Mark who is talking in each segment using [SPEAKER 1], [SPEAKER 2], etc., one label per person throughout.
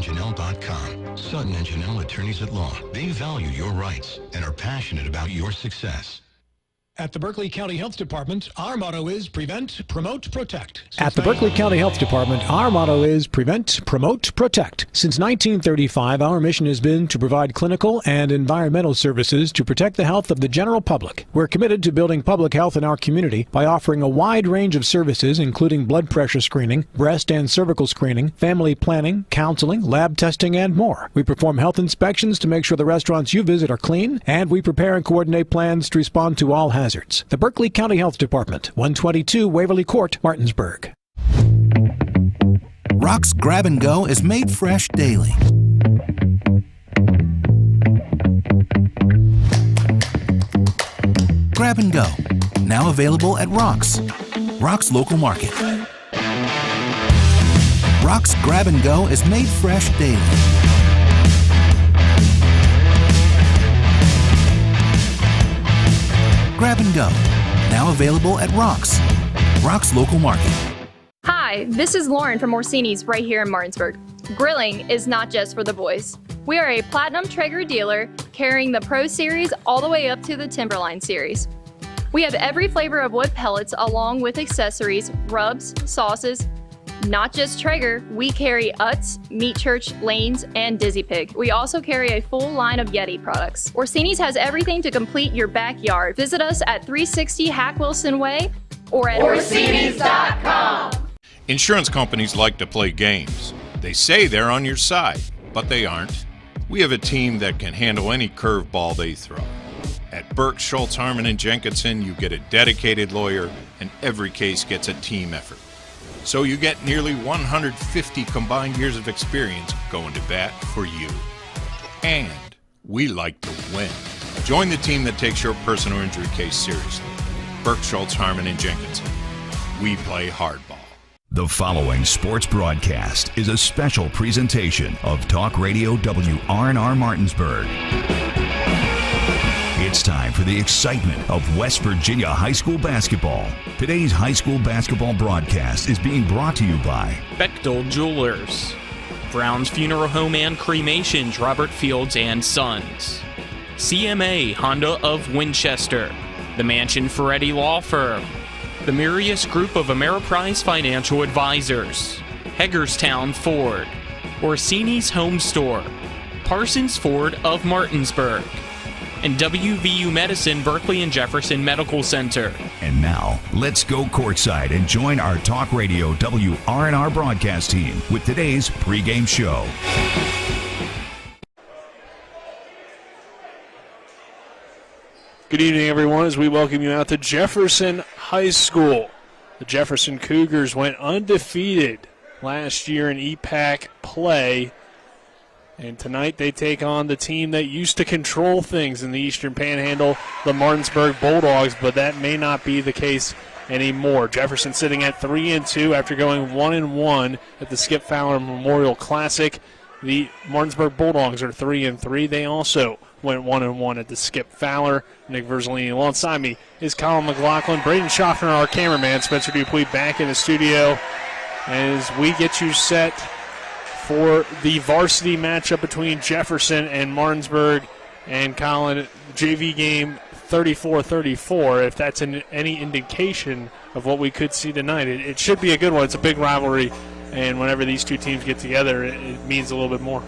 [SPEAKER 1] SuttonandJanelle.com. Sutton and Janelle Attorneys at Law. They value your rights and are passionate about your success.
[SPEAKER 2] At the Berkeley County Health Department, our motto is prevent, promote, protect.
[SPEAKER 3] At the Berkeley County Health Department, our motto is prevent, promote, protect. Since 1935, our mission has been to provide clinical and environmental services to protect the health of the general public. We're committed to building public health in our community by offering a wide range of services, including blood pressure screening, breast and cervical screening, family planning, counseling, lab testing, and more. We perform health inspections to make sure the restaurants you visit are clean, and we prepare and coordinate plans to respond to all hazards. The Berkeley County Health Department, 122 Waverly Court, Martinsburg.
[SPEAKER 4] Rock's Grab and Go is made fresh daily. Grab and Go, now available at Rock's local market. Rock's Grab and Go is made fresh daily. Grab and Go, now available at Rock's local market.
[SPEAKER 5] Hi, this is Lauren from Orsini's right here in Martinsburg. Grilling is not just for the boys. We are a Platinum Traeger dealer carrying the Pro Series all the way up to the Timberline Series. We have every flavor of wood pellets along with accessories, rubs, sauces. Not just Traeger, we carry Utz, Meat Church, Lanes, and Dizzy Pig. We also carry a full line of Yeti products. Orsini's has everything to complete your backyard. Visit us at 360 Hack Wilson Way or at Orsinis.com.
[SPEAKER 6] Insurance companies like to play games. They say they're on your side, but they aren't. We have a team that can handle any curveball they throw. At Burke, Schultz, Harmon, and Jenkinson, you get a dedicated lawyer, and every case gets a team effort. So you get nearly 150 combined years of experience going to bat for you. And we like to win. Join the team that takes your personal injury case seriously. Burke, Schultz, Harmon, and Jenkinson. We play hardball.
[SPEAKER 7] The following sports broadcast is a special presentation of Talk Radio WRNR Martinsburg. It's time for the excitement of West Virginia high school basketball. Today's high school basketball broadcast is being brought to you by
[SPEAKER 8] Bechtel Jewelers, Brown's Funeral Home and Cremations, Robert Fields and Sons, CMA Honda of Winchester, the Mansion Ferretti Law Firm, the Mirius Group of Ameriprise Financial Advisors, Hagerstown Ford, Orsini's Home Store, Parsons Ford of Martinsburg, and WVU Medicine Berkeley and Jefferson Medical Center.
[SPEAKER 7] And now, let's go courtside and join our Talk Radio WRNR broadcast team with today's pregame show.
[SPEAKER 9] Good evening, everyone, as we welcome you out to Jefferson High School. The Jefferson Cougars went undefeated last year in EPAC play. And tonight they take on the team that used to control things in the Eastern Panhandle, the Martinsburg Bulldogs, but that may not be the case anymore. Jefferson sitting at 3-2 after going 1-1 at the Skip Fowler Memorial Classic. The Martinsburg Bulldogs are 3-3. They also went 1-1 at the Skip Fowler. Nick Verzolini alongside me is Colin McLaughlin. Braden Schaffner, our cameraman. Spencer Dupuy back in the studio as we get you set for the varsity matchup between Jefferson and Martinsburg. And Colin, JV game 34-34, if that's any indication of what we could see tonight. It should be a good one. It's a big rivalry, and whenever these two teams get together, it means a little bit more.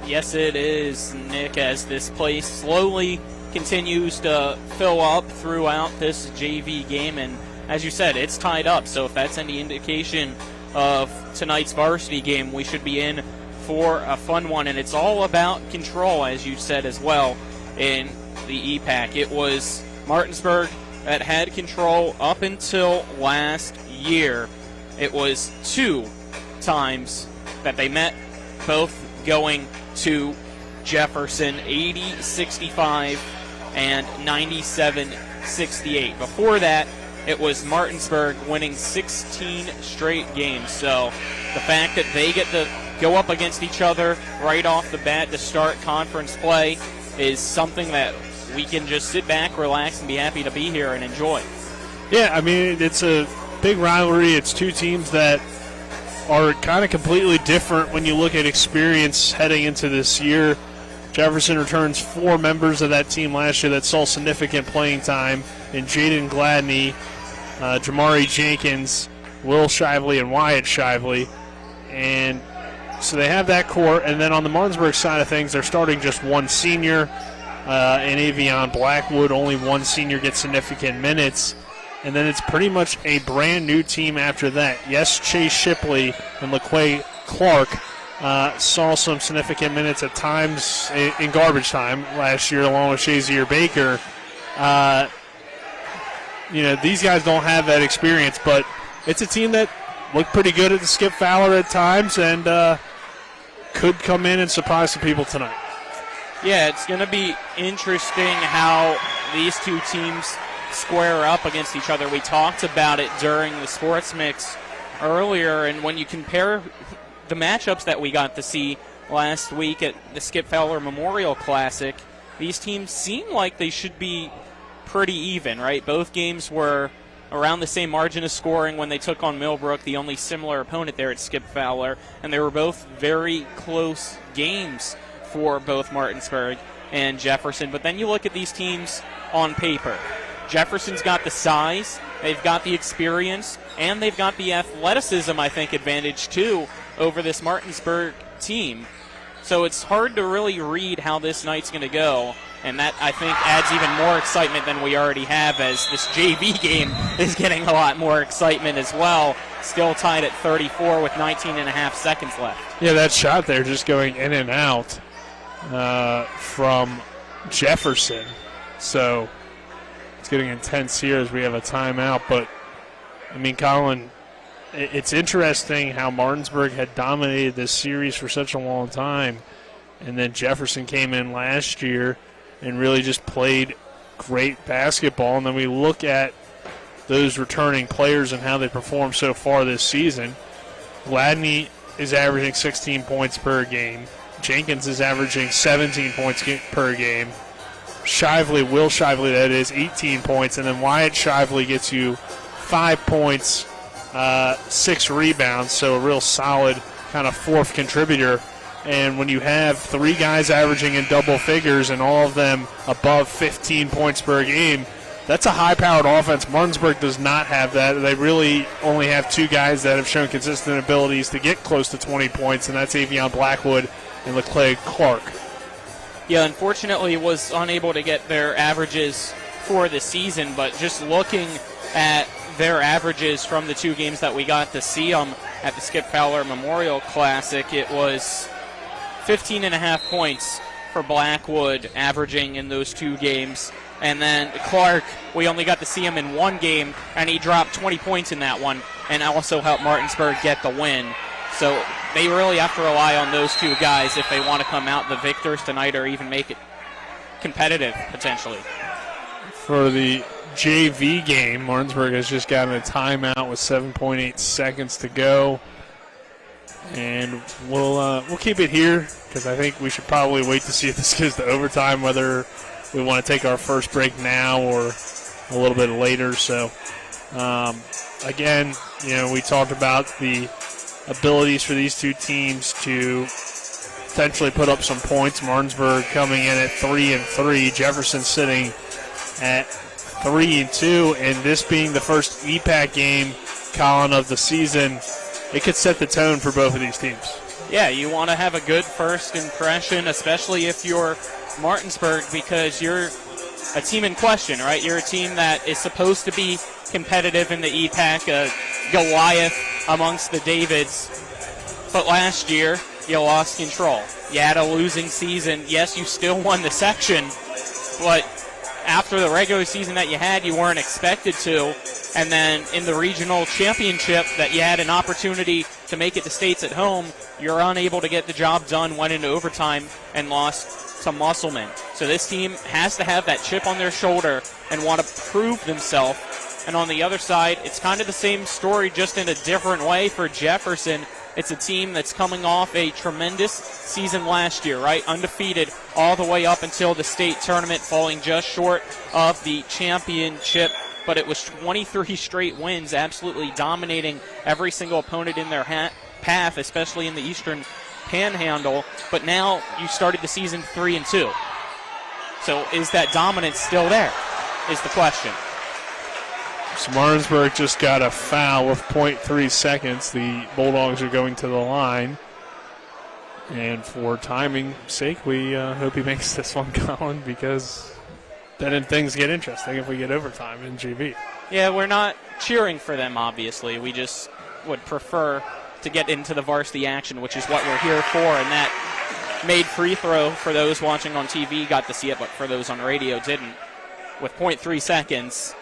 [SPEAKER 10] Yes, it is, Nick, as this place slowly continues to fill up throughout this JV game. And as you said, it's tied up, so if that's any indication of tonight's varsity game, we should be in for a fun one. And it's all about control, as you said as well, in the EPAC. It was Martinsburg that had control up until last year. It was 2 times that they met, both going to Jefferson, 80-65 and 97-68. Before that, it was Martinsburg winning 16 straight games. So the fact that they get to go up against each other right off the bat to start conference play is something that we can just sit back, relax, and be happy to be here and enjoy.
[SPEAKER 9] Yeah, I mean, it's a big rivalry. It's two teams that are kind of completely different when you look at experience heading into this year. Jefferson returns 4 members of that team last year that saw significant playing time in Jaden Gladney, Jamari Jenkins, Will Shively, and Wyatt Shively. And so they have that core. And then on the Martinsburg side of things, they're starting just 1 senior. In Avion Blackwood, only 1 senior gets significant minutes. And then it's pretty much a brand new team after that. Yes, Chase Shipley and LaQuay Clark saw some significant minutes at times in garbage time last year, along with Shazier Baker. These guys don't have that experience, but it's a team that looked pretty good at the Skip Fowler at times and could come in and surprise some people tonight.
[SPEAKER 10] Yeah, it's going to be interesting how these two teams square up against each other. We talked about it during the Sports Mix earlier, and when you compare the matchups that we got to see last week at the Skip Fowler Memorial Classic, these teams seem like they should be pretty even, right? Both games were around the same margin of scoring when they took on Millbrook, the only similar opponent there at Skip Fowler, and they were both very close games for both Martinsburg and Jefferson. But then you look at these teams on paper. Jefferson's got the size, they've got the experience, and they've got the athleticism, I think, advantage too over this Martinsburg team. So it's hard to really read how this night's going to go, and that, I think, adds even more excitement than we already have, as this JV game is getting a lot more excitement as well. Still tied at 34 with 19 and a half seconds left.
[SPEAKER 9] Yeah, that shot there just going in and out from Jefferson. So it's getting intense here as we have a timeout. But, I mean, Colin, it's interesting how Martinsburg had dominated this series for such a long time, and then Jefferson came in last year and really just played great basketball. And then we look at those returning players and how they performed so far this season. Gladney is averaging 16 points per game. Jenkins is averaging 17 points per game. Shively, Will Shively, that is, 18 points. And then Wyatt Shively gets you 5 points, 6 rebounds, so a real solid kind of fourth contributor. And when you have 3 guys averaging in double figures and all of them above 15 points per game, that's a high-powered offense. Martinsburg does not have that. They really only have 2 guys that have shown consistent abilities to get close to 20 points, and that's Avion Blackwood and LaQuay Clark.
[SPEAKER 10] Yeah, unfortunately was unable to get their averages for the season, but just looking at their averages from the 2 games that we got to see them at the Skip Fowler Memorial Classic, it was 15 and a half points for Blackwood averaging in those 2 games. And then Clark, we only got to see him in 1 game, and he dropped 20 points in that one and also helped Martinsburg get the win. So they really have to rely on those 2 guys if they want to come out the victors tonight or even make it competitive, potentially.
[SPEAKER 9] For the JV game, Martinsburg has just gotten a timeout with 7.8 seconds to go. And we'll keep it here because I think we should probably wait to see if this goes to overtime, whether we want to take our first break now or a little bit later. So, again, we talked about the abilities for these 2 teams to potentially put up some points. Martinsburg coming in at 3-3. Jefferson sitting at 3-2. And this being the first EPAC game, Colin, of the season, it could set the tone for both of these teams.
[SPEAKER 10] Yeah, you want to have a good first impression, especially if you're Martinsburg, because you're a team in question, right? You're a team that is supposed to be competitive in the EPAC, Goliath amongst the Davids. But last year, you lost control. You had a losing season. Yes, you still won the section, but after the regular season that you had, you weren't expected to. And then in the regional championship that you had an opportunity to make it to states at home, you're unable to get the job done, went into overtime, and lost to Musselman. So this team has to have that chip on their shoulder and want to prove themselves. And on the other side, it's kind of the same story, just in a different way for Jefferson. It's a team that's coming off a tremendous season last year, right? Undefeated all the way up until the state tournament, falling just short of the championship. But it was 23 straight wins, absolutely dominating every single opponent in their path, especially in the Eastern Panhandle, but now you started the season 3-2. So is that dominance still there, is the question.
[SPEAKER 9] So Martinsburg just got a foul with 0.3 seconds. The Bulldogs are going to the line. And for timing's sake, we hope he makes this one, Colin, because then things get interesting if we get overtime in GV.
[SPEAKER 10] Yeah, we're not cheering for them, obviously. We just would prefer to get into the varsity action, which is what we're here for. And that made free throw for those watching on TV got to see it, but for those on radio didn't. With 0.3 seconds,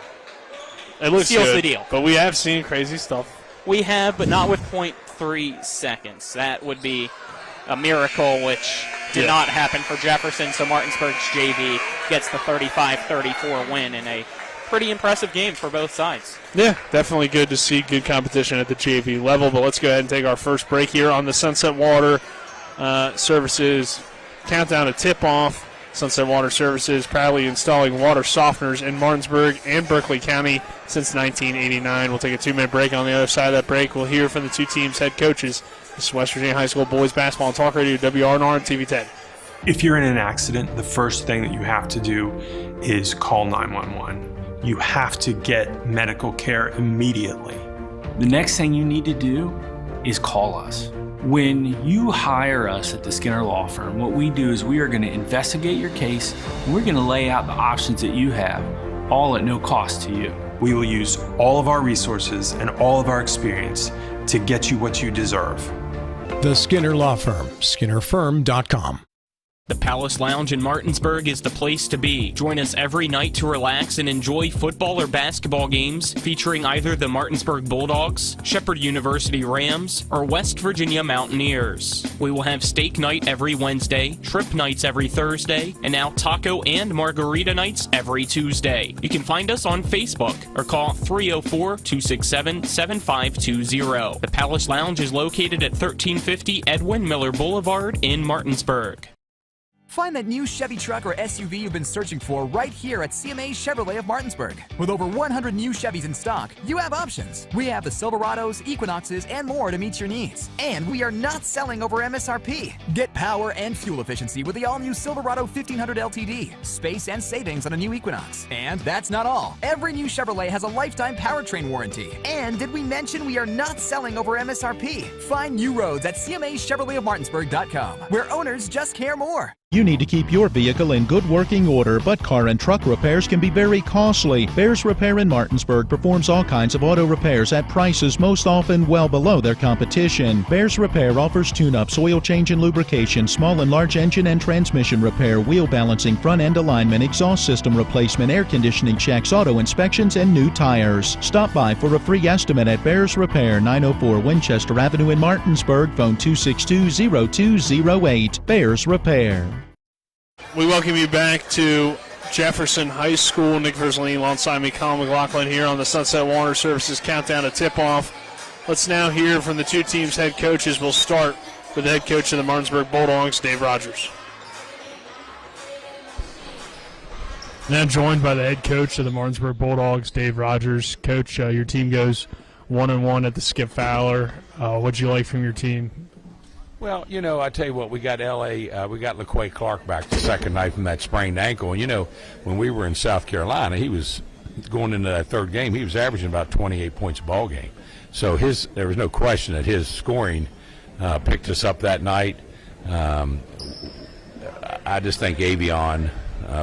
[SPEAKER 9] it looks
[SPEAKER 10] seals
[SPEAKER 9] good,
[SPEAKER 10] the deal.
[SPEAKER 9] But we have seen crazy stuff.
[SPEAKER 10] We have, but not with 0.3 seconds. That would be a miracle, which did not happen for Jefferson. So Martinsburg's JV gets the 35-34 win in a pretty impressive game for both sides.
[SPEAKER 9] Yeah, definitely good to see good competition at the JV level. But let's go ahead and take our first break here on the Sunset Water Services countdown to tip-off. Sunset Water Services proudly installing water softeners in Martinsburg and Berkeley County since 1989. We'll take a 2-minute break. On the other side of that break, we'll hear from the two teams' head coaches. This is West Virginia High School Boys Basketball on Talk Radio, WRNR and TV 10.
[SPEAKER 11] If you're in an accident, the first thing that you have to do is call 911. You have to get medical care immediately.
[SPEAKER 12] The next thing you need to do is call us. When you hire us at the Skinner Law Firm, what we do is we are going to investigate your case, and we're going to lay out the options that you have, all at no cost to you.
[SPEAKER 11] We will use all of our resources and all of our experience to get you what you deserve.
[SPEAKER 2] The Skinner Law Firm, SkinnerFirm.com.
[SPEAKER 8] The Palace Lounge in Martinsburg is the place to be. Join us every night to relax and enjoy football or basketball games featuring either the Martinsburg Bulldogs, Shepherd University Rams, or West Virginia Mountaineers. We will have steak night every Wednesday, trip nights every Thursday, and now taco and margarita nights every Tuesday. You can find us on Facebook or call 304-267-7520. The Palace Lounge is located at 1350 Edwin Miller Boulevard in Martinsburg.
[SPEAKER 13] Find that new Chevy truck or SUV you've been searching for right here at CMA Chevrolet of Martinsburg. With over 100 new Chevys in stock, you have options. We have the Silverados, Equinoxes, and more to meet your needs. And we are not selling over MSRP. Get power and fuel efficiency with the all-new Silverado 1500 LTD, space and savings on a new Equinox. And that's not all. Every new Chevrolet has a lifetime powertrain warranty. And did we mention we are not selling over MSRP? Find new roads at CMAChevroletofMartinsburg.com, where owners just care more.
[SPEAKER 14] You need to keep your vehicle in good working order, but car and truck repairs can be very costly. Bears Repair in Martinsburg performs all kinds of auto repairs at prices most often well below their competition. Bears Repair offers tune-ups, oil change and lubrication, small and large engine and transmission repair, wheel balancing, front-end alignment, exhaust system replacement, air conditioning checks, auto inspections, and new tires. Stop by for a free estimate at Bears Repair, 904 Winchester Avenue in Martinsburg, phone 262-0208. Bears Repair.
[SPEAKER 9] We welcome you back to Jefferson High School. Nick Verzolini alongside me, Colin McLaughlin, here on the Sunset Water Services countdown to tip-off. Let's now hear from the two teams' head coaches. We'll start with the head coach of the Martinsburg Bulldogs, Dave Rogers.
[SPEAKER 15] Now joined by the head coach of the Martinsburg Bulldogs, Dave Rogers. Coach, your team goes 1-1 at the Skip Fowler. What'd you like from your team?
[SPEAKER 16] Well, you know, I tell you what, we got we got LaQuay Clark back the second night from that sprained ankle. And, you know, when we were in South Carolina, he was going into that third game, he was averaging about 28 points a ball game. So there was no question that his scoring picked us up that night. I just think Avion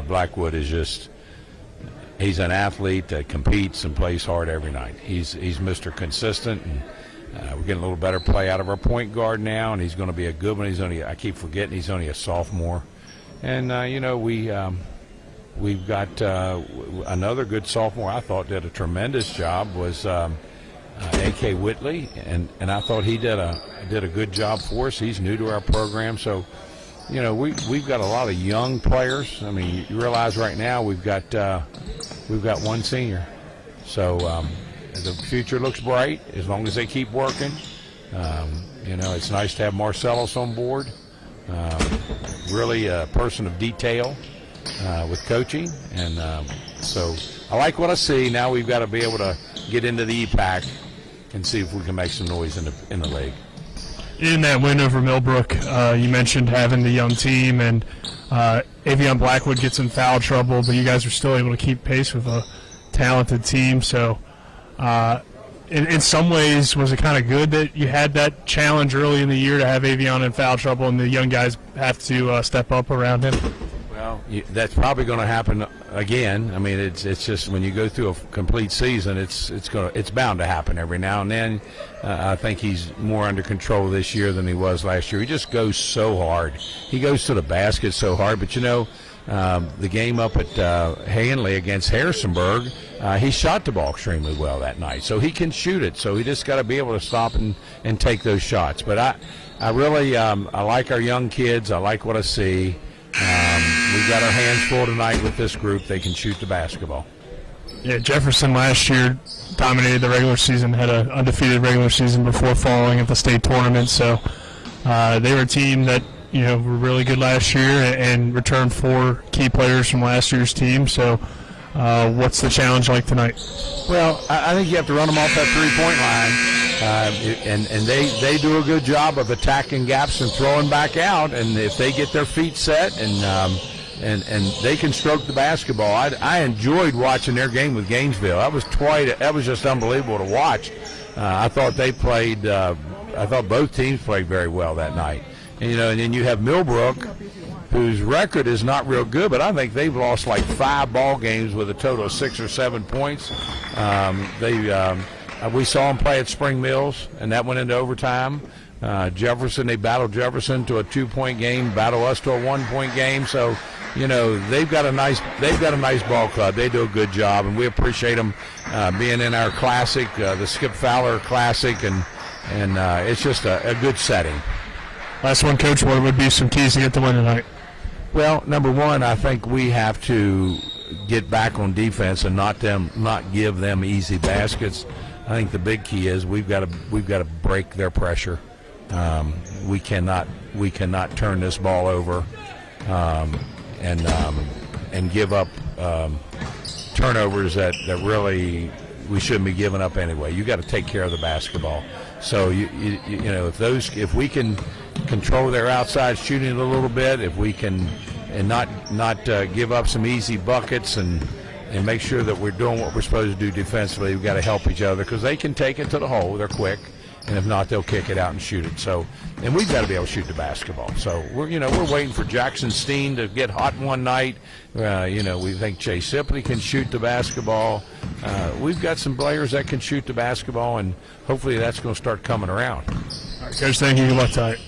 [SPEAKER 16] Blackwood is just, he's an athlete that competes and plays hard every night. He's Mr. Consistent, and we're getting a little better play out of our point guard now, and he's going to be a good one. I keep forgetting he's only a sophomore. And, you know, we've got another good sophomore I thought did a tremendous job was A.K. Whitley, and I thought he did a good job for us. He's new to our program. So, you know, we've got a lot of young players. I mean, you realize right now we've got one senior. So, the future looks bright as long as they keep working. You know, it's nice to have Marcellus on board. Really a person of detail with coaching. And so I like what I see. Now we've got to be able to get into the EPAC and see if we can make some noise in the league.
[SPEAKER 15] In that win over Millbrook, you mentioned having the young team, and Avion Blackwood gets in foul trouble, but you guys are still able to keep pace with a talented team. So in some ways, was it kind of good that you had that challenge early in the year to have Avion in foul trouble and the young guys have to step up around him?
[SPEAKER 16] Well, that's probably going to happen again. I mean, it's just when you go through a complete season, it's bound to happen every now and then. I think he's more under control this year than he was last year. He just goes so hard. He goes to the basket so hard. But the game up at Hanley against Harrisonburg, he shot the ball extremely well that night. So he can shoot it. So he just got to be able to stop and take those shots. But I really I like our young kids. I like what I see. We've got our hands full tonight with this group. They can shoot the basketball.
[SPEAKER 15] Yeah, Jefferson last year dominated the regular season, had an undefeated regular season before falling at the state tournament. So they were a team that were really good last year and returned 4 key players from last year's team. So what's the challenge like tonight?
[SPEAKER 16] Well, I think you have to run them off that three-point line, and they do a good job of attacking gaps and throwing back out. And if they get their feet set and they can stroke the basketball, I enjoyed watching their game with Gainesville. That was just unbelievable to watch. I thought they played. I thought both teams played very well that night. And then you have Millbrook, whose record is not real good, but I think they've lost like 5 ball games with a total of 6 or 7 points. We saw them play at Spring Mills, and that went into overtime. Jefferson, they battled Jefferson to a 2-point game, battle us to a 1-point game. So, they've got a nice ball club. They do a good job, and we appreciate them being in our classic, the Skip Fowler Classic, and it's just a good setting.
[SPEAKER 15] Last one, Coach, what would be some keys to get the win tonight?
[SPEAKER 16] Well, number one, I think we have to get back on defense and not give them easy baskets. I think the big key is we've got to break their pressure. We cannot turn this ball over and give up turnovers that really we shouldn't be giving up anyway. You got to take care of the basketball. So if we can control their outside shooting a little bit, if we can and not give up some easy buckets and make sure that we're doing what we're supposed to do defensively, we've got to help each other because they can take it to the hole. They're quick, and if not, they'll kick it out and shoot it. So, and we've got to be able to shoot the basketball. So we're waiting for Jackson Steen to get hot one night. We think Chase Sipley can shoot the basketball. We've got some players that can shoot the basketball, and hopefully that's going to start coming around.
[SPEAKER 15] All right, Coach, thank you. Good luck tonight.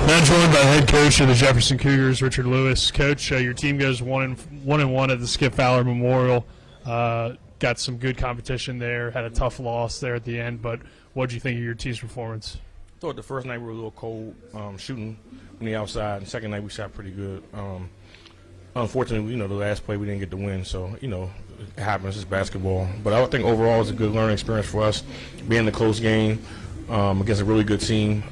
[SPEAKER 15] Now joined by the head coach of the Jefferson Cougars, Richard Lewis. Coach, your team goes 1-1 at the Skip Fowler Memorial. Got some good competition there. Had a tough loss there at the end, but what did you think of your team's performance?
[SPEAKER 17] I thought the first night we were a little cold shooting from the outside. And the second night we shot pretty good. Unfortunately, the last play we didn't get the win, so it happens. It's basketball. But I think overall it's a good learning experience for us, being in a close game against a really good team.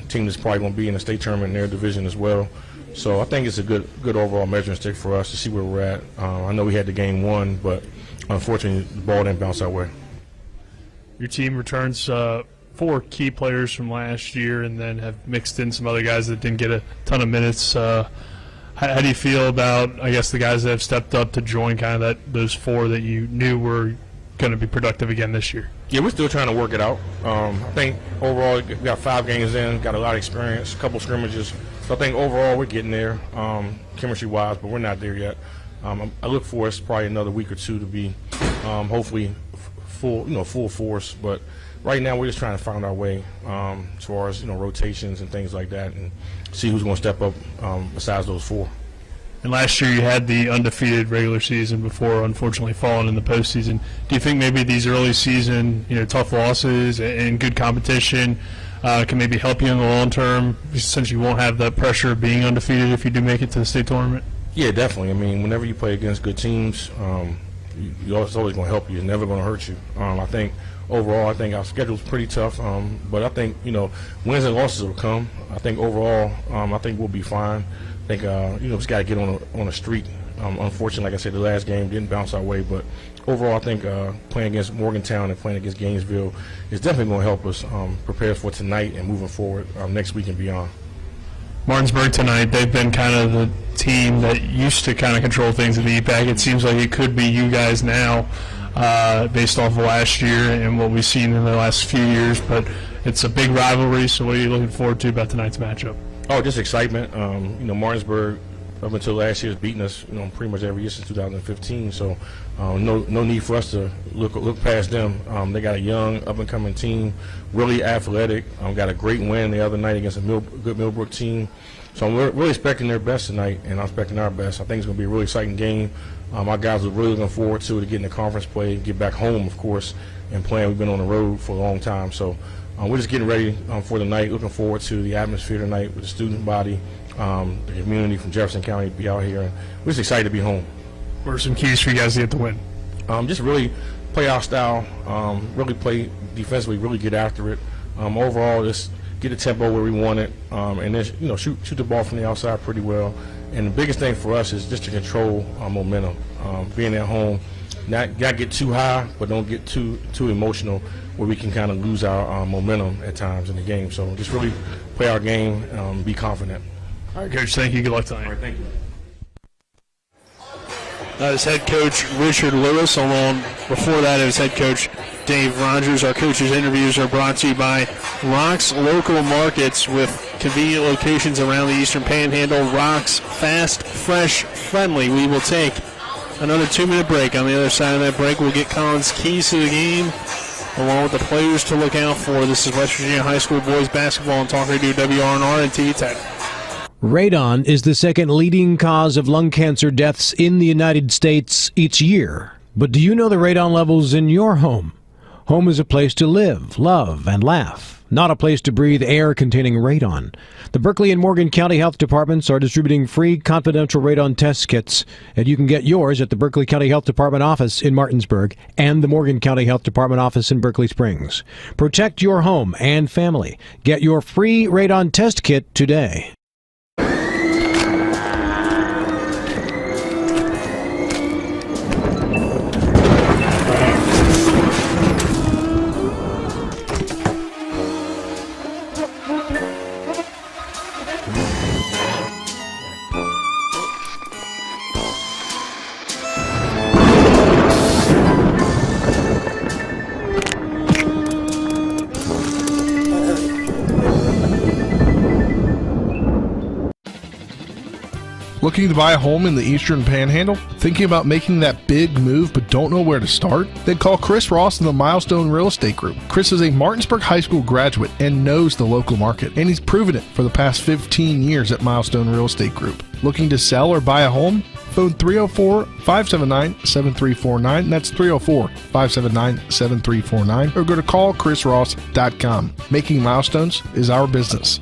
[SPEAKER 17] Team that's probably going to be in the state tournament in their division as well. So I think it's a good overall measuring stick for us to see where we're at. I know we had the game won, but unfortunately the ball didn't bounce our way.
[SPEAKER 15] Your team returns 4 key players from last year and then have mixed in some other guys that didn't get a ton of minutes. How do you feel about, I guess, the guys that have stepped up to join kind of those 4 that you knew were going to be productive again this year?
[SPEAKER 17] Yeah, we're still trying to work it out. I think overall we got 5 games in, got a lot of experience, a couple scrimmages. So I think overall we're getting there, chemistry-wise, but we're not there yet. I look for us probably another week or 2 to be hopefully full force. But right now we're just trying to find our way as far as rotations and things like that, and see who's going to step up besides those 4.
[SPEAKER 15] And last year you had the undefeated regular season before unfortunately falling in the postseason. Do you think maybe these early season tough losses and good competition can maybe help you in the long term, since you won't have the pressure of being undefeated if you do make it to the state tournament?
[SPEAKER 17] Yeah, definitely. I mean, whenever you play against good teams, it's always going to help you. It's never going to hurt you. I think overall, our schedule's pretty tough, but I think wins and losses will come. I think overall, I think we'll be fine. I think just got to get on a streak Unfortunately, like I said, the last game didn't bounce our way, but overall, I think playing against Morgantown and playing against Gainesville is definitely going to help us prepare for tonight and moving forward next week and beyond.
[SPEAKER 15] Martinsburg tonight, they've been kind of the team that used to kind of control things in the EPAC. It seems like it could be you guys now based off of last year and what we've seen in the last few years, but it's a big rivalry, so what are you looking forward to about tonight's matchup?
[SPEAKER 17] Oh, just excitement. Martinsburg up until last year has beaten us, pretty much every year since 2015. So no need for us to look past them. They got a young, up-and-coming team, really athletic. Got a great win the other night against a good Millbrook team. So I'm really expecting their best tonight, and I'm expecting our best. I think it's going to be a really exciting game. Our guys are really looking forward to getting the conference play, get back home, of course, and playing. We've been on the road for a long time. So we're just getting ready for the night, looking forward to the atmosphere tonight with the student body, the community from Jefferson County to be out here. And we're just excited to be home.
[SPEAKER 15] What are some keys for you guys to get the win?
[SPEAKER 17] Just really play our style, really play defensively, really get after it. Overall, just get the tempo where we want it, and then shoot the ball from the outside pretty well. And the biggest thing for us is just to control momentum. Being at home, not get too high, but don't get too emotional where we can kind of lose our momentum at times in the game. So just really play our game, be confident.
[SPEAKER 15] All right, Coach, thank you. Good luck tonight.
[SPEAKER 17] All right, thank you.
[SPEAKER 9] That is head coach Richard Lewis. Along before that, it was head coach Dave Rogers. Our coaches' interviews are brought to you by Rock's Local Markets with convenient locations around the Eastern Panhandle. Rock's fast, fresh, friendly. We will take another 2-minute break. On the other side of that break, we'll get Colin's keys to the game, along with the players to look out for. This is West Virginia High School boys basketball on Talk Radio WRNR and TV 10.
[SPEAKER 3] Radon is the second leading cause of lung cancer deaths in the United States each year. But do you know the radon levels in your home? Home is a place to live, love, and laugh, not a place to breathe air containing radon. The Berkeley and Morgan County Health Departments are distributing free confidential radon test kits, and you can get yours at the Berkeley County Health Department office in Martinsburg and the Morgan County Health Department office in Berkeley Springs. Protect your home and family. Get your free radon test kit today.
[SPEAKER 18] Looking to buy a home in the Eastern Panhandle? Thinking about making that big move but don't know where to start? Then call Chris Ross in the Milestone Real Estate Group. Chris is a Martinsburg High School graduate and knows the local market, and he's proven it for the past 15 years at Milestone Real Estate Group. Looking to sell or buy a home? Phone 304-579-7349. That's 304-579-7349. Or go to callchrisross.com. Making milestones is our business.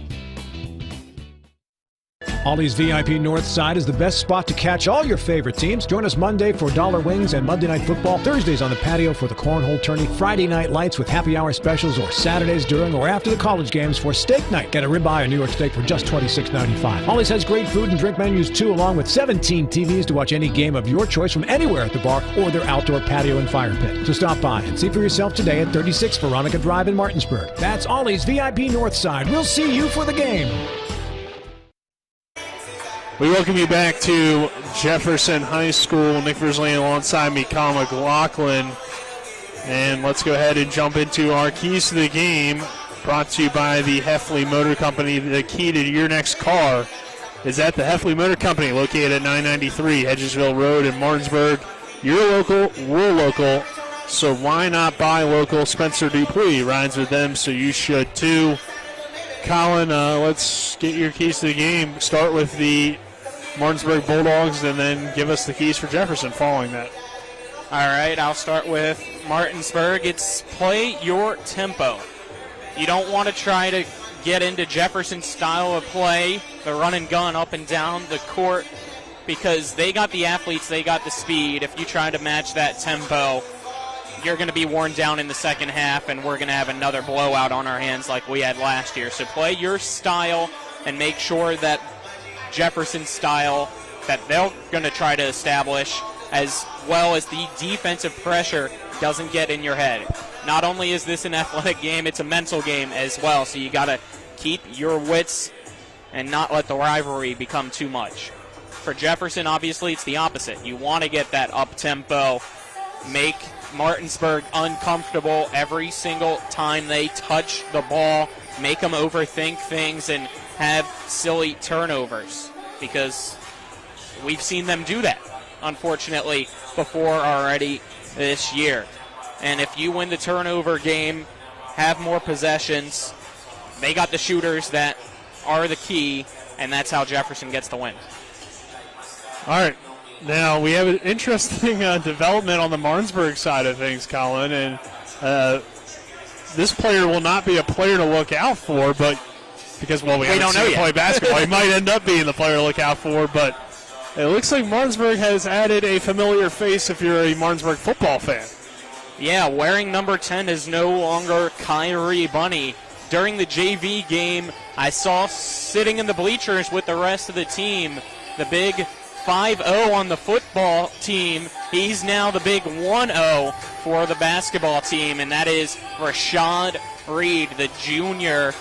[SPEAKER 2] Ollie's VIP North Side is the best spot to catch all your favorite teams. Join us Monday for Dollar Wings and Monday Night Football. Thursdays on the patio for the Cornhole Tourney. Friday night lights with happy hour specials, or Saturdays during or after the college games for steak night. Get a ribeye or New York steak for just $26.95. Ollie's has great food and drink menus too, along with 17 TVs to watch any game of your choice from anywhere at the bar or their outdoor patio and fire pit. So stop by and see for yourself today at 36 Veronica Drive in Martinsburg. That's Ollie's VIP North Side. We'll see you for the game.
[SPEAKER 9] We welcome you back to Jefferson High School. Nick Versland alongside me, Colin McLaughlin. And let's go ahead and jump into our keys to the game, brought to you by the Heffley Motor Company. The key to your next car is at the Heffley Motor Company, located at 993 Hedgesville Road in Martinsburg. You're local, we're local, so why not buy local? Spencer Dupuis rides with them, so you should too. Colin, let's get your keys to the game. Start with the Martinsburg Bulldogs, and then give us the keys for Jefferson following that.
[SPEAKER 10] All right, I'll start with Martinsburg. It's play your tempo. You don't want to try to get into Jefferson's style of play, the run and gun up and down the court, because they got the athletes, they got the speed. If you try to match that tempo, you're going to be worn down in the second half, and we're going to have another blowout on our hands like we had last year. So play your style and make sure that Jefferson's style that they're going to try to establish, as well as the defensive pressure doesn't get in your head. Not only is this an athletic game, it's a mental game as well, so you got to keep your wits and not let the rivalry become too much. For Jefferson, obviously, it's the opposite. You want to get that up-tempo, make Martinsburg uncomfortable every single time they touch the ball, make them overthink things, and have silly turnovers, because we've seen them do that, unfortunately, before already this year. And if you win the turnover game, have more possessions, they got the shooters that are the key, and that's how Jefferson gets the win.
[SPEAKER 9] All right. Now, we have an interesting development on the Martinsburg side of things, Colin, and this player will not be a player to look out for, but because, well, we haven't seen him play basketball, he might end up being the player to look out for, but it looks like Martinsburg has added a familiar face if you're a Martinsburg football fan.
[SPEAKER 10] Yeah, wearing number 10 is no longer Kyrie Bunny. During the JV game, I saw sitting in the bleachers with the rest of the team, the big 5-0 on the football team. He's now the big 1-0 for the basketball team, and that is Rashad Reed, the junior,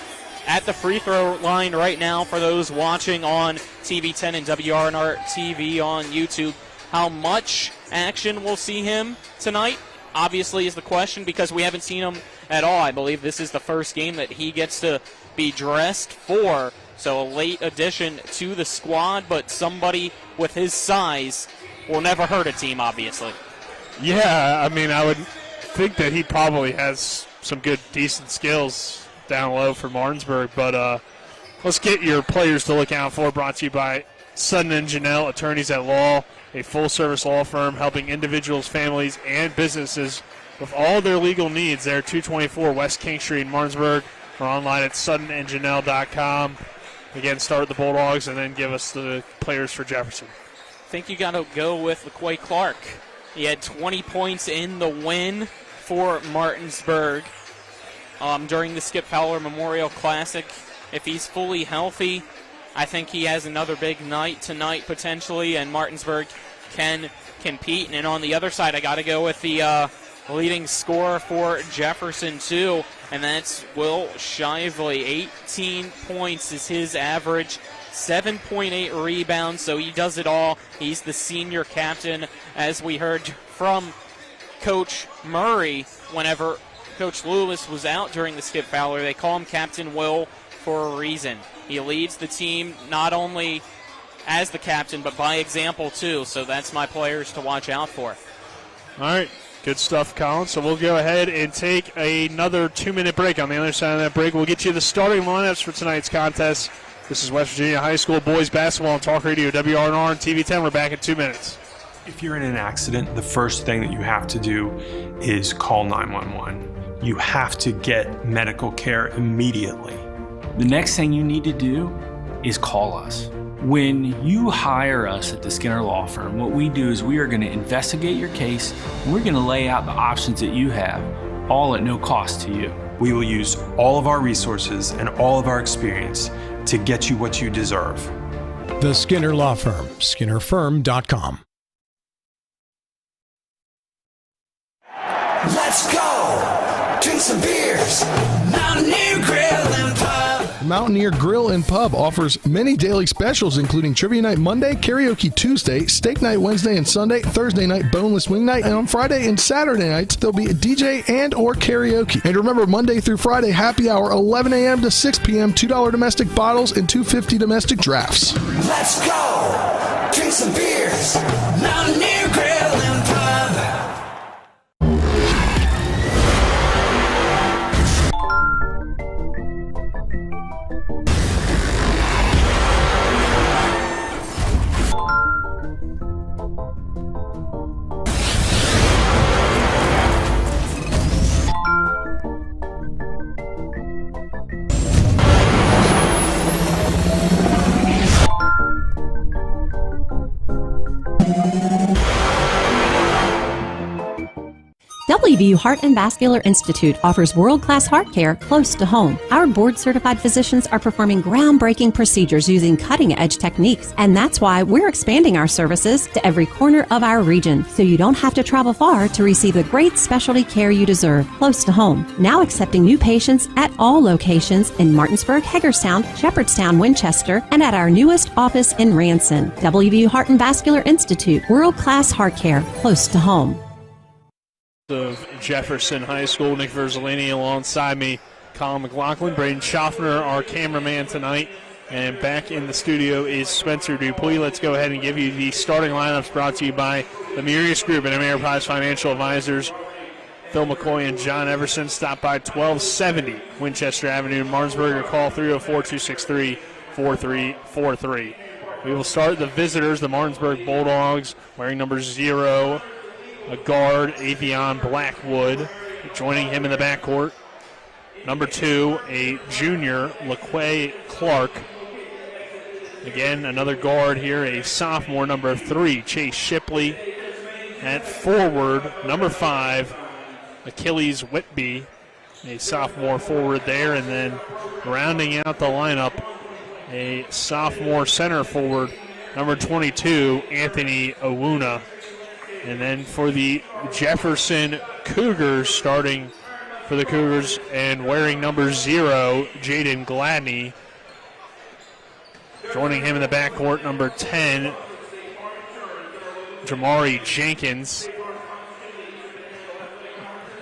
[SPEAKER 10] at the free throw line right now for those watching on TV10 and WRNR TV on YouTube. How much action we'll see him tonight, obviously, is the question, because we haven't seen him at all. I believe this is the first game that he gets to be dressed for. So a late addition to the squad, but somebody with his size will never hurt a team, obviously.
[SPEAKER 9] Yeah, I mean, I would think that he probably has some good, decent skills down low for Martinsburg. But let's get your players to look out for, brought to you by Sutton & Janelle, attorneys at law, a full-service law firm helping individuals, families, and businesses with all their legal needs. They're 224 West King Street in Martinsburg. We're online at suttonandjanelle.com. Again, start with the Bulldogs and then give us the players for Jefferson.
[SPEAKER 10] I think you got to go with LaQuay Clark. He had 20 points in the win for Martinsburg during the Skip Fowler Memorial Classic. If he's fully healthy, I think he has another big night tonight potentially, and Martinsburg can compete. And on the other side, I got to go with the leading scorer for Jefferson too, and that's Will Shively. 18 points is his average, 7.8 rebounds, so he does it all. He's the senior captain, as we heard from Coach Murray whenever Coach Lewis was out during the Skip Fowler. They call him Captain Will for a reason. He leads the team not only as the captain, but by example too, so that's my players to watch out for.
[SPEAKER 9] All right. Good stuff, Colin. So we'll go ahead and take another 2-minute break. On the other side of that break, we'll get you the starting lineups for tonight's contest. This is West Virginia High School Boys Basketball on Talk Radio, WRNR and TV10. We're back in 2 minutes.
[SPEAKER 11] If you're in an accident, the first thing that you have to do is call 911. You have to get medical care immediately.
[SPEAKER 12] The next thing you need to do is call us. When you hire us at the Skinner Law Firm, what we do is we are going to investigate your case, and we're going to lay out the options that you have, all at no cost to you.
[SPEAKER 11] We will use all of our resources and all of our experience to get you what you deserve.
[SPEAKER 2] The Skinner Law Firm, SkinnerFirm.com.
[SPEAKER 19] Let's go! Drink some beers! Mountaineer Grill and Pub!
[SPEAKER 18] Mountaineer Grill and Pub offers many daily specials, including Trivia Night Monday, Karaoke Tuesday, Steak Night Wednesday and Sunday, Thursday night Boneless Wing Night, and on Friday and Saturday nights, there'll be a DJ and or karaoke. And remember, Monday through Friday, happy hour, 11 a.m. to 6 p.m., $2 domestic bottles and $2.50 domestic drafts.
[SPEAKER 19] Let's go! Drink some beers! Mountaineer Grill and Pub!
[SPEAKER 20] WVU Heart and Vascular Institute offers world-class heart care close to home. Our board-certified physicians are performing groundbreaking procedures using cutting-edge techniques, and that's why we're expanding our services to every corner of our region, so you don't have to travel far to receive the great specialty care you deserve close to home. Now accepting new patients at all locations in Martinsburg, Hagerstown, Shepherdstown, Winchester, and at our newest office in Ranson. WVU Heart and Vascular Institute, world-class heart care close to home.
[SPEAKER 9] Of Jefferson High School, Nick Verzolini alongside me, Colin McLaughlin, Braden Schaffner, our cameraman tonight, and back in the studio is Spencer Dupuis. Let's go ahead and give you the starting lineups brought to you by the Murius Group and Ameriprise Financial Advisors. Phil McCoy and John Everson. Stop by 1270 Winchester Avenue in Martinsburg, or call 304-263-4343. We will start the visitors, the Martinsburg Bulldogs, wearing number 0, a guard, Avion Blackwood. Joining him in the backcourt, number 2, a junior, LaQuay Clark. Again, another guard here, a sophomore, number 3, Chase Shipley. At forward, number 5, Achilles Whitby, a sophomore forward there. And then rounding out the lineup, a sophomore center forward, number 22, Anthony Owuna. And then for the Jefferson Cougars, starting for the Cougars and wearing number 0, Jaden Gladney. Joining him in the backcourt, number 10, Jamari Jenkins.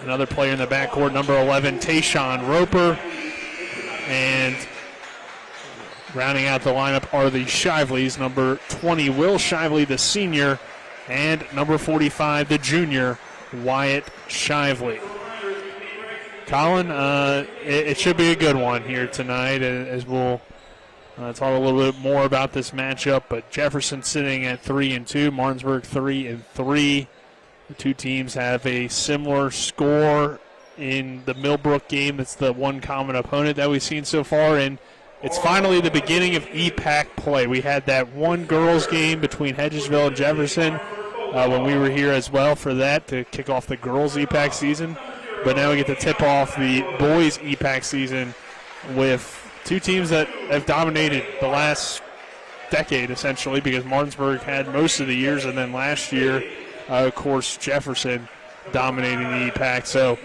[SPEAKER 9] Another player in the backcourt, number 11, Tayshawn Roper. And rounding out the lineup are the Shiveleys, number 20, Will Shively, the senior, and number 45, the junior, Wyatt Shively. Colin, it should be a good one here tonight, as we'll talk a little bit more about this matchup. But Jefferson sitting at 3-2, Martinsburg 3-3. The two teams have a similar score in the Millbrook game. It's the one common opponent that we've seen so far, and it's finally the beginning of EPAC play. We had that one girls game between Hedgesville and Jefferson when we were here as well for that to kick off the girls EPAC season. But now we get to tip off the boys EPAC season with two teams that have dominated the last decade, essentially, because Martinsburg had most of the years, and then last year, of course, Jefferson dominating the EPAC. So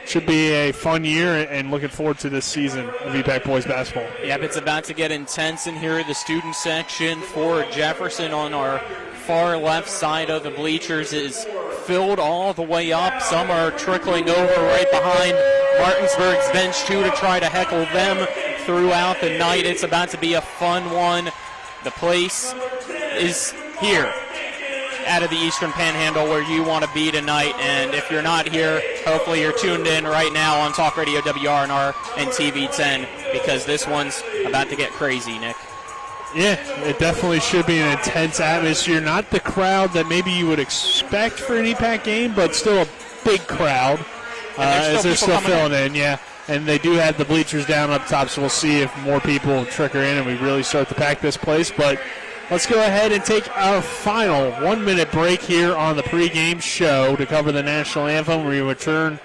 [SPEAKER 9] should be a fun year, and looking forward to this season of EPAC boys basketball.
[SPEAKER 10] Yep, it's about to get intense in here. The student section for Jefferson on our far left side of the bleachers is filled all the way up. Some are trickling over right behind Martinsburg's bench, too, to try to heckle them throughout the night. It's about to be a fun one. The place is here out of the Eastern Panhandle where you want to be tonight. And if you're not here, hopefully you're tuned in right now on Talk Radio WRNR and TV 10, because this one's about to get crazy, Nick.
[SPEAKER 9] Yeah, it definitely should be an intense atmosphere. Not the crowd that maybe you would expect for an EPAC game, but still a big crowd as they're still filling in. Yeah, and they do have the bleachers down up top, so we'll see if more people trickle in and we really start to pack this place. But let's go ahead and take our final 1-minute break here on the pregame show to cover the national anthem. When we return,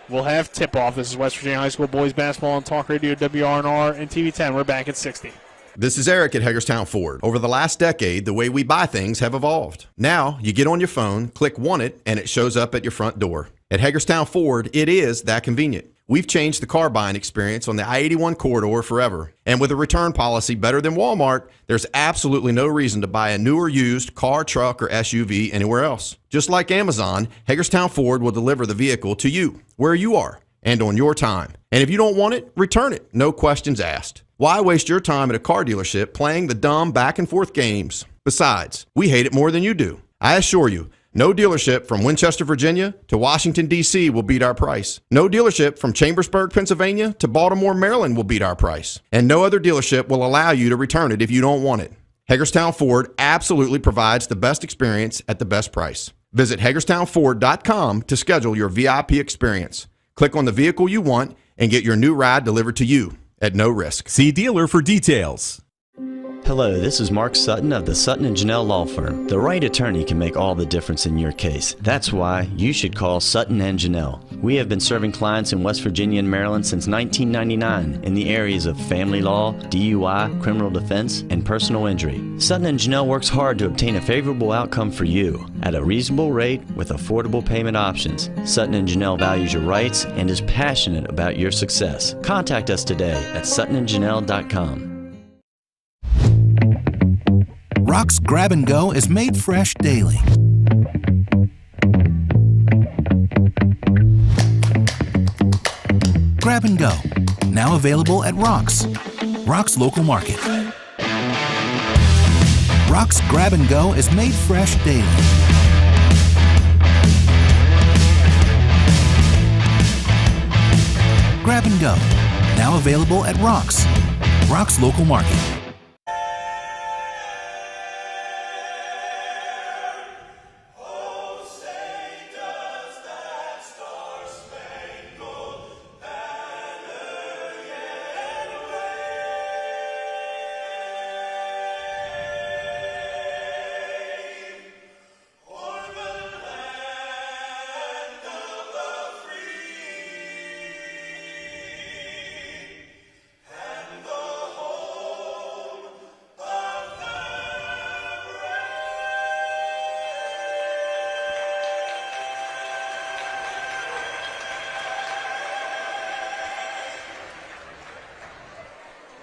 [SPEAKER 9] we'll have tip-off. This is West Virginia High School boys basketball on Talk Radio WRNR and TV 10. We're back at 60.
[SPEAKER 21] This is Eric at Hagerstown Ford. Over the last decade, the way we buy things have evolved. Now, you get on your phone, click Want It, and it shows up at your front door. At Hagerstown Ford, it is that convenient. We've changed the car buying experience on the I-81 corridor forever. And with a return policy better than Walmart, there's absolutely no reason to buy a new or used car, truck, or SUV anywhere else. Just like Amazon, Hagerstown Ford will deliver the vehicle to you, where you are, and on your time. And if you don't want it, return it. No questions asked. Why waste your time at a car dealership playing the dumb back-and-forth games? Besides, we hate it more than you do. I assure you, no dealership from Winchester, Virginia to Washington, D.C. will beat our price. No dealership from Chambersburg, Pennsylvania to Baltimore, Maryland will beat our price. And no other dealership will allow you to return it if you don't want it. Hagerstown Ford absolutely provides the best experience at the best price. Visit HagerstownFord.com to schedule your VIP experience. Click on the vehicle you want and get your new ride delivered to you at no risk.
[SPEAKER 22] See dealer for details.
[SPEAKER 1] Hello, this is Mark Sutton of the Sutton & Janelle Law Firm. The right attorney can make all the difference in your case. That's why you should call Sutton & Janelle. We have been serving clients in West Virginia and Maryland since 1999 in the areas of family law, DUI, criminal defense, and personal injury. Sutton & Janelle works hard to obtain a favorable outcome for you at a reasonable rate with affordable payment options. Sutton & Janelle values your rights and is passionate about your success. Contact us today at suttonandjanelle.com.
[SPEAKER 4] Rock's Grab and Go is made fresh daily. Grab and Go, now available at Rock's local market. Rock's Grab and Go is made fresh daily. Grab and Go, now available at Rock's local market.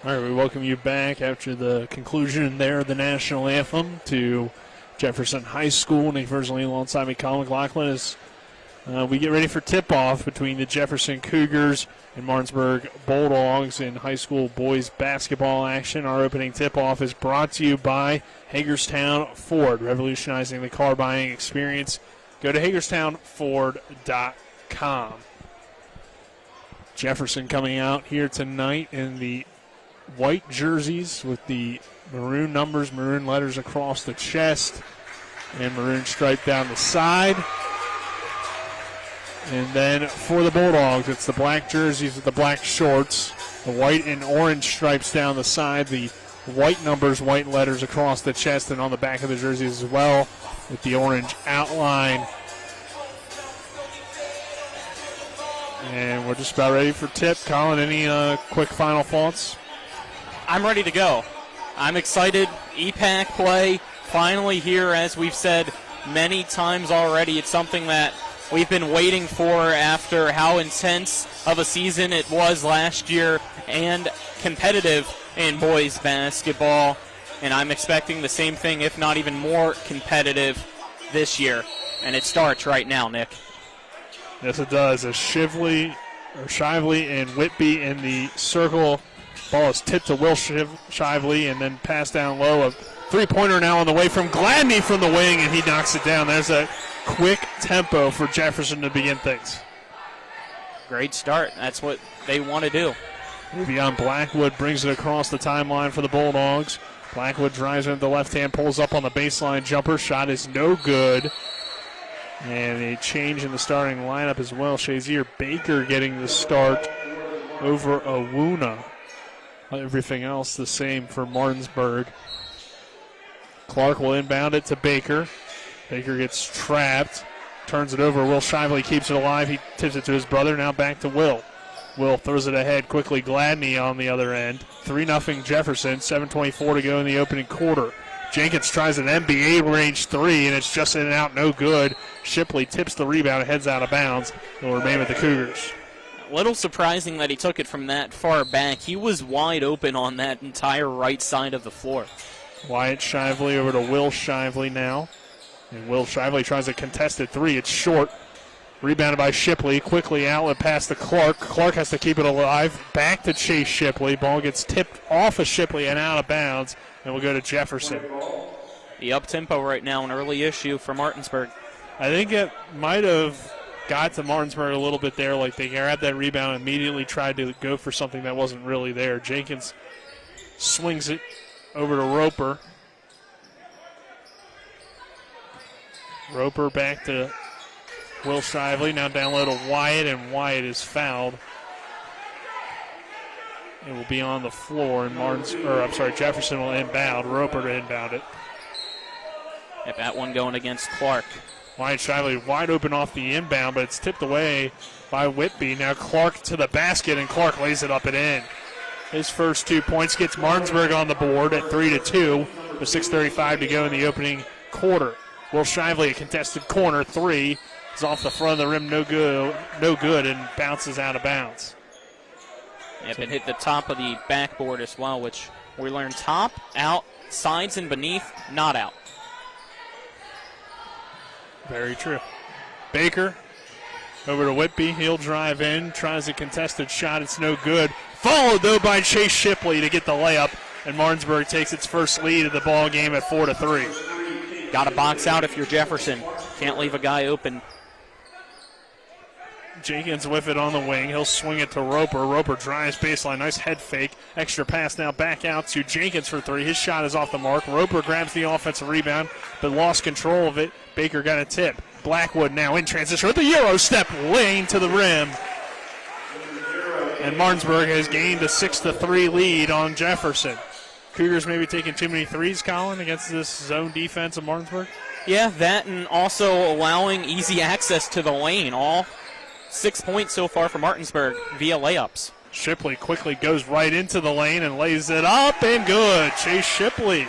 [SPEAKER 9] All right, we welcome you back after the conclusion there of the national anthem to Jefferson High School. Nick Versley alongside me, Colin McLaughlin, as we get ready for tip-off between the Jefferson Cougars and Martinsburg Bulldogs in high school boys basketball action. Our opening tip-off is brought to you by Hagerstown Ford, revolutionizing the car buying experience. Go to HagerstownFord.com. Jefferson coming out here tonight in the white jerseys with the maroon numbers, maroon letters across the chest, and maroon stripe down the side. And then for the Bulldogs, it's the black jerseys with the black shorts, the white and orange stripes down the side, the white numbers, white letters across the chest and on the back of the jerseys as well with the orange outline. And we're just about ready for tip. Colin, any quick final thoughts?
[SPEAKER 10] I'm ready to go. I'm excited. EPAC play finally here, as we've said many times already. It's something that we've been waiting for after how intense of a season it was last year and competitive in boys basketball. And I'm expecting the same thing, if not even more competitive this year. And it starts right now, Nick.
[SPEAKER 9] Yes, it does. As Shively and Whitby in the circle. Ball is tipped to Will Shively and then passed down low. A three-pointer now on the way from Gladney from the wing, and he knocks it down. There's a quick tempo for Jefferson to begin things.
[SPEAKER 10] Great start. That's what they want to do.
[SPEAKER 9] Beyond Blackwood brings it across the timeline for the Bulldogs. Blackwood drives into the left hand, pulls up on the baseline jumper. Shot is no good. And a change in the starting lineup as well. Shazier Baker getting the start over Awuna. Everything else the same for Martinsburg. Clark will inbound it to Baker. Baker gets trapped, turns it over. Will Shively keeps it alive. He tips it to his brother. Now back to Will. Will throws it ahead quickly. Gladney on the other end. 3-0 Jefferson. 7:24 to go in the opening quarter. Jenkins tries an NBA range three, and it's just in and out, no good. Shipley tips the rebound and heads out of bounds. It will remain with the Cougars.
[SPEAKER 10] A little surprising that he took it from that far back. He was wide open on that entire right side of the floor.
[SPEAKER 9] Wyatt Shively over to Will Shively now. And Will Shively tries a contested three. It's short. Rebounded by Shipley. Quickly outlet pass to Clark. Clark has to keep it alive. Back to Chase Shipley. Ball gets tipped off of Shipley and out of bounds. And we'll go to Jefferson.
[SPEAKER 10] The up-tempo right now, an early issue for Martinsburg.
[SPEAKER 9] I think it might have got to Martinsburg a little bit there. Like they grabbed that rebound and immediately tried to go for something that wasn't really there. Jenkins swings it over to Roper. Roper back to Will Shively. Now down low to Wyatt, and Wyatt is fouled. It will be on the floor, and Jefferson will inbound. Roper to inbound it.
[SPEAKER 10] Yep, that one going against Clark.
[SPEAKER 9] Wyatt Shively wide open off the inbound, but it's tipped away by Whitby. Now Clark to the basket, and Clark lays it up and in. His first 2 points gets Martinsburg on the board at 3-2 with 6:35 to go in the opening quarter. Will Shively, a contested corner three, is off the front of the rim, no good, and bounces out of bounds.
[SPEAKER 10] Yep, it hit the top of the backboard as well, which we learned top, out, sides, and beneath, not out.
[SPEAKER 9] Very true. Baker over to Whitby. He'll drive in, tries a contested shot. It's no good. Followed, though, by Chase Shipley to get the layup, and Martinsburg takes its first lead of the ball game at 4-3.
[SPEAKER 10] Got to box out if you're Jefferson. Can't leave a guy open.
[SPEAKER 9] Jenkins with it on the wing. He'll swing it to Roper. Roper drives baseline. Nice head fake. Extra pass now back out to Jenkins for three. His shot is off the mark. Roper grabs the offensive rebound, but lost control of it. Baker got a tip. Blackwood now in transition with the Euro step lane to the rim. And Martinsburg has gained a 6-3 lead on Jefferson. Cougars maybe taking too many threes, Colin, against this zone defense of Martinsburg?
[SPEAKER 10] Yeah, that and also allowing easy access to the lane. All 6 points so far for Martinsburg via layups.
[SPEAKER 9] Shipley quickly goes right into the lane and lays it up and good. Chase Shipley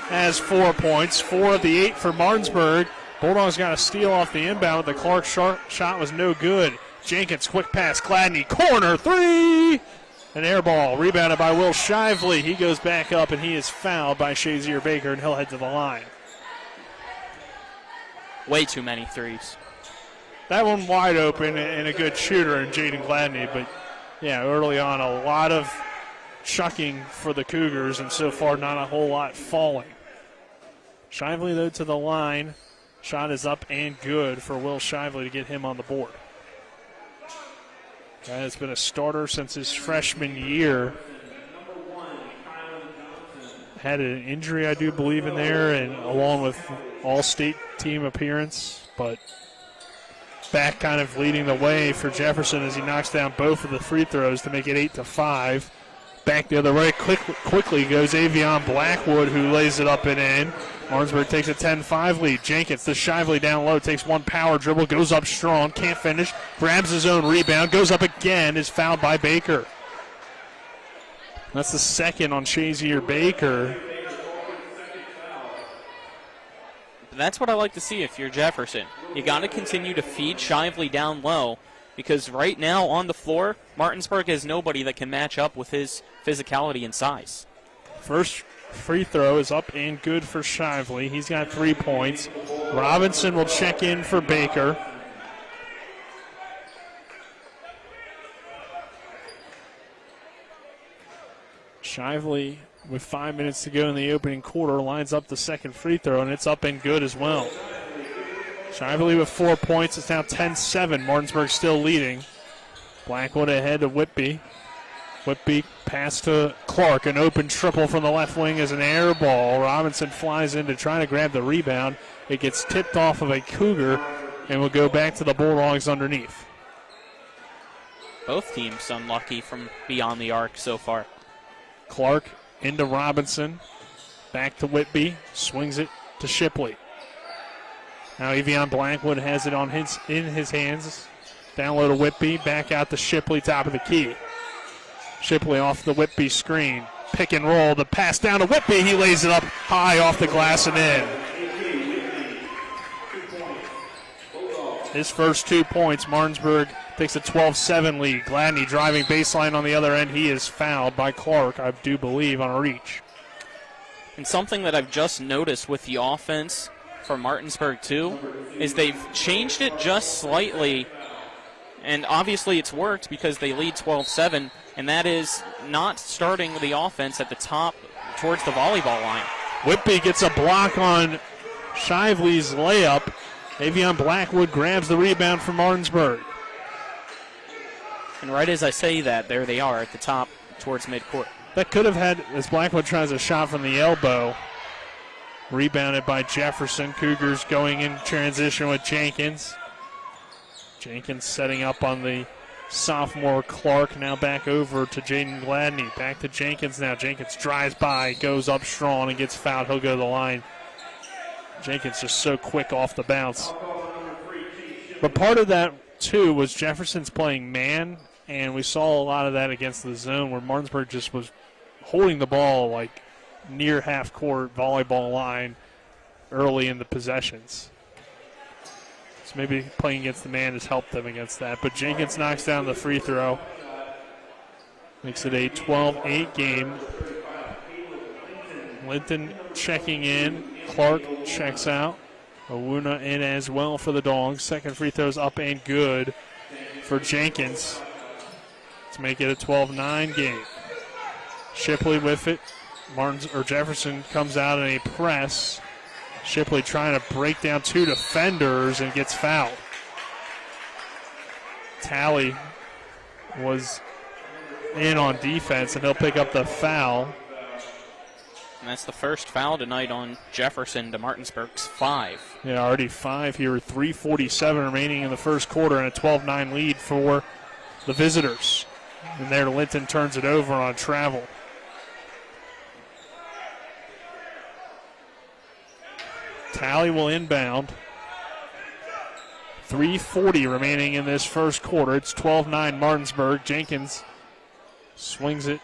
[SPEAKER 9] has 4 points, 4 of the 8 for Martinsburg. Bulldogs got a steal off the inbound. The Clark shot was no good. Jenkins, quick pass, Gladney, corner three! An air ball, rebounded by Will Shively. He goes back up and he is fouled by Shazier Baker, and he'll head to the line.
[SPEAKER 10] Way too many threes.
[SPEAKER 9] That one wide open and a good shooter in Jaden Gladney, but yeah, early on a lot of chucking for the Cougars, and so far not a whole lot falling. Shively, though, to the line. Shot is up and good for Will Shively to get him on the board. Guy has been a starter since his freshman year. Had an injury, I do believe, in there, and along with all-state team appearance, but back kind of leading the way for Jefferson as he knocks down both of the free throws to make it 8-5. Back the other way quickly goes Avion Blackwood, who lays it up and in. Martinsburg takes a 10-5 lead. Jenkins to Shively down low, takes one power dribble, goes up strong, can't finish, grabs his own rebound, goes up again, is fouled by Baker. That's the second on Shazier Baker.
[SPEAKER 10] That's what I like to see if you're Jefferson. You got to continue to feed Shively down low, because right now on the floor, Martinsburg has nobody that can match up with his physicality and size.
[SPEAKER 9] First free throw is up and good for Shively. He's got 3 points. Robinson will check in for Baker. Shively, with 5 minutes to go in the opening quarter, lines up the second free throw, and it's up and good as well. Shively with 4 points. It's now 10-7. Martinsburg still leading. Blackwood ahead to Whitby. Whitby pass to Clark. An open triple from the left wing is an air ball. Robinson flies in to try to grab the rebound. It gets tipped off of a Cougar and will go back to the Bulldogs underneath.
[SPEAKER 10] Both teams unlucky from beyond the arc so far.
[SPEAKER 9] Clark into Robinson. Back to Whitby. Swings it to Shipley. Now Avion Blackwood has it in his hands. Down low to Whitby. Back out to Shipley, top of the key. Shipley off the Whitby screen. Pick and roll. The pass down to Whitby. He lays it up high off the glass and in. His first 2 points. Martinsburg takes a 12-7 lead. Gladney driving baseline on the other end. He is fouled by Clark, I do believe, on a reach.
[SPEAKER 10] And something that I've just noticed with the offense for Martinsburg, too, is they've changed it just slightly. And obviously it's worked because they lead 12-7. And that is not starting the offense at the top towards the volleyball line.
[SPEAKER 9] Whitby gets a block on Shively's layup. Avion Blackwood grabs the rebound from Martinsburg.
[SPEAKER 10] And right as I say that, there they are at the top towards midcourt.
[SPEAKER 9] That could have had, as Blackwood tries a shot from the elbow. Rebounded by Jefferson. Cougars going in transition with Jenkins. Jenkins setting up on the sophomore Clark. Now back over to Jaden Gladney. Back to Jenkins now. Jenkins drives by, goes up strong, and gets fouled. He'll go to the line. Jenkins just so quick off the bounce. But part of that, too, was Jefferson's playing man, and we saw a lot of that against the zone where Martinsburg just was holding the ball like near half-court volleyball line early in the possessions. So maybe playing against the man has helped them against that. But Jenkins knocks down the free throw. Makes it a 12-8 game. Linton checking in. Clark checks out. Owuna in as well for the Dogs. Second free throw's up and good for Jenkins to make it a 12-9 game. Shipley with it. Jefferson comes out in a press. Shipley trying to break down two defenders and gets fouled. Talley was in on defense, and he'll pick up the foul.
[SPEAKER 10] And that's the first foul tonight on Jefferson to Martinsburg's 5.
[SPEAKER 9] Yeah, already 5 here. 3:47 remaining in the first quarter, and a 12-9 lead for the visitors. And there Linton turns it over on travel. Talley will inbound. 3:40 remaining in this first quarter. It's 12-9 Martinsburg. Jenkins swings it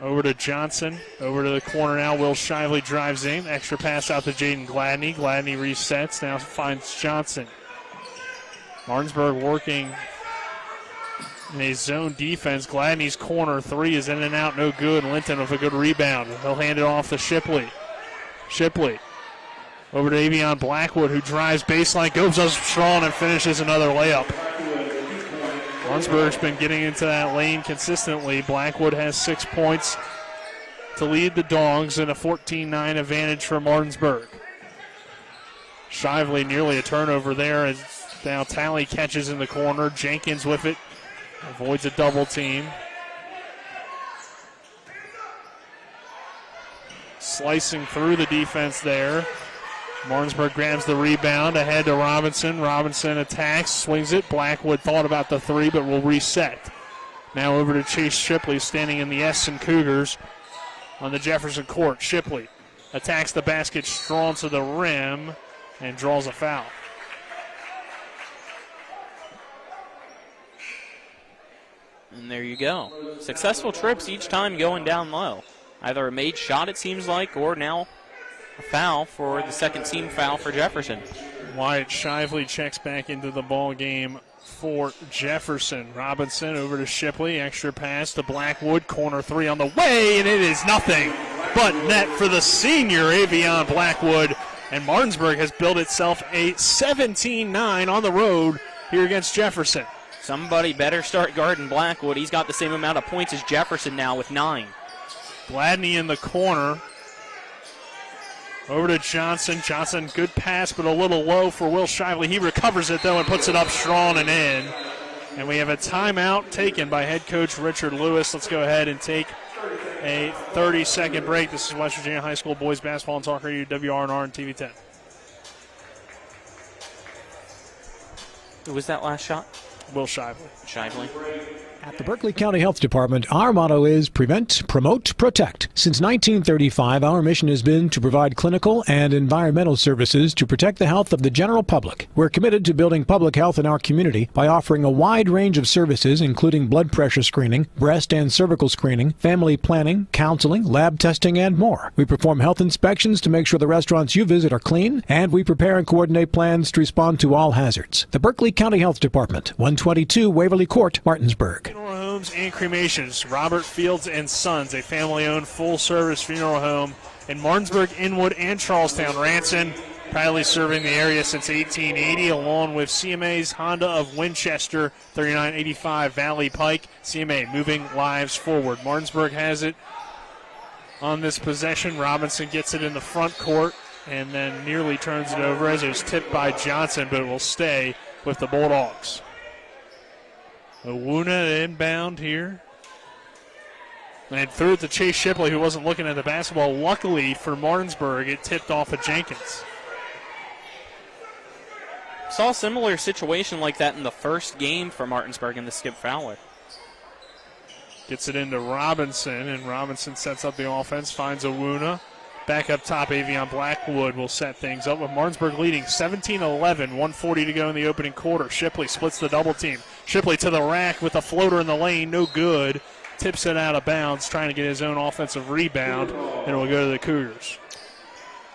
[SPEAKER 9] over to Johnson. Over to the corner now. Will Shively drives in. Extra pass out to Jaden Gladney. Gladney resets. Now finds Johnson. Martinsburg working in a zone defense. Gladney's corner 3 is in and out. No good. Linton with a good rebound. He'll hand it off to Shipley. Shipley. Over to Avion Blackwood, who drives baseline, goes up strong, and finishes another layup. Martinsburg's been getting into that lane consistently. Blackwood has 6 points to lead the Dogs in a 14-9 advantage for Martinsburg. Shively nearly a turnover there as now Talley catches in the corner. Jenkins with it, avoids a double team. Slicing through the defense there. Martinsburg grabs the rebound ahead to Robinson. Robinson attacks, swings it. Blackwood thought about the 3, but will reset. Now over to Chase Shipley, standing in the Essen Cougars on the Jefferson court. Shipley attacks the basket strong to the rim and draws a foul.
[SPEAKER 10] And there you go. Successful trips each time going down low. Either a made shot, it seems like, or now a foul for the second team foul for Jefferson.
[SPEAKER 9] Wyatt Shively checks back into the ball game for Jefferson. Robinson over to Shipley. Extra pass to Blackwood. Corner 3 on the way, and it is nothing but net for the senior Avion Blackwood. And Martinsburg has built itself a 17-9 on the road here against Jefferson.
[SPEAKER 10] Somebody better start guarding Blackwood. He's got the same amount of points as Jefferson now with 9.
[SPEAKER 9] Gladney in the corner. Over to Johnson. Johnson, good pass, but a little low for Will Shively. He recovers it, though, and puts it up strong and in. And we have a timeout taken by head coach Richard Lewis. Let's go ahead and take a 30-second break. This is West Virginia High School Boys Basketball and Talk Radio, WRNR and TV 10.
[SPEAKER 10] Who was that last shot?
[SPEAKER 9] Will Shively.
[SPEAKER 10] Shively.
[SPEAKER 2] At the Berkeley County Health Department, our motto is prevent, promote, protect. Since 1935, our mission has been to provide clinical and environmental services to protect the health of the general public. We're committed to building public health in our community by offering a wide range of services, including blood pressure screening, breast and cervical screening, family planning, counseling, lab testing, and more. We perform health inspections to make sure the restaurants you visit are clean, and we prepare and coordinate plans to respond to all hazards. The Berkeley County Health Department, 122 Waverly Court, Martinsburg.
[SPEAKER 9] Funeral homes and cremations. Robert Fields and Sons, a family-owned full-service funeral home in Martinsburg, Inwood, and Charlestown. Ranson, proudly serving the area since 1880, along with CMA's Honda of Winchester, 3985 Valley Pike. CMA moving lives forward. Martinsburg has it on this possession. Robinson gets it in the front court and then nearly turns it over as it was tipped by Johnson, but it will stay with the Bulldogs. Owuna inbound here. And threw it to Chase Shipley, who wasn't looking at the basketball. Luckily for Martinsburg, it tipped off of Jenkins.
[SPEAKER 10] Saw a similar situation like that in the first game for Martinsburg in the Skip Fowler.
[SPEAKER 9] Gets it into Robinson, and Robinson sets up the offense, finds Owuna. Back up top, Avion Blackwood will set things up with Martinsburg leading 17-11, 1:40 to go in the opening quarter. Shipley splits the double team. Shipley to the rack with a floater in the lane, no good. Tips it out of bounds, trying to get his own offensive rebound, and it will go to the Cougars.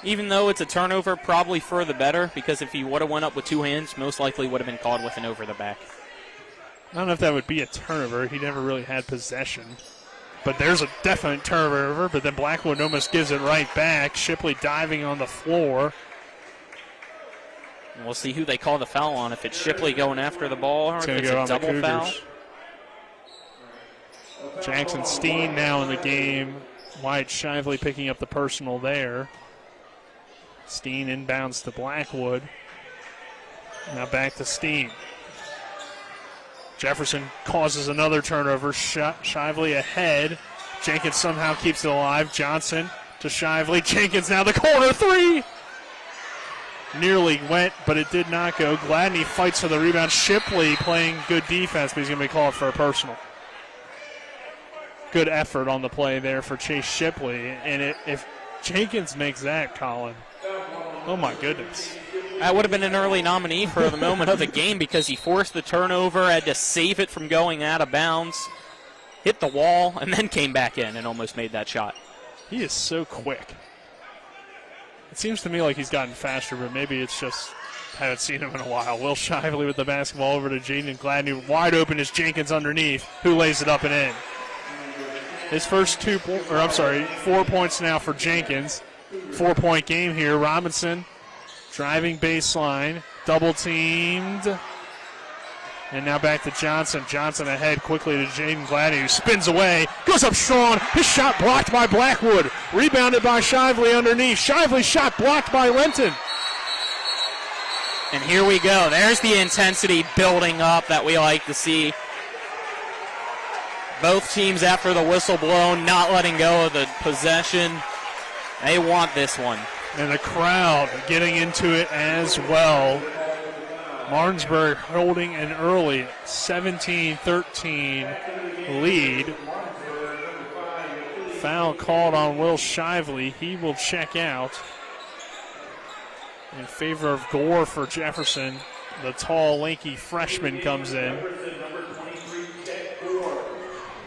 [SPEAKER 10] Even though it's a turnover, probably for the better, because if he would have went up with two hands, most likely would have been called with an over the back.
[SPEAKER 9] I don't know if that would be a turnover. He never really had possession. But there's a definite turnover, but then Blackwood almost gives it right back. Shipley diving on the floor.
[SPEAKER 10] And we'll see who they call the foul on, if it's Shipley going after the ball or if it's a double foul.
[SPEAKER 9] Jackson Steen now in the game. Wyatt Shively picking up the personal there. Steen inbounds to Blackwood. Now back to Steen. Jefferson causes another turnover. Shively ahead. Jenkins somehow keeps it alive. Johnson to Shively. Jenkins now the corner three. Nearly went, but it did not go. Gladney fights for the rebound. Shipley playing good defense, but he's going to be called for a personal. Good effort on the play there for Chase Shipley. And if Jenkins makes that, Colin, oh my goodness.
[SPEAKER 10] That would have been an early nominee for the moment of the game because he forced the turnover, had to save it from going out of bounds, hit the wall, and then came back in and almost made that shot.
[SPEAKER 9] He is so quick. It seems to me like he's gotten faster, but maybe it's just haven't seen him in a while. Will Shively with the basketball over to Jaden Gladney. Wide open is Jenkins underneath, who lays it up and in. His first 4 points now for Jenkins. 4-point game here. Robinson driving baseline, double teamed. And now back to Johnson. Johnson ahead quickly to Jaden Gladney, who spins away, goes up strong. His shot blocked by Blackwood. Rebounded by Shively underneath. Shively's shot blocked by Lenton.
[SPEAKER 10] And here we go. There's the intensity building up that we like to see. Both teams after the whistle blown, not letting go of the possession. They want this one.
[SPEAKER 9] And the crowd getting into it as well. Martinsburg holding an early 17-13 lead. Foul called on Will Shively. He will check out in favor of Gore for Jefferson. The tall, lanky freshman comes in.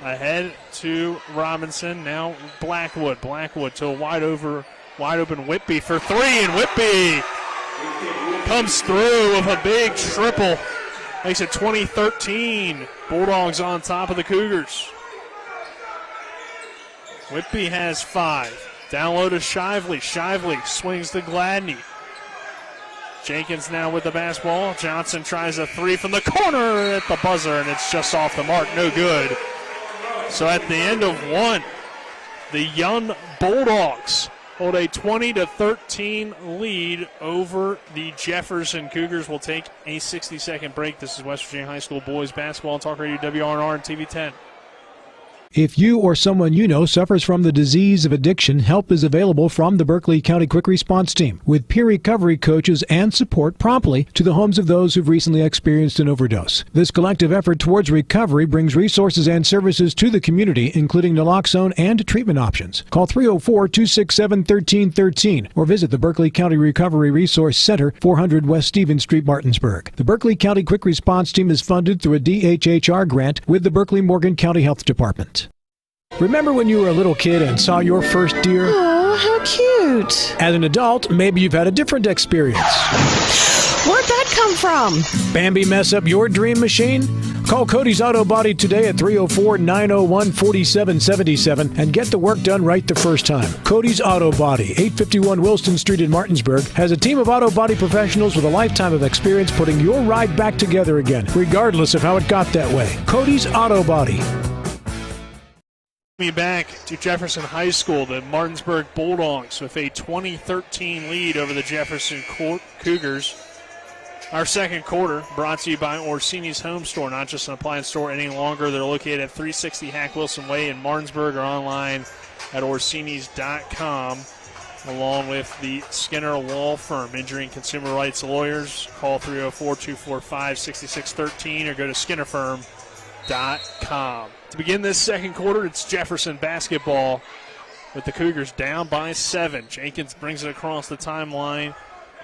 [SPEAKER 9] Ahead to Robinson. Now Blackwood. Blackwood to a wide open Whitby for three, and Whitby comes through with a big triple. Makes it 20-13. Bulldogs on top of the Cougars. Whitby has 5. Down low to Shively. Shively swings to Gladney. Jenkins now with the basketball. Johnson tries a three from the corner at the buzzer, and it's just off the mark. No good. So at the end of one, the young Bulldogs hold a 20-13 lead over the Jefferson Cougars. We'll take a 60-second break. This is West Virginia High School boys basketball on Talk Radio WRNR and TV 10.
[SPEAKER 2] If you or someone you know suffers from the disease of addiction, help is available from the Berkeley County Quick Response Team with peer recovery coaches and support promptly to the homes of those who've recently experienced an overdose. This collective effort towards recovery brings resources and services to the community, including naloxone and treatment options. Call 304-267-1313 or visit the Berkeley County Recovery Resource Center, 400 West Stevens Street, Martinsburg. The Berkeley County Quick Response Team is funded through a DHHR grant with the Berkeley-Morgan County Health Department. Remember when you were a little kid and saw your first deer?
[SPEAKER 5] Oh, how cute.
[SPEAKER 2] As an adult, maybe you've had a different experience.
[SPEAKER 5] Where'd that come from?
[SPEAKER 2] Bambi mess up your dream machine? Call Cody's Auto Body today at 304-901-4777 and get the work done right the first time. Cody's Auto Body, 851 Wilson Street in Martinsburg, has a team of auto body professionals with a lifetime of experience putting your ride back together again, regardless of how it got that way. Cody's Auto Body.
[SPEAKER 9] Back to Jefferson High School, the Martinsburg Bulldogs with a 20-13 lead over the Jefferson Cougars. Our second quarter brought to you by Orsini's Home Store, not just an appliance store any longer. They're located at 360 Hack Wilson Way in Martinsburg or online at orsinis.com, along with the Skinner Law Firm, injury and consumer rights lawyers. Call 304-245-6613 or go to skinnerfirm.com. To begin this second quarter, it's Jefferson basketball with the Cougars down by 7. Jenkins brings it across the timeline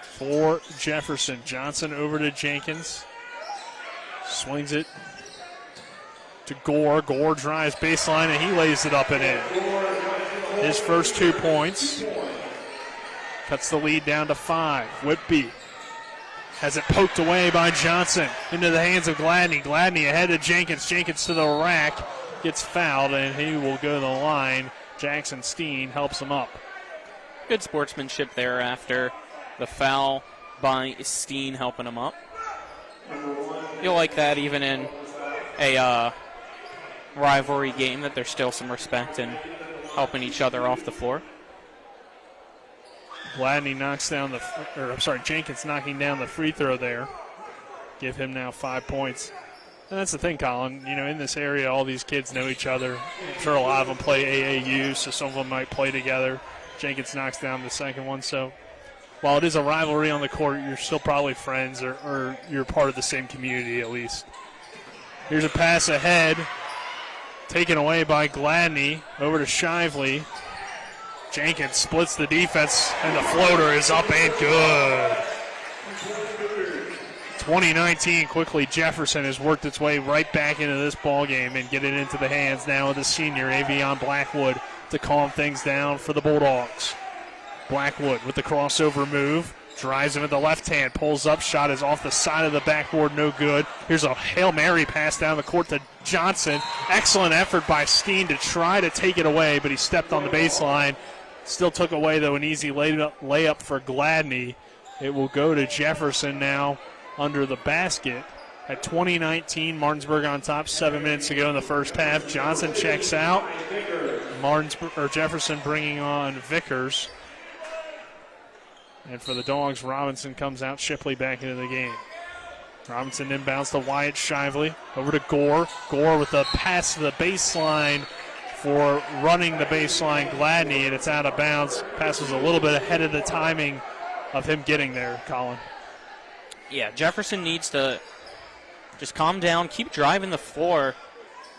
[SPEAKER 9] for Jefferson. Johnson over to Jenkins. Swings it to Gore. Gore drives baseline, and he lays it up and in. His first 2 points. Cuts the lead down to 5. Whitby has it poked away by Johnson into the hands of Gladney. Gladney ahead of Jenkins. Jenkins to the rack. Gets fouled, and he will go to the line. Jackson Steen helps him up.
[SPEAKER 10] Good sportsmanship there after the foul by Steen helping him up. You'll like that even in a rivalry game, that there's still some respect in helping each other off the floor.
[SPEAKER 9] Gladney knocks down Jenkins knocking down the free throw there. Give him now 5 points. And that's the thing, Colin. You know, in this area, all these kids know each other. I'm sure a lot of them play AAU, so some of them might play together. Jenkins knocks down the second one. So while it is a rivalry on the court, you're still probably friends or you're part of the same community at least. Here's a pass ahead. Taken away by Gladney. Over to Shively. Jenkins splits the defense, and the floater is up and good. 2019 quickly. Jefferson has worked its way right back into this ball game and get it into the hands now of the senior Avion Blackwood to calm things down for the Bulldogs. Blackwood with the crossover move, drives him with the left hand, pulls up, shot is off the side of the backboard, no good. Here's a Hail Mary pass down the court to Johnson. Excellent effort by Steen to try to take it away, but he stepped on the baseline. Still took away, though, an easy layup for Gladney. It will go to Jefferson now under the basket. At 2019, Martinsburg on top, 7 minutes to go in the first half. Johnson checks out. Jefferson bringing on Vickers. And for the Dogs, Robinson comes out, Shipley back into the game. Robinson inbounds to Wyatt Shively. Over to Gore. Gore with the pass to the baseline for running the baseline Gladney, and it's out of bounds. Pass was a little bit ahead of the timing of him getting there, Colin.
[SPEAKER 10] Yeah, Jefferson needs to just calm down, keep driving the floor,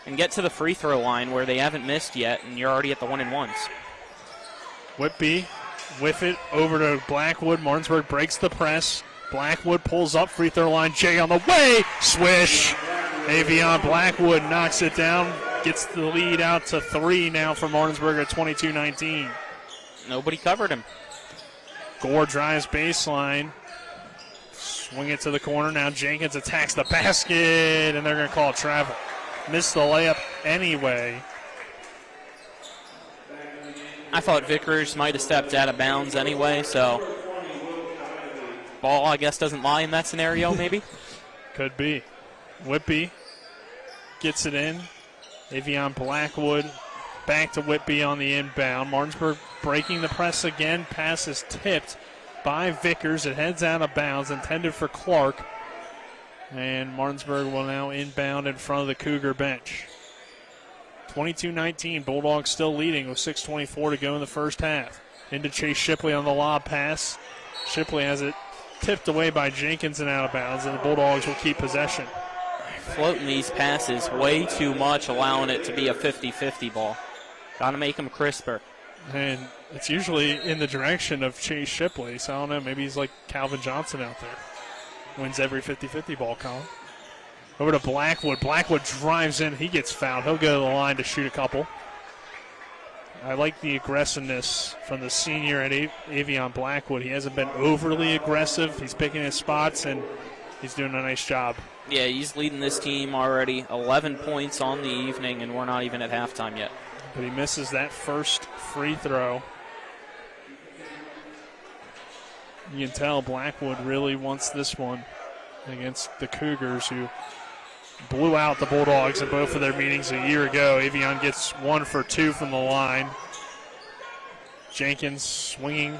[SPEAKER 10] and get to the free throw line where they haven't missed yet, and you're already at the 1-and-1s.
[SPEAKER 9] Whitby with it over to Blackwood. Martinsburg breaks the press. Blackwood pulls up, free throw line. Jay on the way. Swish. Avion Blackwood knocks it down. Gets the lead out to 3 now for Martinsburg at 22-19.
[SPEAKER 10] Nobody covered him.
[SPEAKER 9] Gore drives baseline. Swing it to the corner. Now Jenkins attacks the basket, and they're going to call it travel. Missed the layup anyway.
[SPEAKER 10] I thought Vickers might have stepped out of bounds anyway, so ball, I guess, doesn't lie in that scenario, maybe?
[SPEAKER 9] Could be. Whitby gets it in. Avion Blackwood back to Whitby on the inbound. Martinsburg breaking the press again. Pass is tipped by Vickers. It heads out of bounds, intended for Clark. And Martinsburg will now inbound in front of the Cougar bench. 22-19, Bulldogs still leading with 6:24 to go in the first half. Into Chase Shipley on the lob pass. Shipley has it tipped away by Jenkins and out of bounds, and the Bulldogs will keep possession.
[SPEAKER 10] Floating these passes way too much, allowing it to be a 50-50 ball. Got to make them crisper.
[SPEAKER 9] And it's usually in the direction of Chase Shipley, so I don't know, maybe he's like Calvin Johnson out there. Wins every 50-50 ball, Colin. Over to Blackwood. Blackwood drives in. He gets fouled. He'll go to the line to shoot a couple. I like the aggressiveness from the senior at Avion Blackwood. He hasn't been overly aggressive. He's picking his spots, and he's doing a nice job.
[SPEAKER 10] Yeah, he's leading this team already. 11 points on the evening, and we're not even at halftime yet.
[SPEAKER 9] But he misses that first free throw. You can tell Blackwood really wants this one against the Cougars, who blew out the Bulldogs in both of their meetings a year ago. Avion gets 1 for 2 from the line. Jenkins swinging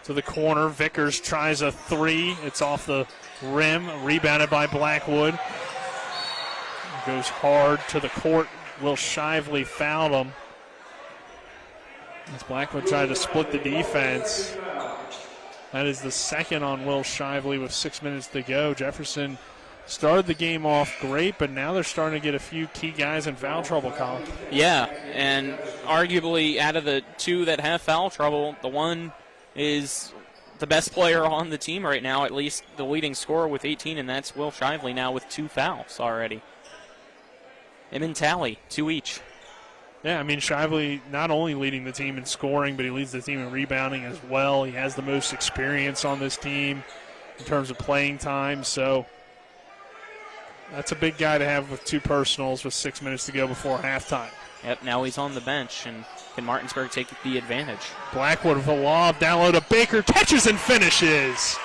[SPEAKER 9] to the corner. Vickers tries a 3. It's off the rim, rebounded by Blackwood. Goes hard to the court. Will Shively fouled him as Blackwood tried to split the defense. That is the second on Will Shively with 6 minutes to go. Jefferson started the game off great, but now they're starting to get a few key guys in foul trouble, Colin.
[SPEAKER 10] Yeah, and arguably out of the two that have foul trouble, the one is the best player on the team right now, at least the leading scorer with 18, and that's Will Shively now with 2 fouls already. Him and Talley, 2 each.
[SPEAKER 9] Yeah, I mean, Shively not only leading the team in scoring, but he leads the team in rebounding as well. He has the most experience on this team in terms of playing time, so that's a big guy to have with 2 personals with 6 minutes to go before halftime.
[SPEAKER 10] Yep, now he's on the bench, and can Martinsburg take the advantage?
[SPEAKER 9] Blackwood with a lob, down low to Baker, catches and finishes.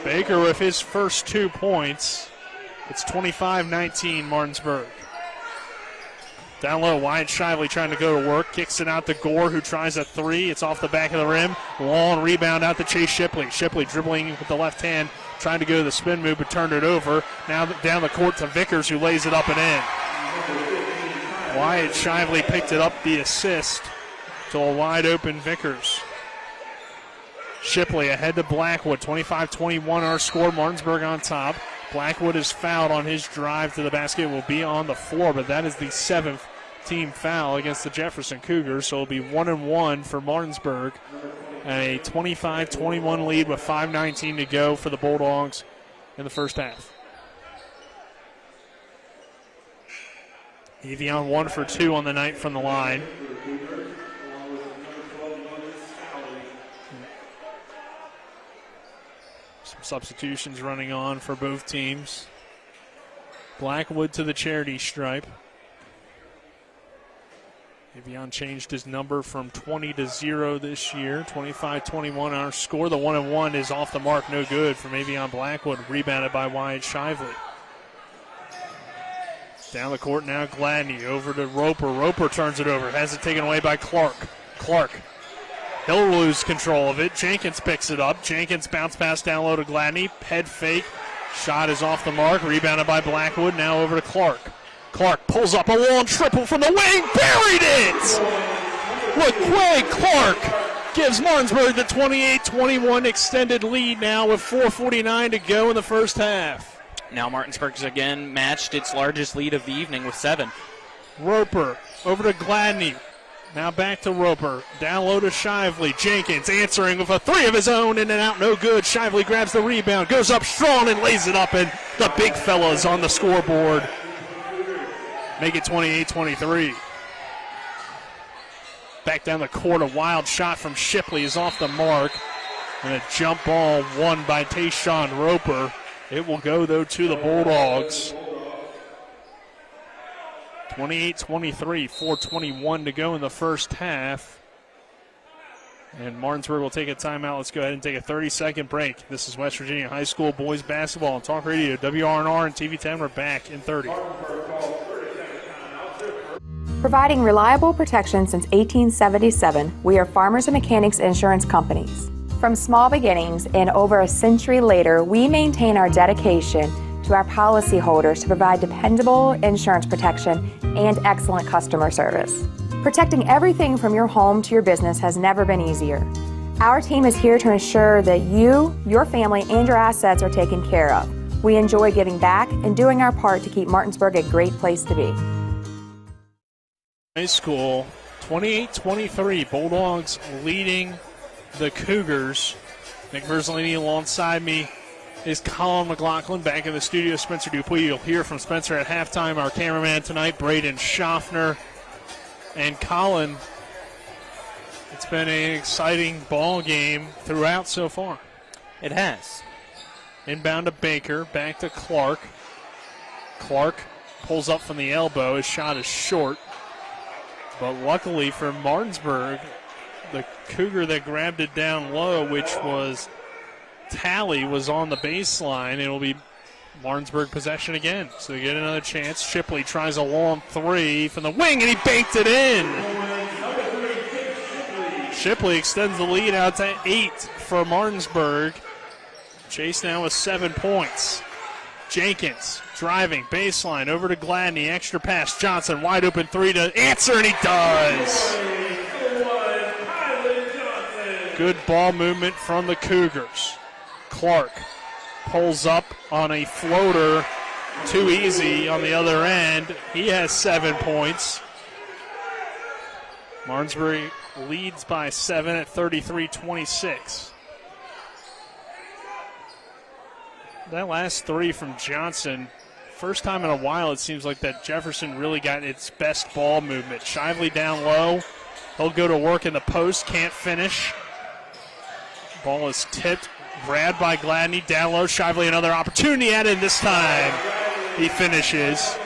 [SPEAKER 9] Baker with his first 2 points. It's 25-19 Martinsburg. Down low, Wyatt Shively trying to go to work. Kicks it out to Gore, who tries a 3. It's off the back of the rim. Long rebound out to Chase Shipley. Shipley dribbling with the left hand, trying to go to the spin move, but turned it over. Now down the court to Vickers, who lays it up and in. Wyatt Shively picked it up, the assist to a wide open Vickers. Shipley ahead to Blackwood. 25-21 our score. Martinsburg on top. Blackwood is fouled on his drive to the basket. Will be on the floor, but that is the 7th team foul against the Jefferson Cougars, so it'll be 1-1 for Martinsburg. A 25-21 lead with 5:19 to go for the Bulldogs in the first half. Evian 1 for 2 on the night from the line. Some substitutions running on for both teams. Blackwood to the charity stripe. Evian changed his number from 20 to 0 this year. 25-21 our score. The 1-1 is off the mark, no good from Evian Blackwood. Rebounded by Wyatt Shively. Down the court now, Gladney over to Roper. Roper turns it over. Has it taken away by Clark. Clark. He'll lose control of it. Jenkins picks it up. Jenkins bounce pass down low to Gladney. Head fake. Shot is off the mark. Rebounded by Blackwood. Now over to Clark. Clark pulls up a long triple from the wing. Buried it! LaQuay Clark gives Martinsburg the 28-21 extended lead now with 4:49 to go in the first half.
[SPEAKER 10] Now Martinsburg's again matched its largest lead of the evening with 7.
[SPEAKER 9] Roper over to Gladney. Now back to Roper. Down low to Shively. Jenkins answering with a 3 of his own. In and out, no good. Shively grabs the rebound. Goes up strong and lays it up. And the big fellas on the scoreboard make it 28-23. Back down the court, a wild shot from Shipley is off the mark. And a jump ball won by Tayshawn Roper. It will go, though, to the Bulldogs. 28-23, 4:21 to go in the first half. And Martinsburg will take a timeout. Let's go ahead and take a 30-second break. This is West Virginia High School boys basketball on Talk Radio, WRNR and TV10. We're back in 30.
[SPEAKER 6] Providing reliable protection since 1877, we are Farmers and Mechanics Insurance Companies. From small beginnings and over a century later, we maintain our dedication to our policyholders to provide dependable insurance protection and excellent customer service. Protecting everything from your home to your business has never been easier. Our team is here to ensure that you, your family, and your assets are taken care of. We enjoy giving back and doing our part to keep Martinsburg a great place to be.
[SPEAKER 9] High school, 28-23, Bulldogs leading the Cougars. Nick Verzolini alongside me is Colin McLaughlin. Back in the studio, Spencer Dupuis. You'll hear from Spencer at halftime. Our cameraman tonight, Braden Schaffner. And Colin, it's been an exciting ball game throughout so far.
[SPEAKER 10] It has.
[SPEAKER 9] Inbound to Baker, back to Clark. Clark pulls up from the elbow. His shot is short. But luckily for Martinsburg, the Cougar that grabbed it down low, which was Talley, was on the baseline. It'll be Martinsburg possession again. So they get another chance. Shipley tries a long 3 from the wing, and he banked it in. Shipley extends the lead out to 8 for Martinsburg. Chase now with 7 points. Jenkins driving, baseline, over to Gladney. Extra pass, Johnson, wide open 3 to answer, and he does. Good ball movement from the Cougars. Clark pulls up on a floater. Too easy on the other end. He has 7 points. Martinsburg leads by 7 at 33-26. That last three from Johnson, first time in a while it seems like that Jefferson really got its best ball movement. Shively down low. He'll go to work in the post, can't finish. Ball is tipped, grabbed by Gladney, down low. Shively another opportunity at it, this time he finishes.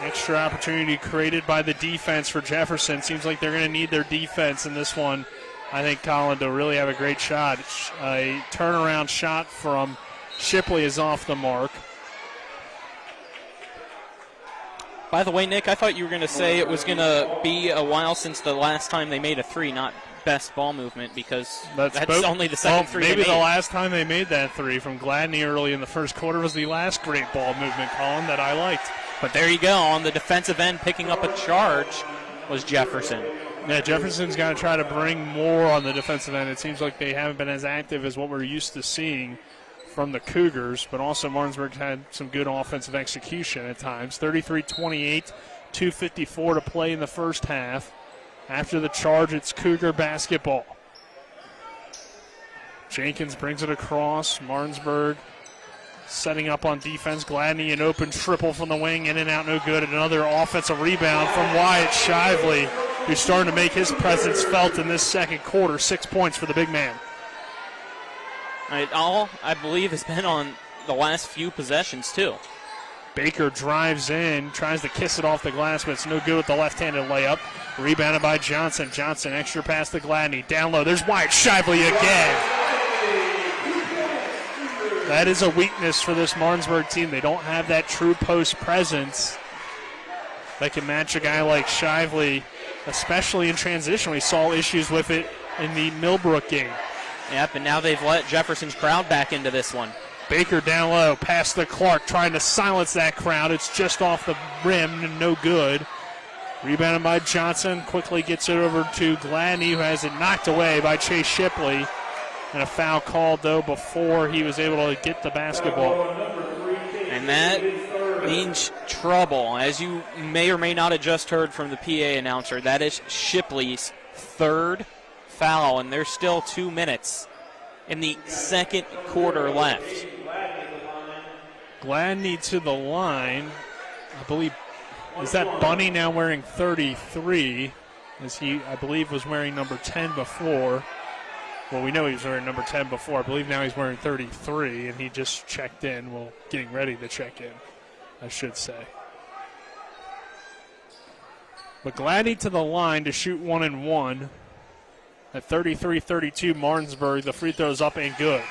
[SPEAKER 9] Extra opportunity created by the defense for Jefferson. Seems like they're going to need their defense in this one. I think Colin to really have a great shot. A turnaround shot from Shipley is off the mark.
[SPEAKER 10] By the way, Nick, I thought you were going to say it was going to be a while since the last time they made a three, not best ball movement, because that's only the second three
[SPEAKER 9] maybe
[SPEAKER 10] they made.
[SPEAKER 9] The last time they made that three from Gladney early in the first quarter was the last great ball movement, Colin, that I liked.
[SPEAKER 10] But there you go. On the defensive end, picking up a charge was Jefferson.
[SPEAKER 9] Yeah, Jefferson's got to try to bring more on the defensive end. It seems like they haven't been as active as what we're used to seeing from the Cougars, but also Martinsburg had some good offensive execution at times. 33-28, 2:54 to play in the first half. After the charge, it's Cougar basketball. Jenkins brings it across. Martinsburg setting up on defense. Gladney, an open triple from the wing, in and out, no good. Another offensive rebound from Wyatt Shively, who's starting to make his presence felt in this second quarter. 6 points for the big man.
[SPEAKER 10] All, I believe, has been on the last few possessions, too.
[SPEAKER 9] Baker drives in, tries to kiss it off the glass, but it's no good with the left-handed layup. Rebounded by Johnson. Johnson, extra pass to Gladney. Down low, there's Wyatt Shively again. That is a weakness for this Martinsburg team. They don't have that true post presence that can match a guy like Shively, especially in transition. We saw issues with it in the Millbrook game.
[SPEAKER 10] Yep, and now they've let Jefferson's crowd back into this one.
[SPEAKER 9] Baker down low, pass to Clark, trying to silence that crowd. It's just off the rim and no good. Rebounded by Johnson, quickly gets it over to Gladney, who has it knocked away by Chase Shipley. And a foul called, though, before he was able to get the basketball.
[SPEAKER 10] And that means trouble. As you may or may not have just heard from the PA announcer, that is Shipley's third foul, and there's still 2 minutes in the second quarter left.
[SPEAKER 9] Gladney to the line. I believe, is that Bunny now wearing 33? As he, I believe, was wearing number 10 before. Well, we know he was wearing number 10 before. I believe now he's wearing 33, and he just checked in. Well, getting ready to check in, I should say. But Gladney to the line to shoot 1 and 1. At 33-32, Martinsburg, the free throw's up and good.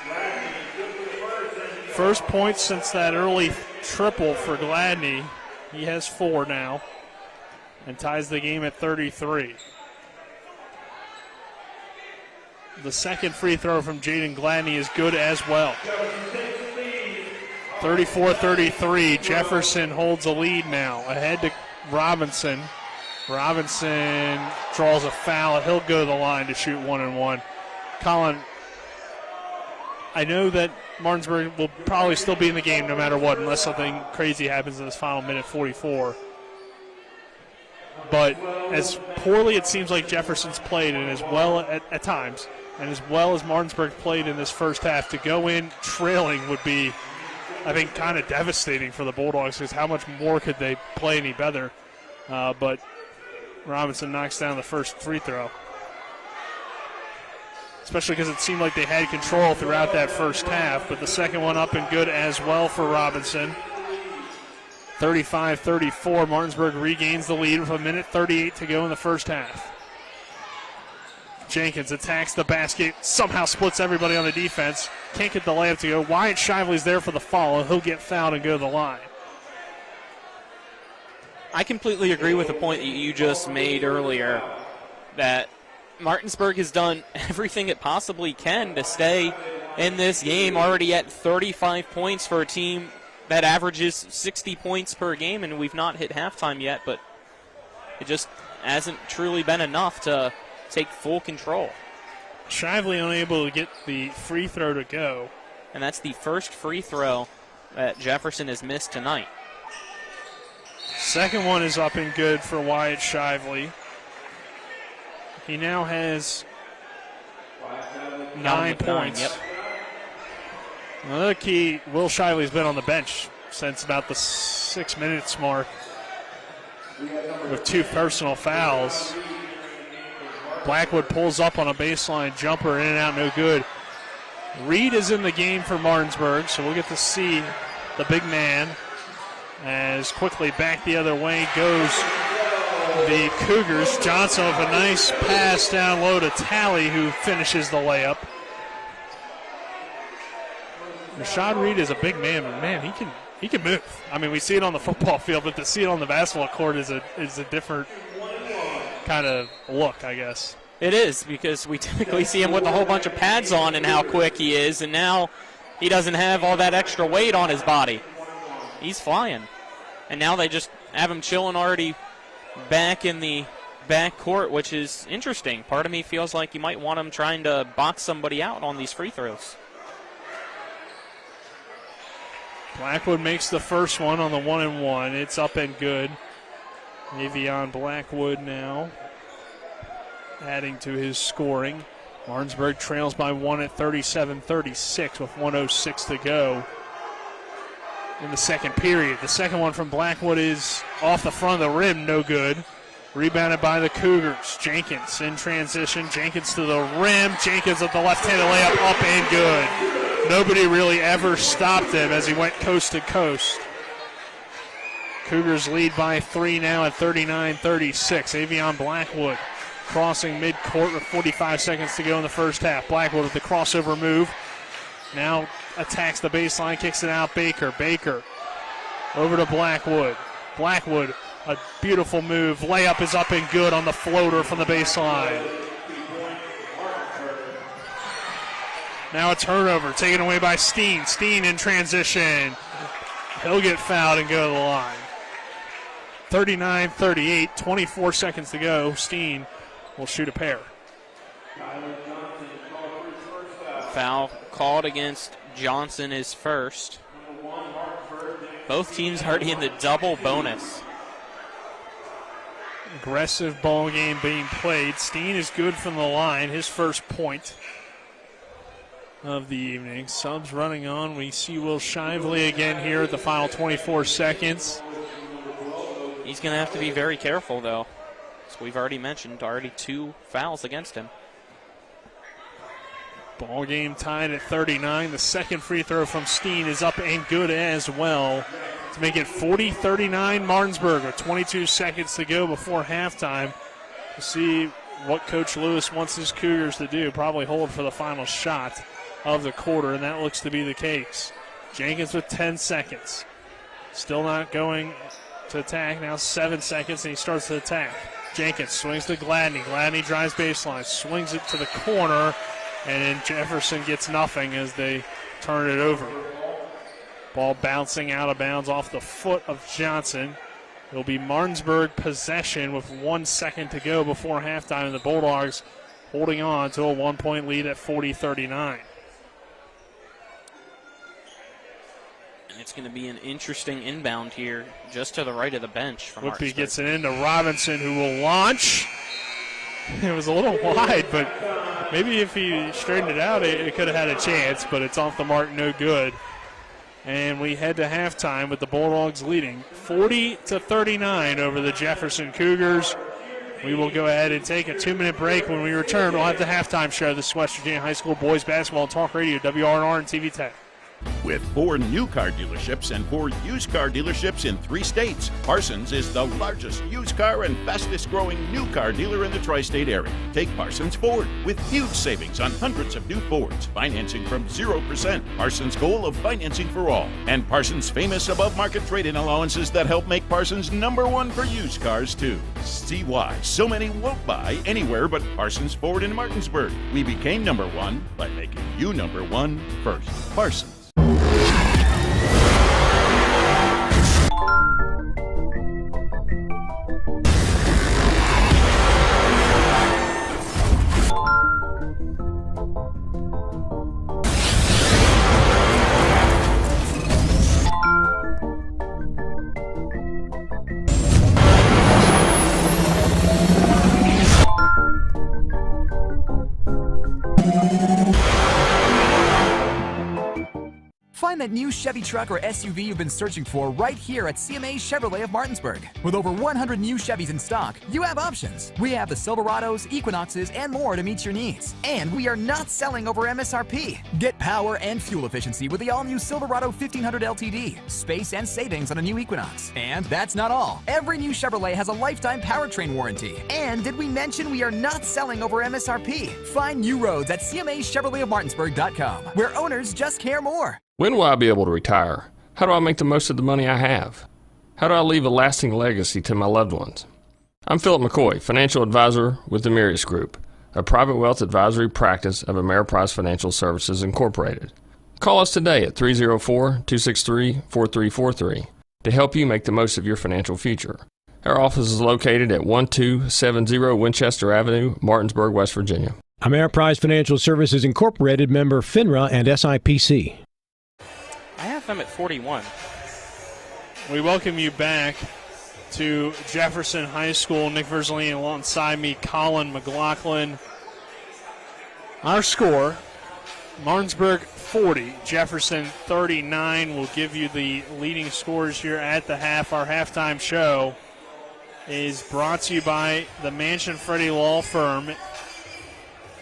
[SPEAKER 9] First point since that early triple for Gladney. He has 4 now and ties the game at 33. The second free throw from Jaden Gladney is good as well. 34-33, Jefferson holds a lead now. Ahead to Robinson. Robinson draws a foul. He'll go to the line to shoot 1 and 1. Colin, I know that Martinsburg will probably still be in the game no matter what, unless something crazy happens in this final minute 44. But as poorly it seems like Jefferson's played, and as well at times, and as well as Martinsburg played in this first half, to go in trailing would be, I think, kind of devastating for the Bulldogs, because how much more could they play any better? But Robinson knocks down the first free throw. Especially because it seemed like they had control throughout that first half, but the second one up and good as well for Robinson. 35-34, Martinsburg regains the lead with 1:38 to go in the first half. Jenkins attacks the basket, somehow splits everybody on the defense. Can't get the layup to go. Wyatt Shively's there for the follow. He'll get fouled and go to the line.
[SPEAKER 10] I completely agree with the point that you just made earlier, that Martinsburg has done everything it possibly can to stay in this game, already at 35 points for a team that averages 60 points per game, and we've not hit halftime yet, but it just hasn't truly been enough to take full control.
[SPEAKER 9] Shively unable to get the free throw to go.
[SPEAKER 10] and that's the first free throw that Jefferson has missed tonight.
[SPEAKER 9] Second one is up and good for Wyatt Shively. He now has 9 points.
[SPEAKER 10] Yep.
[SPEAKER 9] Another key, Will Shively's been on the bench since about the 6 minutes mark with 2 personal fouls. Blackwood pulls up on a baseline jumper, in and out, no good. Reed is in the game for Martinsburg, so we'll get to see the big man as quickly back the other way goes the Cougars. Johnson with a nice pass down low to Talley, who finishes the layup. Rashad Reed is a big man, but man, he can move. I mean, we see it on the football field, but to see it on the basketball court is a different kind of look, I guess.
[SPEAKER 10] It is, because we typically see him with a whole bunch of pads on and how quick he is, and now he doesn't have all that extra weight on his body. He's flying. And now they just have him chilling already back in the back court, which is interesting. Part of me feels like you might want him trying to box somebody out on these free throws.
[SPEAKER 9] Blackwood makes the first one on the 1-and-1. It's up and good. Avion Blackwood now adding to his scoring. Martinsburg trails by 1 at 37-36 with 1:06 to go in the second period. The second one from Blackwood is off the front of the rim, no good. Rebounded by the Cougars. Jenkins in transition. Jenkins to the rim. Jenkins with the left-handed layup, up and good. Nobody really ever stopped him as he went coast to coast. Cougars lead by 3 now at 39-36. Avion Blackwood crossing midcourt with 45 seconds to go in the first half. Blackwood with the crossover move. Now attacks the baseline, kicks it out. Baker over to Blackwood. Blackwood, a beautiful move. Layup is up and good on the floater from the baseline. Now a turnover taken away by Steen. Steen in transition. He'll get fouled and go to the line. 39-38, 24 seconds to go. Steen will shoot a pair.
[SPEAKER 10] Foul called against Johnson is first. Both teams already in the double bonus.
[SPEAKER 9] Aggressive ball game being played. Steen is good from the line, his first point of the evening. Subs running on. We see Will Shively again here at the final 24 seconds.
[SPEAKER 10] He's going to have to be very careful, though. As we've already mentioned, already 2 fouls against him.
[SPEAKER 9] Ball game tied at 39. The second free throw from Steen is up and good as well to make it 40-39 Martinsburg with 22 seconds to go before halftime. To see what Coach Lewis wants his Cougars to do, probably hold for the final shot of the quarter, and that looks to be the case. Jenkins with 10 seconds. Still not going to attack. Now 7 seconds, and he starts to attack. Jenkins swings to Gladney. Gladney drives baseline, swings it to the corner, and then Jefferson gets nothing as they turn it over. Ball bouncing out of bounds off the foot of Johnson. It'll be Martinsburg possession with 1 second to go before halftime, and the Bulldogs holding on to a 1-point lead at 40-39.
[SPEAKER 10] And it's going to be an interesting inbound here just to the right of the bench from
[SPEAKER 9] Whippy gets it into Robinson, who will launch. It was a little wide, but maybe if he straightened it out, it could have had a chance, but it's off the mark, no good. And we head to halftime with the Bulldogs leading 40-39 over the Jefferson Cougars. We will go ahead and take a 2-minute break. When we return, we'll have the halftime show. This is West Virginia High School Boys Basketball Talk Radio, WRNR and TV 10.
[SPEAKER 7] With 4 new car dealerships and 4 used car dealerships in 3 states, Parsons is the largest used car and fastest growing new car dealer in the tri-state area. Take Parsons Ford with huge savings on hundreds of new Fords, financing from 0%, Parsons' goal of financing for all, and Parsons' famous above-market trade-in allowances that help make Parsons #1 for used cars too. See why so many won't buy anywhere but Parsons Ford in Martinsburg. We became #1 by making you #1 first. Parsons.
[SPEAKER 13] that new Chevy truck or SUV you've been searching for right here at CMA Chevrolet of Martinsburg. With over 100 new Chevys in stock, you have options. We have the Silverados, Equinoxes, and more to meet your needs. And we are not selling over MSRP. Get power and fuel efficiency with the all-new Silverado 1500 LTD, space and savings on a new Equinox. And that's not all. Every new Chevrolet has a lifetime powertrain warranty. And did we mention we are not selling over MSRP? Find new roads at CMAChevroletofMartinsburg.com, where owners just care more.
[SPEAKER 8] When will I be able to retire? How do I make the most of the money I have? How do I leave a lasting legacy to my loved ones? I'm Philip McCoy, financial advisor with the Mirius Group, a private wealth advisory practice of Ameriprise Financial Services Incorporated. Call us today at 304-263-4343 to help you make the most of your financial future. Our office is located at 1270 Winchester Avenue, Martinsburg, West Virginia.
[SPEAKER 2] Ameriprise Financial Services Incorporated, member FINRA and SIPC.
[SPEAKER 10] I have them at 41.
[SPEAKER 9] We welcome you back to Jefferson High School. Nick Verzolini alongside me, Colin McLaughlin. Our score, Martinsburg 40, Jefferson 39. We'll give you the leading scores here at the half. Our halftime show is brought to you by the Mansion Freddie Law Firm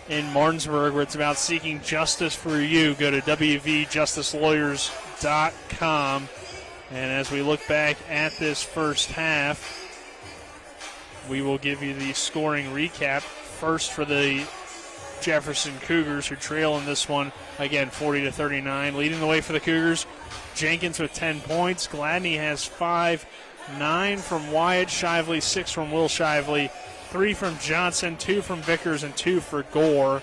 [SPEAKER 9] in Martinsburg, where it's about seeking justice for you. Go to wvjusticelawyers.com. And as we look back at this first half, we will give you the scoring recap. First for the Jefferson Cougars, who trail in this one, again, 40-39. Leading the way for the Cougars, Jenkins with 10 points. Gladney has 5. 9 from Wyatt Shively, 6 from Will Shively, 3 from Johnson, 2 from Vickers, and 2 for Gore.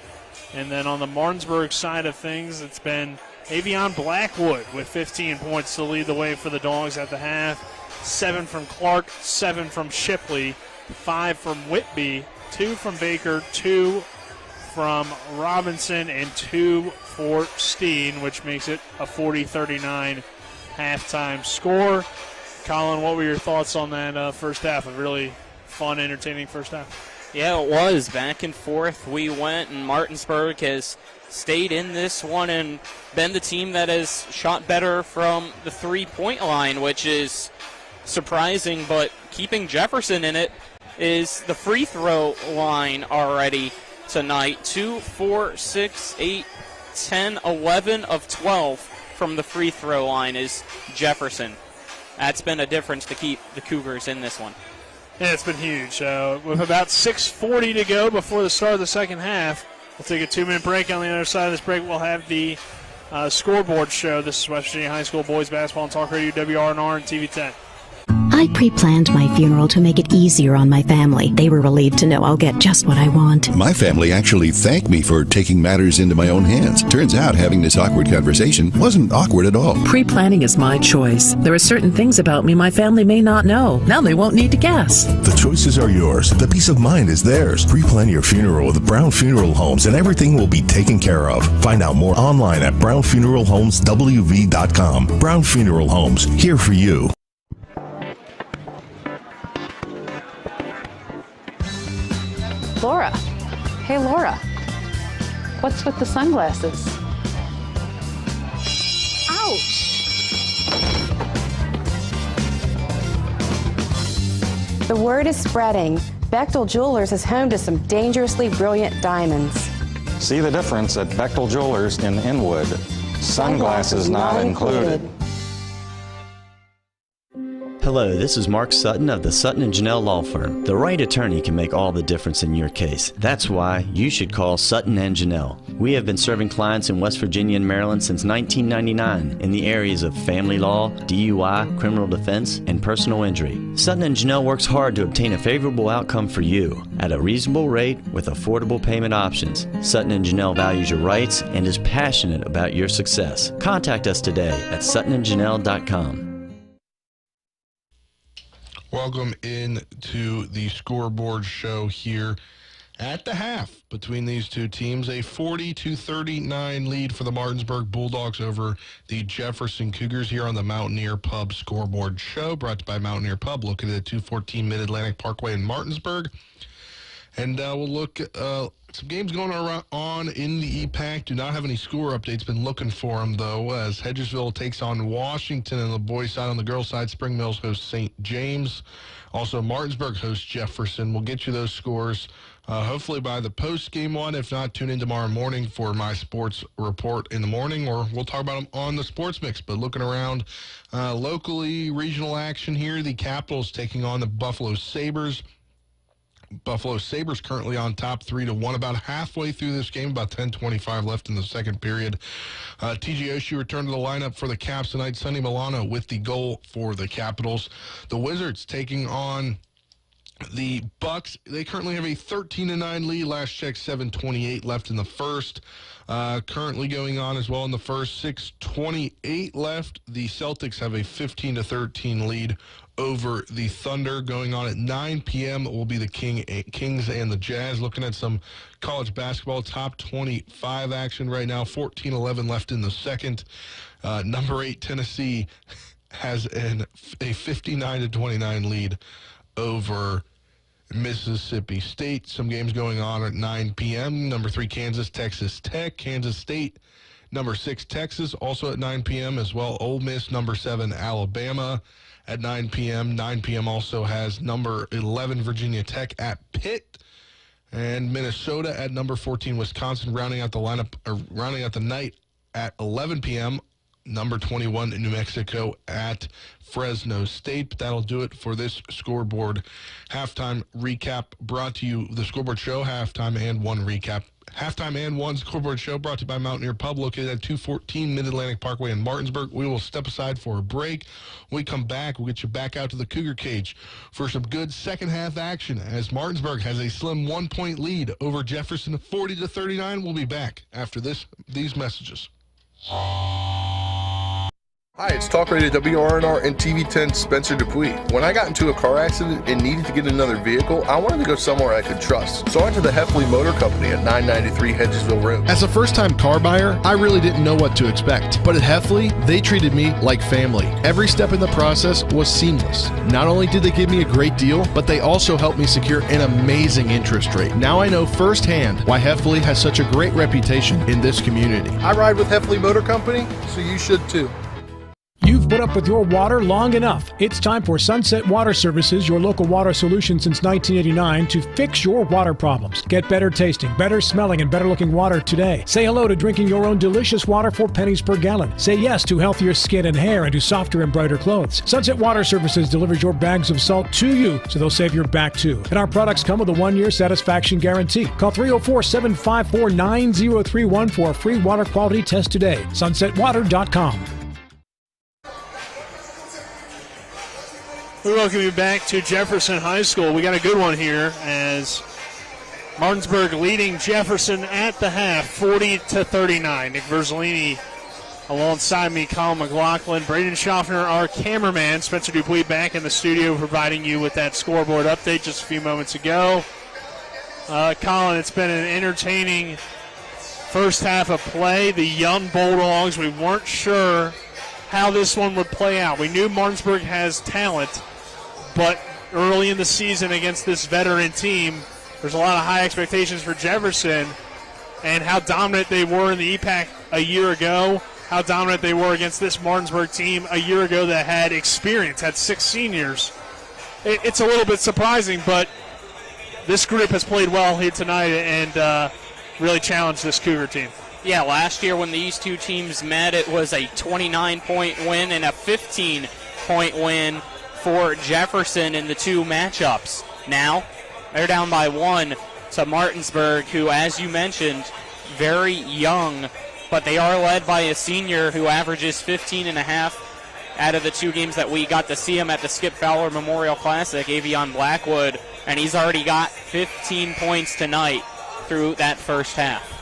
[SPEAKER 9] And then on the Martinsburg side of things, it's been Avion Blackwood with 15 points to lead the way for the Dogs at the half. 7 from Clark, 7 from Shipley, 5 from Whitby, 2 from Baker, 2 from Robinson, and 2 for Steen, which makes it a 40-39 halftime score. Colin, what were your thoughts on that first half? A really fun, entertaining first half.
[SPEAKER 10] Yeah, it was. Back and forth we went, and Martinsburg has stayed in this one and been the team that has shot better from the three-point line, which is surprising, but keeping Jefferson in it is the free throw line already tonight. 2, 4, 6, 8, 10, 11 of 12 from the free throw line is Jefferson. That's been a difference to keep the Cougars in this one.
[SPEAKER 9] Yeah, it's been huge. With about 6:40 to go before the start of the second half, we'll take a 2-minute break. On the other side of this break, we'll have the scoreboard show. This is West Virginia High School Boys Basketball on Talk Radio, WRNR, and TV 10.
[SPEAKER 22] I pre-planned my funeral to make it easier on my family. They were relieved to know I'll get just what I want.
[SPEAKER 23] My family actually thanked me for taking matters into my own hands. Turns out having this awkward conversation wasn't awkward at all.
[SPEAKER 24] Pre-planning is my choice. There are certain things about me my family may not know. Now they won't need to guess.
[SPEAKER 23] The choices are yours. The peace of mind is theirs. Pre-plan your funeral with Brown Funeral Homes and everything will be taken care of. Find out more online at brownfuneralhomeswv.com. Brown Funeral Homes, here for you.
[SPEAKER 25] Laura. Hey, Laura. What's with the sunglasses? Ouch!
[SPEAKER 26] The word is spreading. Bechtel Jewelers is home to some dangerously brilliant diamonds.
[SPEAKER 27] See the difference at Bechtel Jewelers in Inwood. Sunglasses not included.
[SPEAKER 1] Hello, this is Mark Sutton of the Sutton & Janelle Law Firm. The right attorney can make all the difference in your case. That's why you should call Sutton & Janelle. We have been serving clients in West Virginia and Maryland since 1999 in the areas of family law, DUI, criminal defense, and personal injury. Sutton & Janelle works hard to obtain a favorable outcome for you at a reasonable rate with affordable payment options. Sutton & Janelle values your rights and is passionate about your success. Contact us today at suttonandjanelle.com.
[SPEAKER 18] Welcome into the scoreboard show here at the half between these two teams. A 40-39 lead for the Martinsburg Bulldogs over the Jefferson Cougars here on the Mountaineer Pub scoreboard show, brought to you by Mountaineer Pub, located at 214 Mid-Atlantic Parkway in Martinsburg. And we'll look at some games going on in the EPAC. Do not have any score updates. Been looking for them, though, as Hedgesville takes on Washington on the boys' side. On the girls' side, Spring Mills hosts St. James. Also, Martinsburg hosts Jefferson. We'll get you those scores hopefully by the post-game one. If not, tune in tomorrow morning for my sports report in the morning, or we'll talk about them on the Sports Mix. But looking around locally, regional action here, the Capitals taking on the Buffalo Sabres. Buffalo Sabres currently on top 3-1, about halfway through this game, about 10:25 left in the second period. TJ Oshie returned to the lineup for the Caps tonight. Sonny Milano with the goal for the Capitals. The Wizards taking on the Bucks. They currently have a 13-9 lead. Last check, 7:28 left in the first. Currently going on as well in the first, 6:28 left. The Celtics have a 15-13 lead over the Thunder. Going on at 9 p.m. will be the Kings and the Jazz. Looking at some college basketball, top 25 action right now. 14-11 left in the second. Number 8 Tennessee has a 59-29 lead over Mississippi State. Some games going on at 9 p.m. Number 3 Kansas, Texas Tech. Kansas State, number 6 Texas, also at 9 p.m. as well. Ole Miss, number 7 Alabama at 9 p.m. 9 p.m. also has number 11 Virginia Tech at Pitt, and Minnesota at number 14 Wisconsin, rounding out the night at 11 p.m. number 21 New Mexico at Fresno State. But that'll do it for this scoreboard halftime recap, brought to you, the Scoreboard Show halftime and one recap. Halftime and one scoreboard show brought to you by Mountaineer Pub, located at 214 Mid-Atlantic Parkway in Martinsburg. We will step aside for a break. When we come back, we'll get you back out to the Cougar Cage for some good second-half action, as Martinsburg has a slim 1-point lead over Jefferson, 40-39. We'll be back after these messages.
[SPEAKER 3] Hi, it's Talk Radio WRNR and TV10 Spencer Dupuis. When I got into a car accident and needed to get another vehicle, I wanted to go somewhere I could trust. So I went to the Heffley Motor Company at 993 Hedgesville Road.
[SPEAKER 18] As a first-time car buyer, I really didn't know what to expect. But at Heffley, they treated me like family. Every step in the process was seamless. Not only did they give me a great deal, but they also helped me secure an amazing interest rate. Now I know firsthand why Heffley has such a great reputation in this community.
[SPEAKER 3] I ride with Heffley Motor Company, so you should too.
[SPEAKER 2] You've put up with your water long enough. It's time for Sunset Water Services, your local water solution since 1989, to fix your water problems. Get better tasting, better smelling, and better looking water today. Say hello to drinking your own delicious water for pennies per gallon. Say yes to healthier skin and hair and to softer and brighter clothes. Sunset Water Services delivers your bags of salt to you, so they'll save your back too. And our products come with a 1-year satisfaction guarantee. Call 304-754-9031 for a free water quality test today. SunsetWater.com.
[SPEAKER 9] We welcome you back to Jefferson High School. We got a good one here as Martinsburg leading Jefferson at the half, 40-39. Nick Verzolini alongside me, Colin McLaughlin, Braden Schaffner, our cameraman, Spencer Dupuis back in the studio providing you with that scoreboard update just a few moments ago. Colin, it's been an entertaining first half of play. The young Bulldogs, we weren't sure how this one would play out. We knew Martinsburg has talent, but early in the season against this veteran team, there's a lot of high expectations for Jefferson, and how dominant they were in the EPAC a year ago, how dominant they were against this Martinsburg team a year ago that had experience, had 6 seniors. It's a little bit surprising, but this group has played well here tonight and really challenged this Cougar team.
[SPEAKER 10] Yeah, last year when these two teams met, it was a 29-point win and a 15-point win for Jefferson in the two matchups. Now, they're down by 1 to Martinsburg, who, as you mentioned, very young, but they are led by a senior who averages 15.5 out of the 2 games that we got to see him at the Skip Fowler Memorial Classic, Avion Blackwood, and he's already got 15 points tonight through that first half.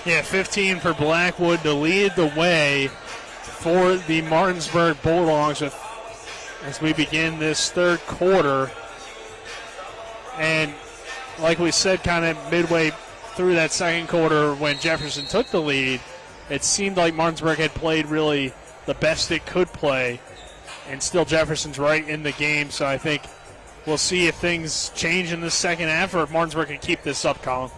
[SPEAKER 9] Yeah, 15 for Blackwood to lead the way for the Martinsburg Bulldogs as we begin this third quarter. And like we said, kind of midway through that second quarter when Jefferson took the lead, it seemed like Martinsburg had played really the best it could play, and still Jefferson's right in the game. So I think we'll see if things change in the second half or if Martinsburg can keep this up, Colin.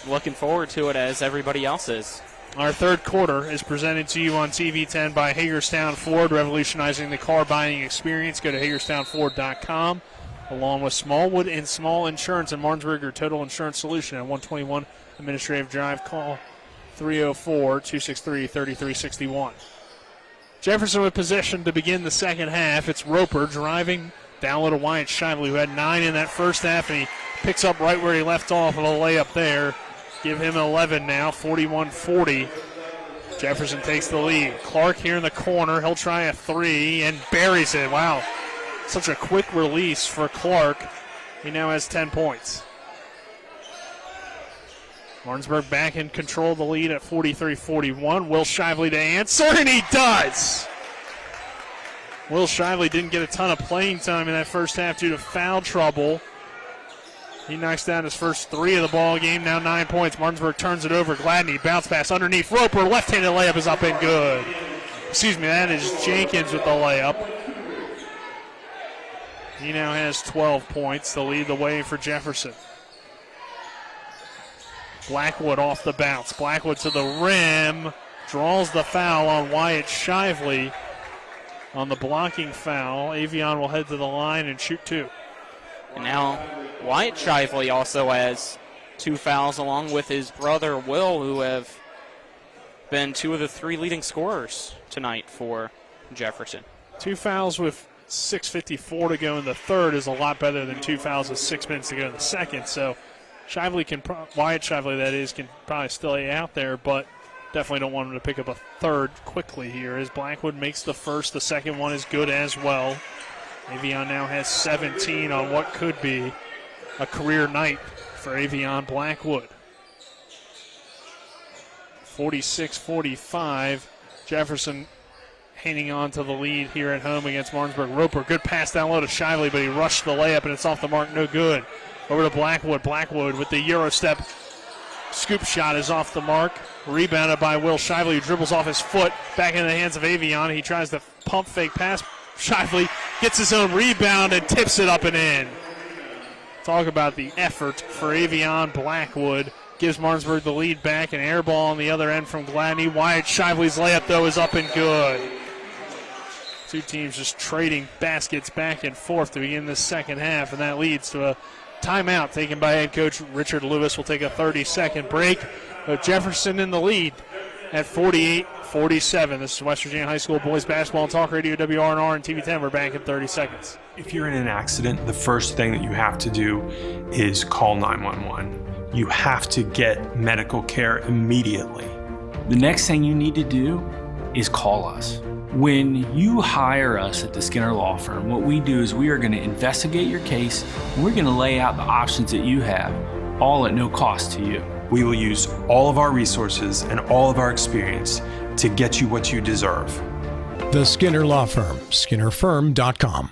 [SPEAKER 10] Looking forward to it as everybody else is.
[SPEAKER 9] Our third quarter is presented to you on TV 10 by Hagerstown Ford, revolutionizing the car buying experience. Go to HagerstownFord.com, along with Smallwood and Small Insurance and Martinsburg, your total insurance solution at 121 Administrative Drive. Call 304-263-3361. Jefferson with possession to begin the second half. It's Roper driving down low to Wyatt Shively, who had 9 in that first half, and he picks up right where he left off with a layup there. Give him 11 now, 41-40. Jefferson takes the lead. Clark here in the corner. He'll try a 3 and buries it. Wow, such a quick release for Clark. He now has 10 points. Martinsburg back in control of the lead at 43-41. Will Shively to answer, and he does. Will Shively didn't get a ton of playing time in that first half due to foul trouble. He knocks down his first 3 of the ball game, now 9 points. Martinsburg turns it over. Gladney, bounce pass underneath. Roper, left-handed layup is up and good. Excuse me, that is Jenkins with the layup. He now has 12 points to lead the way for Jefferson. Blackwood off the bounce. Blackwood to the rim. Draws the foul on Wyatt Shively. On the blocking foul, Avion will head to the line and shoot 2.
[SPEAKER 10] And now Wyatt Shively also has 2 fouls along with his brother Will, who have been 2 of the 3 leading scorers tonight for Jefferson.
[SPEAKER 9] 2 fouls with 6:54 to go in the third is a lot better than 2 fouls with 6 minutes to go in the second. So Wyatt Shively, that is, can probably stay out there, but definitely don't want him to pick up a third quickly here as Blackwood makes the first. The second one is good as well. Avion now has 17 on what could be a career night for Avion Blackwood. 46-45. Jefferson hanging on to the lead here at home against Martinsburg. Roper, good pass down low to Shively, but he rushed the layup and it's off the mark, no good. Over to Blackwood. Blackwood with the Euro step. Scoop shot is off the mark. Rebounded by Will Shively, who dribbles off his foot back in the hands of Avion. He tries to pump fake pass. Shively gets his own rebound and tips it up and in. Talk about the effort for Avion Blackwood. Gives Martinsburg the lead back. An air ball on the other end from Gladney. Wyatt Shively's layup, though, is up and good. 2 teams just trading baskets back and forth to begin this second half, and that leads to a timeout taken by head coach Richard Lewis. Will take a 30-second break. But Jefferson in the lead at 48-47. This is West Virginia High School Boys Basketball and Talk Radio, WRNR and TV 10. We're back in 30 seconds.
[SPEAKER 11] If you're in an accident, the first thing that you have to do is call 911. You have to get medical care immediately.
[SPEAKER 12] The next thing you need to do is call us. When you hire us at the Skinner Law Firm, what we do is we are going to investigate your case, and we're going to lay out the options that you have, all at no cost to you.
[SPEAKER 11] We will use all of our resources and all of our experience to get you what you deserve.
[SPEAKER 2] The Skinner Law Firm, SkinnerFirm.com.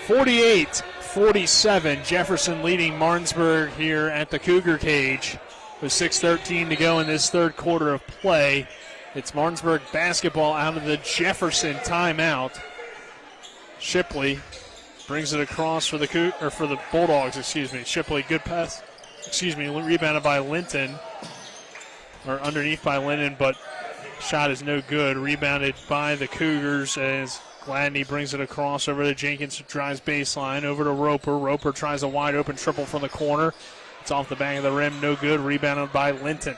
[SPEAKER 9] 48-47, Jefferson leading Martinsburg here at the Cougar cage with 6:13 to go in this third quarter of play. It's Martinsburg basketball out of the Jefferson timeout. Shipley brings it across for the Bulldogs, Shipley, good pass. Rebounded by Linton. Or underneath by Linton, but shot is no good. Rebounded by the Cougars as Gladney brings it across over to Jenkins, who drives baseline over to Roper. Roper tries a wide open triple from the corner. It's off the back of the rim, no good. Rebounded by Linton.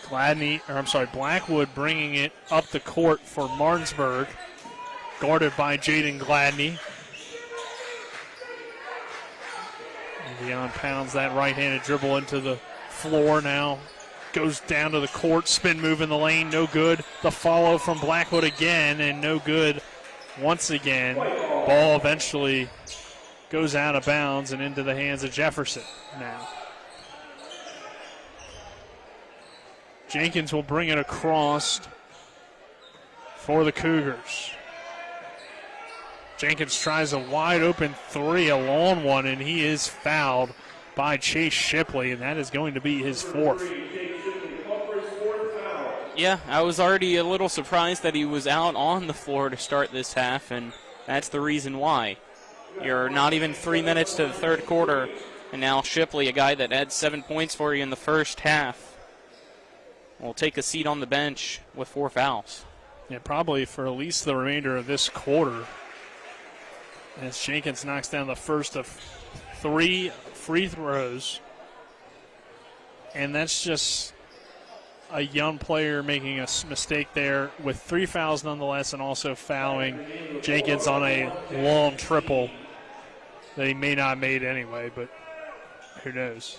[SPEAKER 9] Blackwood bringing it up the court for Martinsburg. Guarded by Jaden Gladney. Avion pounds that right-handed dribble into the floor now. Goes down to the court, spin move in the lane, no good. The follow from Blackwood again, and no good once again. Ball eventually goes out of bounds and into the hands of Jefferson now. Jenkins will bring it across for the Cougars. Jenkins tries a wide open 3, a long one, and he is fouled by Chase Shipley, and that is going to be his 4th.
[SPEAKER 10] Yeah, I was already a little surprised that he was out on the floor to start this half, and that's the reason why. You're not even 3 minutes to the third quarter, and now Shipley, a guy that had 7 points for you in the first half, will take a seat on the bench with 4 fouls.
[SPEAKER 9] Yeah, probably for at least the remainder of this quarter, as Jenkins knocks down the first of 3 free throws. And that's just a young player making a mistake there with 3 fouls nonetheless, and also fouling Jenkins on a long triple that he may not have made anyway, but who knows.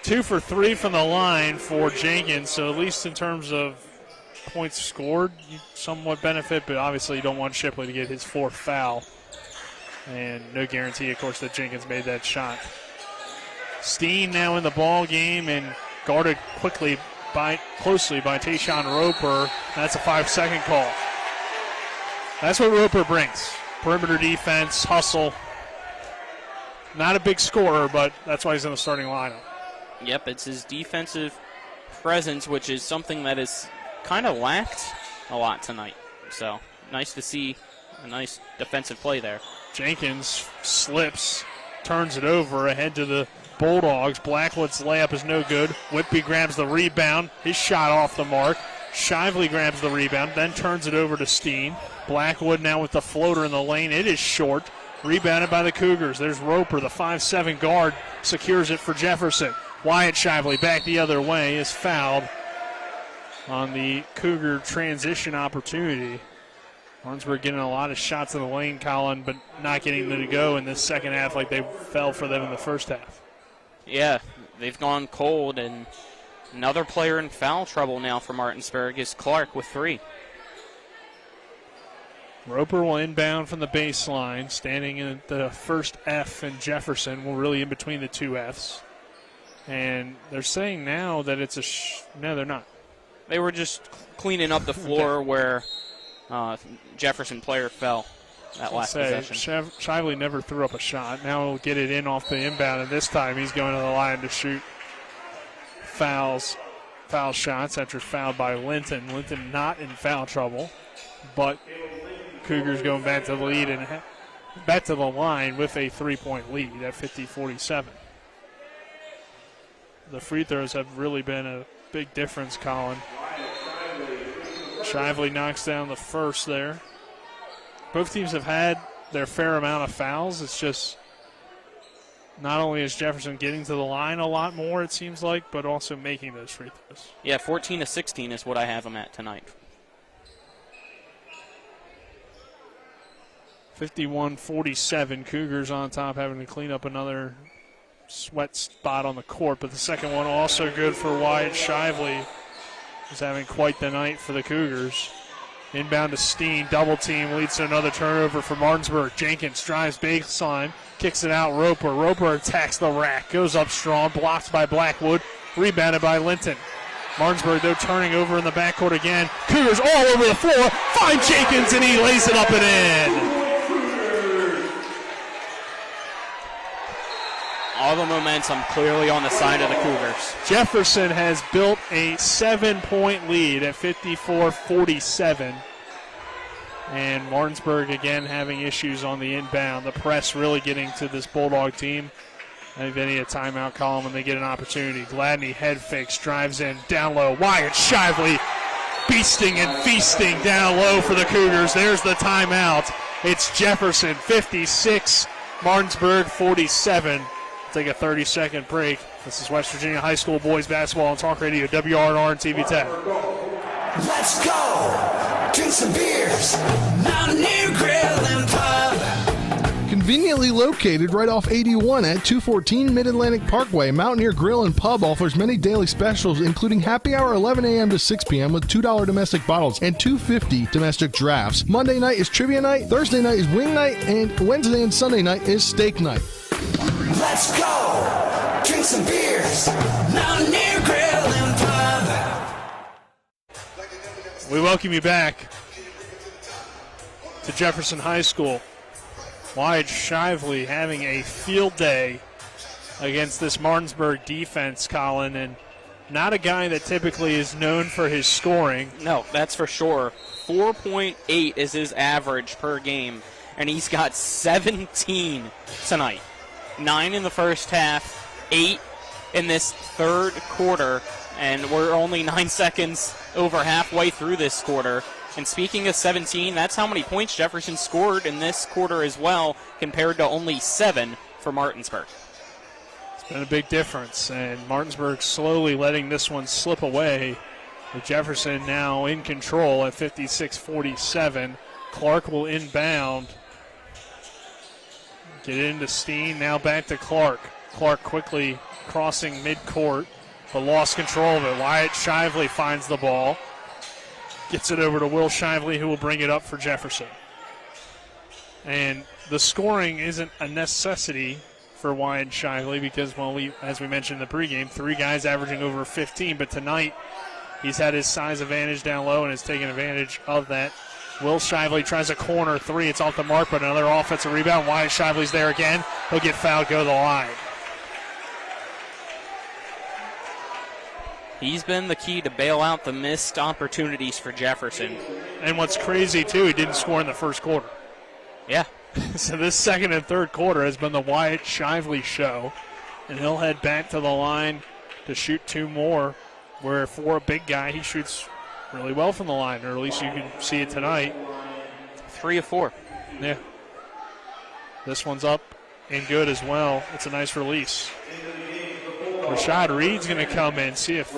[SPEAKER 9] 2 for 3 from the line for Jenkins, so at least in terms of points scored, you somewhat benefit, but obviously you don't want Shipley to get his 4th foul. And no guarantee, of course, that Jenkins made that shot. Steen now in the ball game and guarded closely by Tayshawn Roper. That's a 5-second call. That's what Roper brings. Perimeter defense, hustle. Not a big scorer, but that's why he's in the starting lineup.
[SPEAKER 10] Yep, it's his defensive presence, which is something that is kind of lacked a lot tonight. So nice to see a nice defensive play there.
[SPEAKER 9] Jenkins slips, turns it over ahead to the Bulldogs. Blackwood's layup is no good. Whitby grabs the rebound. His shot off the mark. Shively grabs the rebound, then turns it over to Steen. Blackwood now with the floater in the lane. It is short. Rebounded by the Cougars. There's Roper, the 5'7" guard, secures it for Jefferson. Wyatt Shively back the other way is fouled on the Cougar transition opportunity. Martinsburg getting a lot of shots in the lane, Colin, but not getting them to go in this second half like they fell for them in the first half.
[SPEAKER 10] Yeah, they've gone cold, and another player in foul trouble now for Martinsburg is Clark with 3.
[SPEAKER 9] Roper will inbound from the baseline, standing in the first F, and Jefferson will really in between the 2 Fs. And they're saying now that it's no, they're not.
[SPEAKER 10] They were just cleaning up the floor where Jefferson player fell that last possession.
[SPEAKER 9] Shively never threw up a shot. Now he'll get it in off the inbound, and this time he's going to the line to shoot foul shots after fouled by Linton. Linton not in foul trouble, but Cougars going back to the lead and back to the line with a 3-point lead at 50-47. The free throws have really been a big difference, Colin. Shively knocks down the first there. Both teams have had their fair amount of fouls. It's just not only is Jefferson getting to the line a lot more, it seems like, but also making those free throws.
[SPEAKER 10] Yeah, 14-16 is what I have them at tonight.
[SPEAKER 9] 51-47. Cougars on top, having to clean up another sweat spot on the court, but the second one also good for Wyatt Shively, who's having quite the night for the Cougars. Inbound to Steen, double team, leads to another turnover for Martinsburg. Jenkins drives baseline, kicks it out. Roper attacks the rack, goes up strong, blocked by Blackwood, rebounded by Linton. Martinsburg, though, turning over in the backcourt again. Cougars all over the floor, find Jenkins, and he lays it up and in.
[SPEAKER 10] All the momentum clearly on the side of the Cougars.
[SPEAKER 9] Jefferson has built a 7-point lead at 54-47. And Martinsburg again having issues on the inbound. The press really getting to this Bulldog team. I think they need a timeout column when they get an opportunity. Gladney head fakes, drives in, down low. Wyatt Shively beasting and feasting down low for the Cougars. There's the timeout. It's Jefferson 56, Martinsburg 47. Take a 30-second break. This is West Virginia High School boys basketball on Talk Radio, WRNR and TV 10.
[SPEAKER 14] Let's go! Drink some beers! Mountaineer Grill and Pub!
[SPEAKER 18] Conveniently located right off 81 at 214 Mid-Atlantic Parkway, Mountaineer Grill and Pub offers many daily specials, including happy hour 11 a.m. to 6 p.m. with $2 domestic bottles and $2.50 domestic drafts. Monday night is trivia night, Thursday night is wing night, and Wednesday and Sunday night is steak night.
[SPEAKER 14] Let's go! Drink some beers! Mountaineer Grill and Pub!
[SPEAKER 9] We welcome you back to Jefferson High School. Wyatt Shively having a field day against this Martinsburg defense, Colin, and Not a guy that typically is known for his scoring.
[SPEAKER 10] No, that's for sure. 4.8 is his average per game, and he's got 17 tonight. 9 in the first half, 8 in this third quarter, and we're only 9 seconds over halfway through this quarter. And speaking of 17, that's how many points Jefferson scored in this quarter as well, compared to only 7 for Martinsburg.
[SPEAKER 9] It's been a big difference, and Martinsburg slowly letting this one slip away, with Jefferson now in control at 56-47. Clark will inbound. Get it into Steen, now back to Clark. Clark quickly crossing midcourt, but lost control of it. Wyatt Shively finds the ball. Gets it over to Will Shively, who will bring it up for Jefferson. And the scoring isn't a necessity for Wyatt Shively because, well, as we mentioned in the pregame, 3 guys averaging over 15, but tonight he's had his size advantage down low and has taken advantage of that. Will Shively tries a corner 3. It's off the mark, but another offensive rebound. Wyatt Shively's there again. He'll get fouled, go to the line.
[SPEAKER 10] He's been the key to bail out the missed opportunities for Jefferson.
[SPEAKER 9] And what's crazy, too, he didn't score in the first quarter.
[SPEAKER 10] Yeah.
[SPEAKER 9] So this second and third quarter has been the Wyatt Shively show, and he'll head back to the line to shoot 2 more, where for a big guy, he shoots really well from the line, or at least you can see it tonight.
[SPEAKER 10] 3 of 4.
[SPEAKER 9] Yeah. This one's up and good as well. It's a nice release. Rashad Reed's going to come in, see if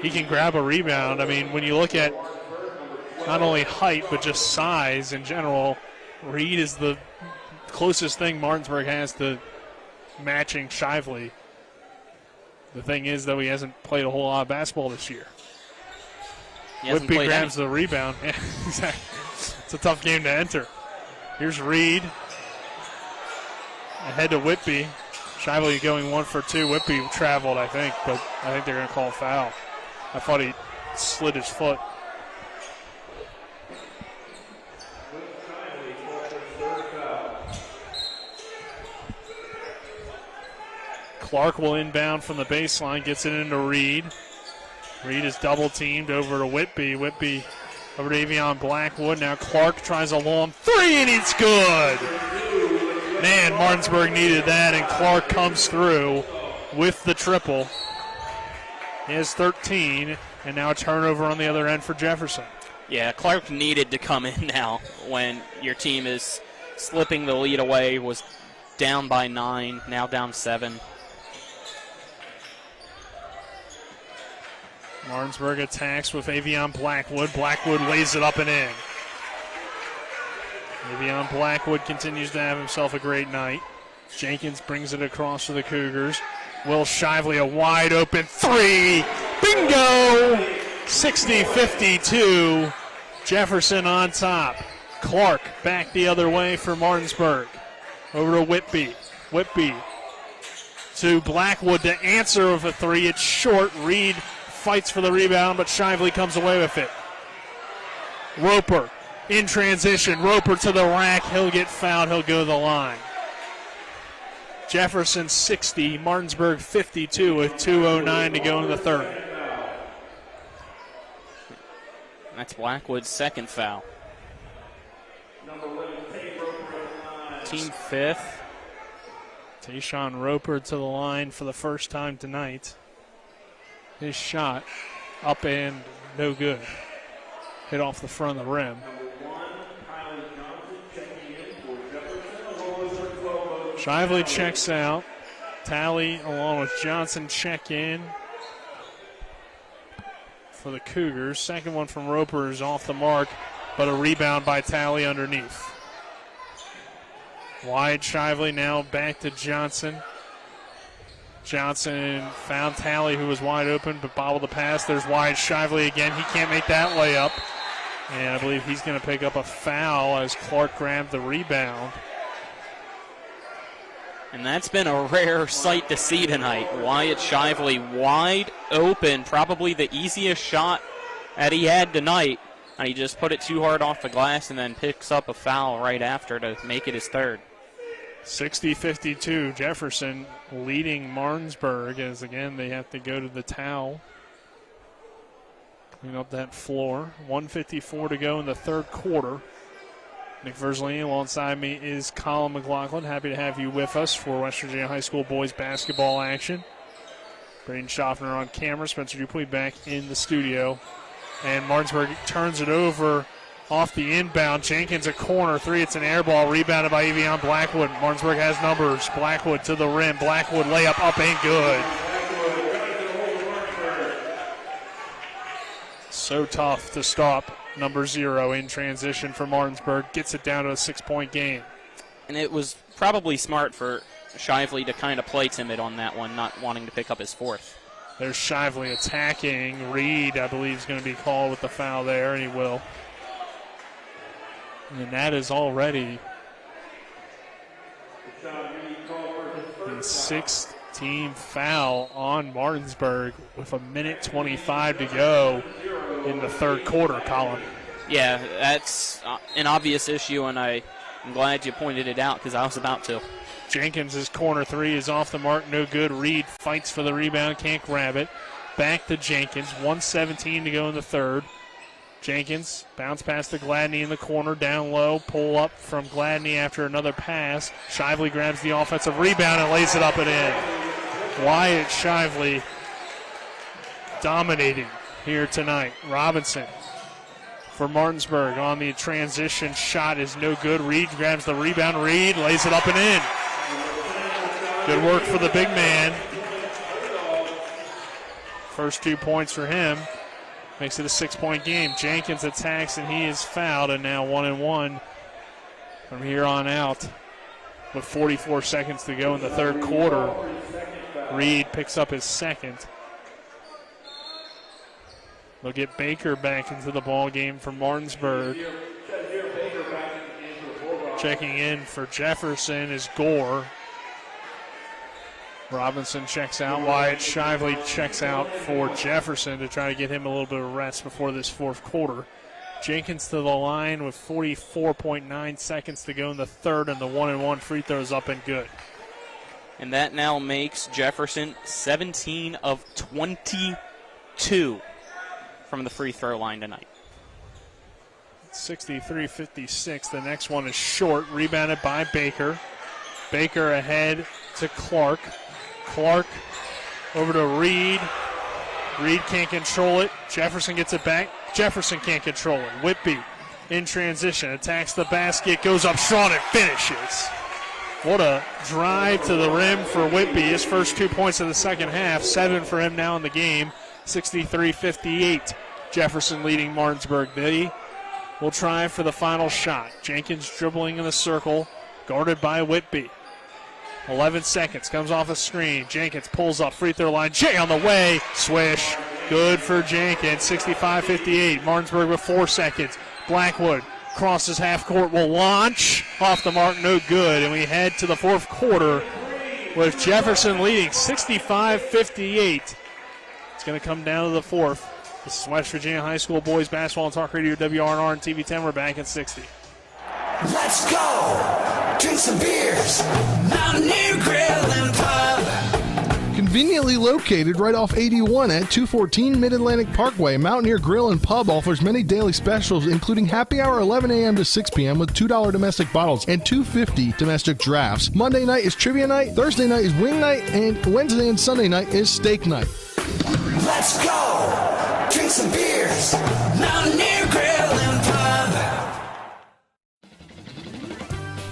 [SPEAKER 9] he can grab a rebound. I mean, when you look at not only height, but just size in general, Reed is the closest thing Martinsburg has to matching Shively. The thing is, though, he hasn't played a whole lot of basketball this year. Whitby grabs the rebound. Yeah, exactly. It's a tough game to enter. Here's Reed. Ahead to Whitby. Shively going 1 for 2. Whitby traveled, I think, but I think they're going to call a foul. I thought he slid his foot. Clark will inbound from the baseline, gets it into Reed. Reed is double teamed over to Whitby. Whitby over to Avion Blackwood. Now Clark tries a long 3, and it's good. Man, Martinsburg needed that, and Clark comes through with the triple. He has 13, and now a turnover on the other end for Jefferson.
[SPEAKER 10] Yeah, Clark needed to come in now when your team is slipping the lead away, was down by 9, now down 7.
[SPEAKER 9] Martinsburg attacks with Avion Blackwood. Blackwood lays it up and in. Avion Blackwood continues to have himself a great night. Jenkins brings it across to the Cougars. Will Shively, a wide open 3. Bingo! 60-52. Jefferson on top. Clark back the other way for Martinsburg. Over to Whitby. Whitby to Blackwood to answer with a 3. It's short. Reed fights for the rebound, but Shively comes away with it. Roper in transition. Roper to the rack. He'll get fouled. He'll go to the line. Jefferson 60, Martinsburg 52 with 2:09 to go in the third.
[SPEAKER 10] That's Blackwood's second foul. Team 5th.
[SPEAKER 9] Tayshawn Roper to the line for the first time tonight. His shot up and no good. Hit off the front of the rim. Shively checks out. Talley along with Johnson check in for the Cougars. Second one from Roper is off the mark, but a rebound by Talley underneath. Wide Shively now back to Johnson. Johnson found Talley, who was wide open, but bobbled the pass. There's Wyatt Shively again. He can't make that layup. And I believe he's going to pick up a foul as Clark grabbed the rebound.
[SPEAKER 10] And that's been a rare sight to see tonight. Wyatt Shively wide open, probably the easiest shot that he had tonight. And he just put it too hard off the glass and then picks up a foul right after to make it his third.
[SPEAKER 9] 60-52, Jefferson leading Martinsburg as, again, they have to go to the towel. Clean up that floor. 1:54 to go in the third quarter. Nick Verzley, alongside me is Colin McLaughlin. Happy to have you with us for West Virginia High School boys basketball action. Braden Schaffner on camera. Spencer Dupuis back in the studio. And Martinsburg turns it over off the inbound. Jenkins a corner three. It's an air ball rebounded by Evian Blackwood. Martinsburg has numbers. Blackwood to the rim. Blackwood layup up ain't good. So tough to stop number 0 in transition for Martinsburg. Gets it down to a 6-point game.
[SPEAKER 10] And it was probably smart for Shively to kind of play timid on that one, not wanting to pick up his fourth.
[SPEAKER 9] There's Shively attacking. Reed, I believe, is going to be called with the foul there, and he will. And that is already the sixth team foul on Martinsburg with 1:25 to go in the third quarter, Colin.
[SPEAKER 10] Yeah, that's an obvious issue, and I'm glad you pointed it out because I was about to.
[SPEAKER 9] Jenkins' corner three is off the mark, no good. Reed fights for the rebound, can't grab it. Back to Jenkins, 1:17 to go in the third. Jenkins bounce past to Gladney in the corner, down low, pull up from Gladney after another pass. Shively grabs the offensive rebound and lays it up and in. Wyatt Shively dominating here tonight. Robinson for Martinsburg on the transition shot is no good. Reed grabs the rebound. Reed lays it up and in. Good work for the big man. First 2 points for him. Makes it a 6-point game. Jenkins attacks and he is fouled, and now 1-1 from here on out with 44 seconds to go in the third quarter. Reed picks up his second. They'll get Baker back into the ball game for Martinsburg. Checking in for Jefferson is Gore. Robinson checks out. Wyatt Shively checks out for Jefferson to try to get him a little bit of rest before this fourth quarter. Jenkins to the line with 44.9 seconds to go in the third, and the 1-1 free throw is up and good.
[SPEAKER 10] And that now makes Jefferson 17 of 22 from the free throw line tonight.
[SPEAKER 9] 63-56. The next one is short, rebounded by Baker. Baker ahead to Clark. Clark over to Reed. Reed can't control it. Jefferson gets it back. Jefferson can't control it. Whitby in transition, attacks the basket, goes up strong and finishes. What a drive to the rim for Whitby. His first 2 points of the second half. 7 for him now in the game. 63-58. Jefferson leading Martinsburg. They will try for the final shot. Jenkins dribbling in the circle, guarded by Whitby. 11 seconds, comes off a screen. Jenkins pulls up, free throw line. Jay on the way, swish. Good for Jenkins, 65-58. Martinsburg with 4 seconds. Blackwood crosses half court, will launch. Off the mark, no good. And we head to the fourth quarter with Jefferson leading 65-58. It's going to come down to the fourth. This is West Virginia High School boys basketball on Talk Radio WRNR and TV 10. We're back at 60.
[SPEAKER 14] Let's go! Drink some beers! Mountaineer Grill and Pub!
[SPEAKER 18] Conveniently located right off 81 at 214 Mid-Atlantic Parkway, Mountaineer Grill and Pub offers many daily specials, including happy hour 11 a.m. to 6 p.m. with $2 domestic bottles and $2.50 domestic drafts. Monday night is trivia night, Thursday night is wing night, and Wednesday and Sunday night is steak night.
[SPEAKER 14] Let's go! Drink some beers! Mountaineer Grill and Pub!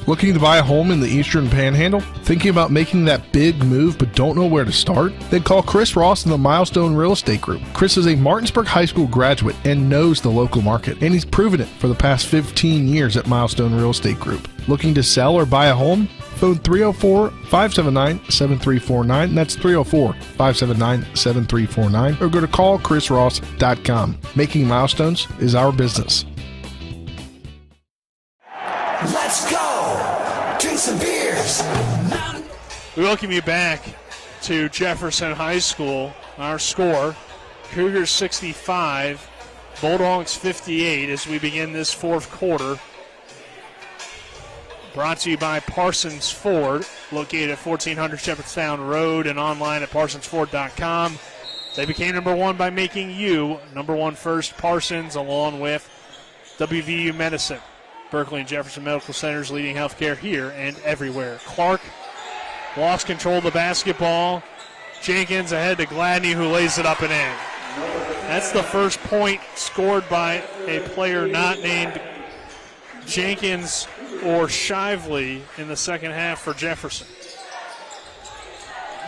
[SPEAKER 18] Looking to buy a home in the Eastern Panhandle? Thinking about making that big move but don't know where to start? Then call Chris Ross and the Milestone Real Estate Group. Chris is a Martinsburg High School graduate and knows the local market, and he's proven it for the past 15 years at Milestone Real Estate Group. Looking to sell or buy a home? Phone 304-579-7349. That's 304-579-7349. Or go to callchrisross.com. Making milestones is our business.
[SPEAKER 14] Let's go! Drink some beers!
[SPEAKER 9] We welcome you back to Jefferson High School. Our score, Cougars 65, Bulldogs 58 as we begin this fourth quarter. Brought to you by Parsons Ford, located at 1400 Shepherdstown Road and online at parsonsford.com. They became number one by making you number one first. Parsons, along with WVU Medicine, Berkeley and Jefferson Medical Centers, leading healthcare here and everywhere. Clark lost control of the basketball. Jenkins ahead to Gladney, who lays it up and in. That's the first point scored by a player not named Jenkins or Shively in the second half for Jefferson.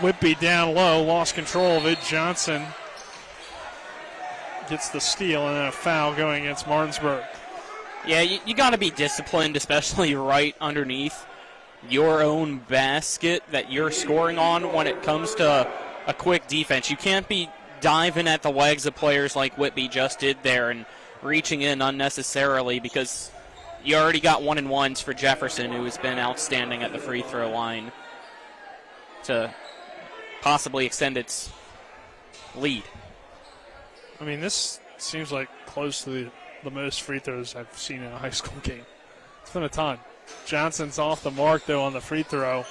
[SPEAKER 9] Whitby down low, lost control of it. Johnson gets the steal and then a foul going against Martinsburg.
[SPEAKER 10] Yeah, you got to be disciplined, especially right underneath your own basket that you're scoring on when it comes to a quick defense. You can't be diving at the legs of players like Whitby just did there and reaching in unnecessarily, because you already got 1-and-1s for Jefferson, who has been outstanding at the free throw line to possibly extend its lead.
[SPEAKER 9] I mean, this seems like close to the most free throws I've seen in a high school game. It's been a ton. Johnson's off the mark, though, on the free throw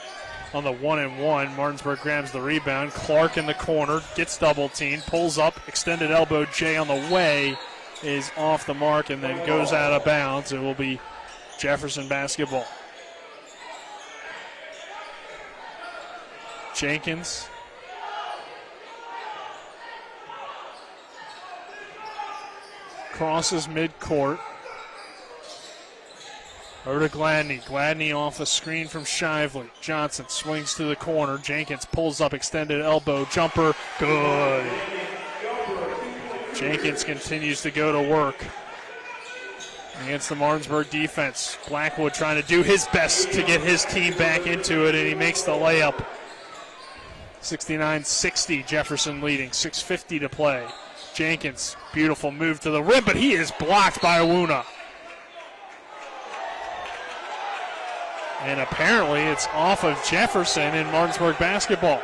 [SPEAKER 9] on the 1-and-1. Martinsburg grabs the rebound. Clark in the corner, gets double-teamed, pulls up, extended elbow. Jay on the way is off the mark and then goes out of bounds. It will be Jefferson basketball. Jenkins. Crosses midcourt. Over to Gladney. Gladney off a screen from Shively. Johnson swings to the corner. Jenkins pulls up, extended elbow. Jumper. Good. Jenkins continues to go to work against the Martinsburg defense. Blackwood trying to do his best to get his team back into it, and he makes the layup. 69-60, Jefferson leading. 6:50 to play. Jenkins, beautiful move to the rim, but he is blocked by Awuna. And apparently it's off of Jefferson in Martinsburg basketball.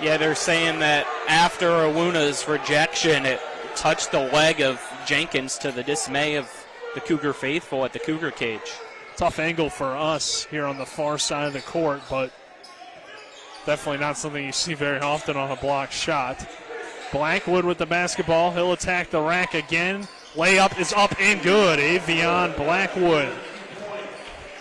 [SPEAKER 10] Yeah, they're saying that after Awuna's rejection, it touched the leg of Jenkins, to the dismay of the Cougar faithful at the Cougar cage.
[SPEAKER 9] Tough angle for us here on the far side of the court, but definitely not something you see very often on a block shot. Blackwood with the basketball. He'll attack the rack again. Layup is up and good. Avion Blackwood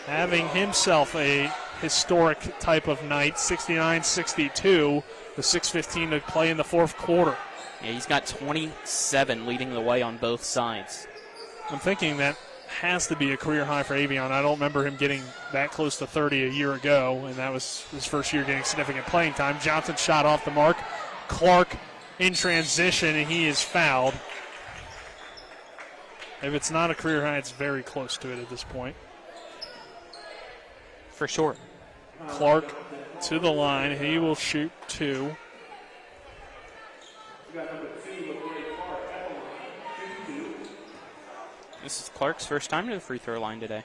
[SPEAKER 9] having himself a historic type of night. 69-62 with 6:15 to play in the fourth quarter.
[SPEAKER 10] Yeah, he's got 27 leading the way on both sides.
[SPEAKER 9] I'm thinking that has to be a career high for Avion. I don't remember him getting that close to 30 a year ago, and that was his first year getting significant playing time. Johnson shot off the mark. Clark in transition, and he is fouled. If it's not a career high, it's very close to it at this point.
[SPEAKER 10] For sure.
[SPEAKER 9] Clark to the line. He will shoot two.
[SPEAKER 10] This is Clark's first time to the free throw line today.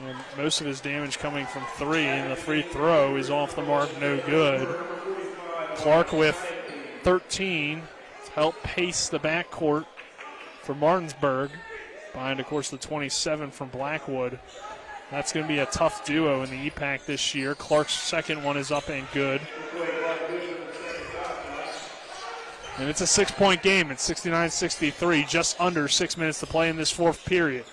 [SPEAKER 9] And most of his damage coming from three, and the free throw is off the mark, no good. Clark with 13 to help pace the backcourt for Martinsburg. Behind, of course, the 27 from Blackwood. That's going to be a tough duo in the EPAC this year. Clark's second one is up and good. And it's a 6-point game. It's 69-63, just under 6 minutes to play in this fourth period.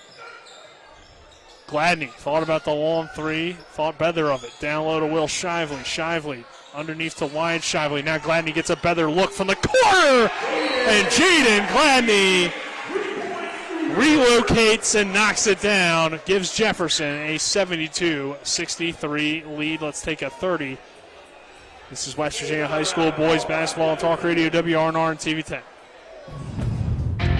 [SPEAKER 9] Gladney thought about the long three, thought better of it. Down low to Will Shively. Shively underneath to wide Shively. Now Gladney gets a better look from the corner. And Jaden Gladney relocates and knocks it down. Gives Jefferson a 72-63 lead. Let's take a 30. This is West Virginia High School Boys Basketball on Talk Radio, WRNR and TV 10.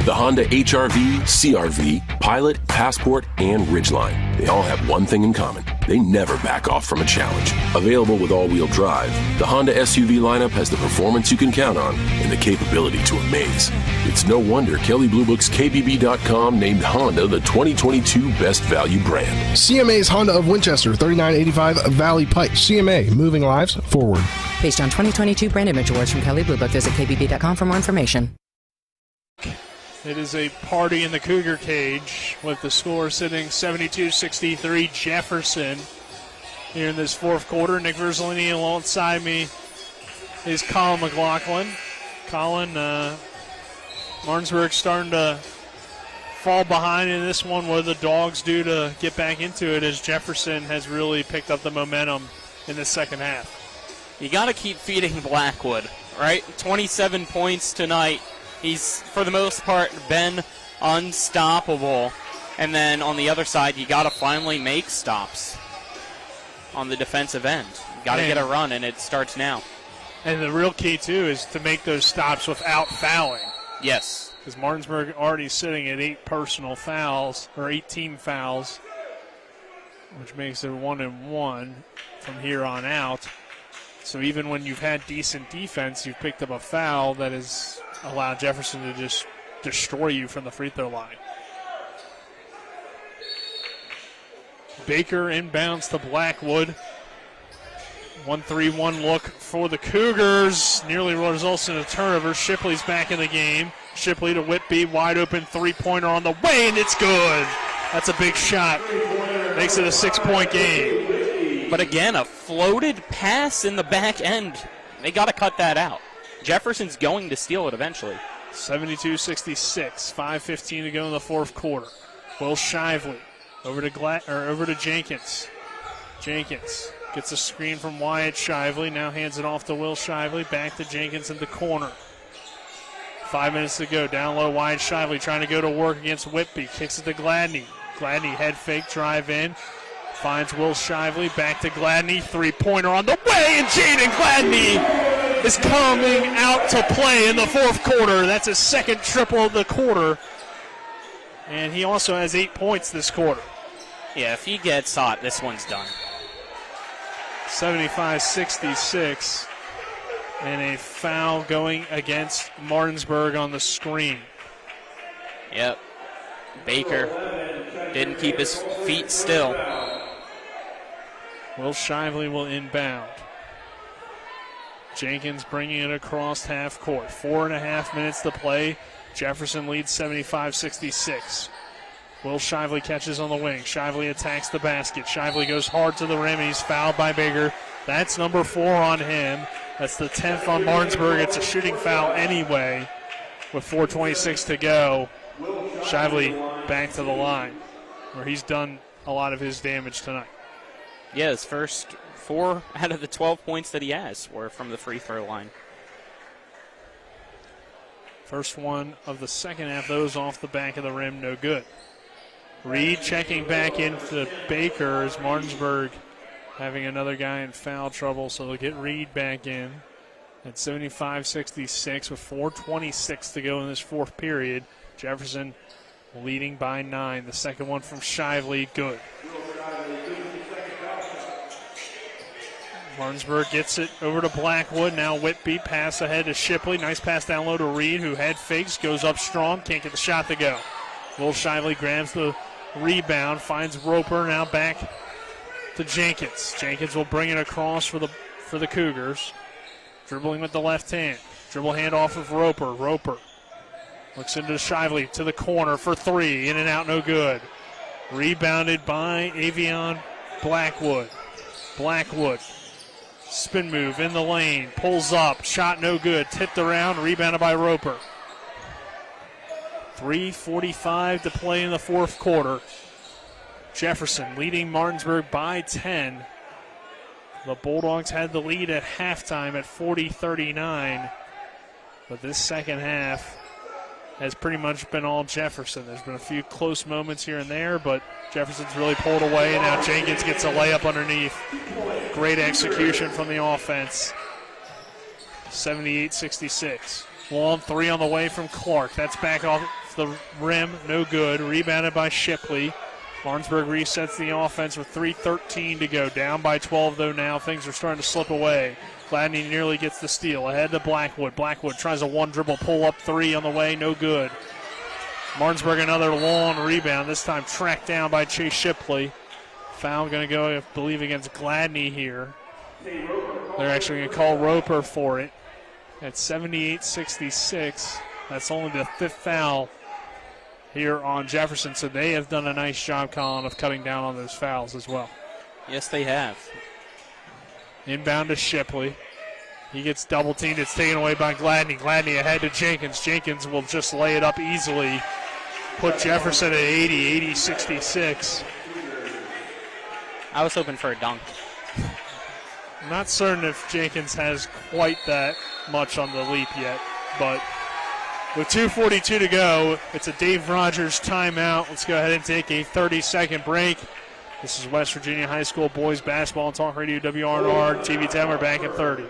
[SPEAKER 4] The Honda HR-V, CR-V, Pilot, Passport, and Ridgeline. They all have one thing in common. They never back off from a challenge. Available with all-wheel drive, the Honda SUV lineup has the performance you can count on and the capability to amaze. It's no wonder Kelley Blue Book's KBB.com named Honda the 2022 Best Value brand.
[SPEAKER 18] CMA's Honda of Winchester, 3985 Valley Pike. CMA, moving lives forward.
[SPEAKER 15] Based on 2022 brand image awards from Kelley Blue Book, visit KBB.com for more information.
[SPEAKER 9] It is a party in the Cougar cage with the score sitting 72-63 Jefferson here in this fourth quarter. Nick Verzolini alongside me is Colin McLaughlin. Colin, Martinsburg starting to fall behind in this one. What do the Dogs do to get back into it as Jefferson has really picked up the momentum in the second half?
[SPEAKER 10] You got to keep feeding Blackwood, right? 27 points tonight. He's, for the most part, been unstoppable. And then on the other side, you got to finally make stops on the defensive end. You got to get a run, and it starts now.
[SPEAKER 9] And the real key, too, is to make those stops without fouling.
[SPEAKER 10] Yes.
[SPEAKER 9] Because Martinsburg already sitting at 8 personal fouls, or 18 fouls, which makes it 1-1 from here on out. So even when you've had decent defense, you've picked up a foul that has allowed Jefferson to just destroy you from the free throw line. Baker inbounds to Blackwood. 1-3-1 look for the Cougars. Nearly results in a turnover. Shipley's back in the game. Shipley to Whitby. Wide open three-pointer on the way, and it's good. That's a big shot. Makes it a 6-point game.
[SPEAKER 10] But again, a floated pass in the back end. They got to cut that out. Jefferson's going to steal it eventually.
[SPEAKER 9] 72-66. 5:15 to go in the fourth quarter. Will Shively over to Jenkins. Jenkins gets a screen from Wyatt Shively. Now hands it off to Will Shively. Back to Jenkins in the corner. 5 minutes to go. Down low, Wyatt Shively trying to go to work against Whitby. Kicks it to Gladney. Gladney head fake, drive in. Finds Will Shively. Back to Gladney. Three-pointer on the way, and Jaden Gladney is coming out to play in the fourth quarter. That's his second triple of the quarter. And he also has 8 points this quarter.
[SPEAKER 10] Yeah, if he gets hot, this one's done.
[SPEAKER 9] 75-66. And a foul going against Martinsburg on the screen.
[SPEAKER 10] Yep. Baker didn't keep his feet still.
[SPEAKER 9] Will Shively will inbound. Jenkins bringing it across half court. 4.5 minutes to play. Jefferson leads 75-66. Will Shively catches on the wing. Shively attacks the basket. Shively goes hard to the rim, and he's fouled by Baker. That's number 4 on him. That's the 10th on Martinsburg. It's a shooting foul anyway with 4:26 to go. Shively back to the line where he's done a lot of his damage tonight.
[SPEAKER 10] Yeah, his first 4 out of the 12 points that he has were from the free throw line.
[SPEAKER 9] First one of the second half, those off the back of the rim, no good. Reed checking back in for Baker as Martinsburg having another guy in foul trouble, so they'll get Reed back in at 75-66 with 4:26 to go in this fourth period. Jefferson leading by 9. The second one from Shively, good. Martinsburg gets it over to Blackwood. Now Whitby, pass ahead to Shipley. Nice pass down low to Reed, who head fakes, goes up strong, can't get the shot to go. Will Shively grabs the rebound, finds Roper, now back to Jenkins. Jenkins will bring it across for the Cougars. Dribbling with the left hand. Dribble hand off of Roper. Roper looks into Shively to the corner for 3. In and out, no good. Rebounded by Avion Blackwood. Blackwood. Spin move in the lane. Pulls up. Shot no good. Tipped around. Rebounded by Roper. 3:45 to play in the fourth quarter. Jefferson leading Martinsburg by 10. The Bulldogs had the lead at halftime at 40-39. But this second half has pretty much been all Jefferson. There's been a few close moments here and there, but Jefferson's really pulled away, and now Jenkins gets a layup underneath. Great execution from the offense. 78-66. 1-3 on the way from Clark. That's back off the rim, no good. Rebounded by Shipley. Martinsburg resets the offense with 3:13 to go. Down by 12, though, now. Things are starting to slip away. Gladney nearly gets the steal. Ahead to Blackwood. Blackwood tries a one-dribble pull-up 3 on the way. No good. Martinsburg another long rebound. This time tracked down by Chase Shipley. Foul going to go, I believe, against Gladney here. They're actually going to call Roper for it. At 78-66. That's only the 5th foul here on Jefferson, so they have done a nice job, Colin, of cutting down on those fouls as well.
[SPEAKER 10] Yes, they have.
[SPEAKER 9] Inbound to Shipley. He gets double teamed. It's taken away by Gladney. Gladney ahead to Jenkins. Jenkins will just lay it up easily. Put Jefferson at 80-66.
[SPEAKER 10] I was hoping for a dunk.
[SPEAKER 9] I'm not certain if Jenkins has quite that much on the leap yet, but with 2:42 to go, it's a Dave Rogers timeout. Let's go ahead and take a 30-second break. This is West Virginia High School boys basketball on Talk Radio WRNR TV 10. We're back at 30.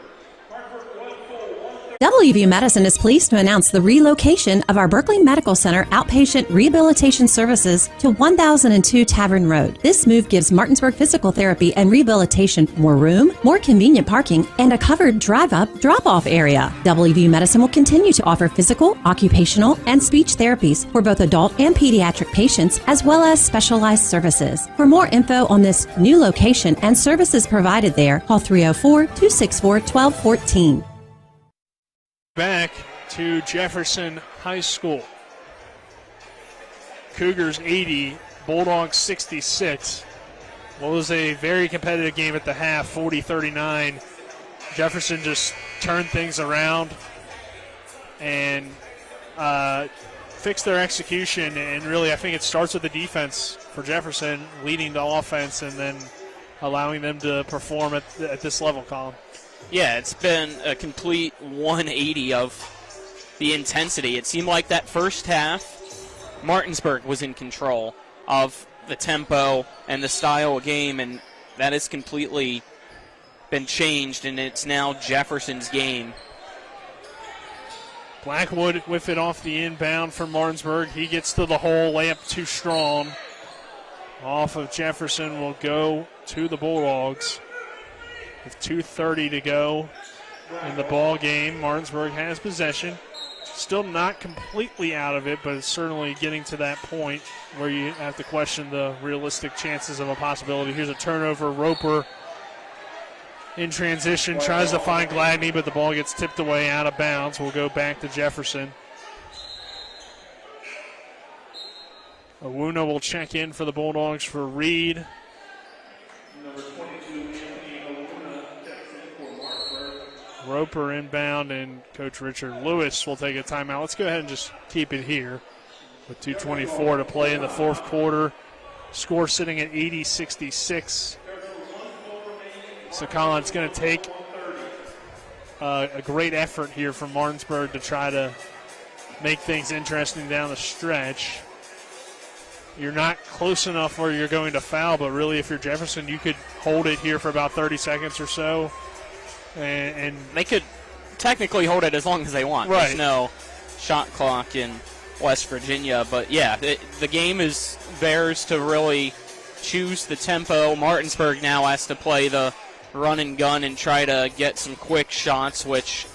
[SPEAKER 5] WVU Medicine is pleased to announce the relocation of our Berkeley Medical Center outpatient rehabilitation services to 1002 Tavern Road. This move gives Martinsburg Physical Therapy and Rehabilitation more room, more convenient parking, and a covered drive-up, drop-off area. WVU Medicine will continue to offer physical, occupational, and speech therapies for both adult and pediatric patients, as well as specialized services. For more info on this new location and services provided there, call 304-264-1214.
[SPEAKER 9] Back to Jefferson High School. Cougars 80, Bulldogs 66. Well, it was a very competitive game at the half, 40-39. Jefferson just turned things around and fixed their execution, and really I think it starts with the defense for Jefferson, leading the offense and then allowing them to perform at this level, Colin.
[SPEAKER 10] Yeah, it's been a complete 180 of the intensity. It seemed like that first half, Martinsburg was in control of the tempo and the style of game, and that has completely been changed, and it's now Jefferson's game.
[SPEAKER 9] Blackwood with it off the inbound for Martinsburg. He gets to the hole, layup too strong. Off of Jefferson will go to the Bulldogs. With 2:30 to go in the ball game, Martinsburg has possession. Still not completely out of it, but it's certainly getting to that point where you have to question the realistic chances of a possibility. Here's a turnover. Roper in transition, tries to find Gladney, but the ball gets tipped away out of bounds. We'll go back to Jefferson. Owuna will check in for the Bulldogs for Reed. Number 22, Roper inbound, and Coach Richard Lewis will take a timeout. Let's go ahead and just keep it here with 2:24 to play in the fourth quarter. Score sitting at 80-66. So, Colin, it's going to take a great effort here from Martinsburg to try to make things interesting down the stretch. You're not close enough where you're going to foul, but really if you're Jefferson, you could hold it here for about 30 seconds or so. And
[SPEAKER 10] they could technically hold it as long as they want.
[SPEAKER 9] Right.
[SPEAKER 10] There's no shot clock in West Virginia. But, yeah, the game is theirs to really choose the tempo. Martinsburg now has to play the run and gun and try to get some quick shots, which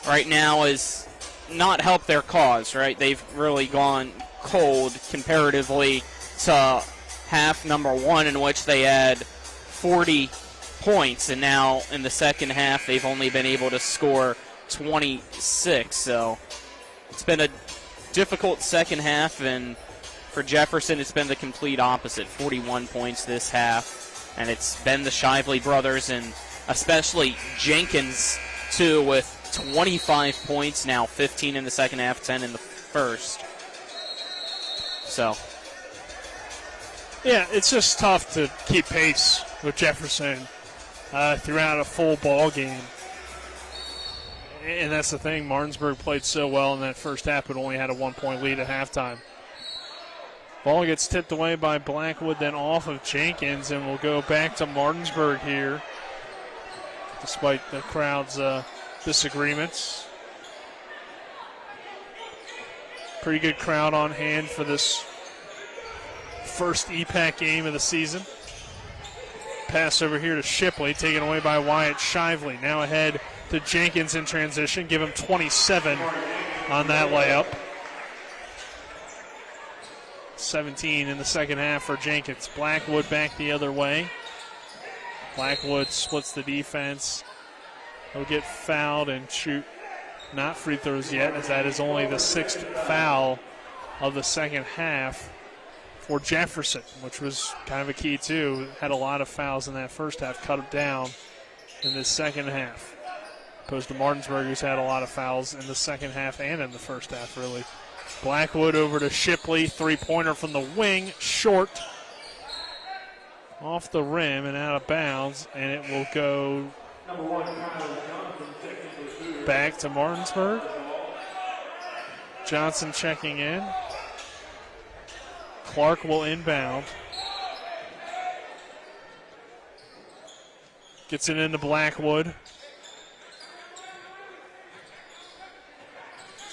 [SPEAKER 10] right now is not helped their cause, right? They've really gone cold comparatively to half number one, in which they had 40 points, and now in the second half they've only been able to score 26. So it's been a difficult second half, and for Jefferson it's been the complete opposite. 41 points this half, and it's been the Shively brothers, and especially Jenkins too, with 25 points now, 15 in the second half, 10 in the first. So
[SPEAKER 9] yeah, it's just tough to keep pace with Jefferson throughout a full ball game. And that's the thing. Martinsburg played so well in that first half, but only had a 1-point lead at halftime. Ball gets tipped away by Blackwood, then off of Jenkins, and we'll go back to Martinsburg here, despite the crowd's disagreements. Pretty good crowd on hand for this first EPAC game of the season. Pass over here to Shipley, taken away by Wyatt Shively. Now ahead to Jenkins in transition. Give him 27 on that layup. 17 in the second half for Jenkins. Blackwood back the other way. Blackwood splits the defense. He'll get fouled and shoot not free throws yet, as that is only the 6th foul of the second half for Jefferson, which was kind of a key too. Had a lot of fouls in that first half, cut it down in the second half. Opposed to Martinsburg, who's had a lot of fouls in the second half and in the first half, really. Blackwood over to Shipley, three-pointer from the wing, short, off the rim and out of bounds, and it will go back to Martinsburg. Johnson checking in. Clark will inbound. Gets it into Blackwood.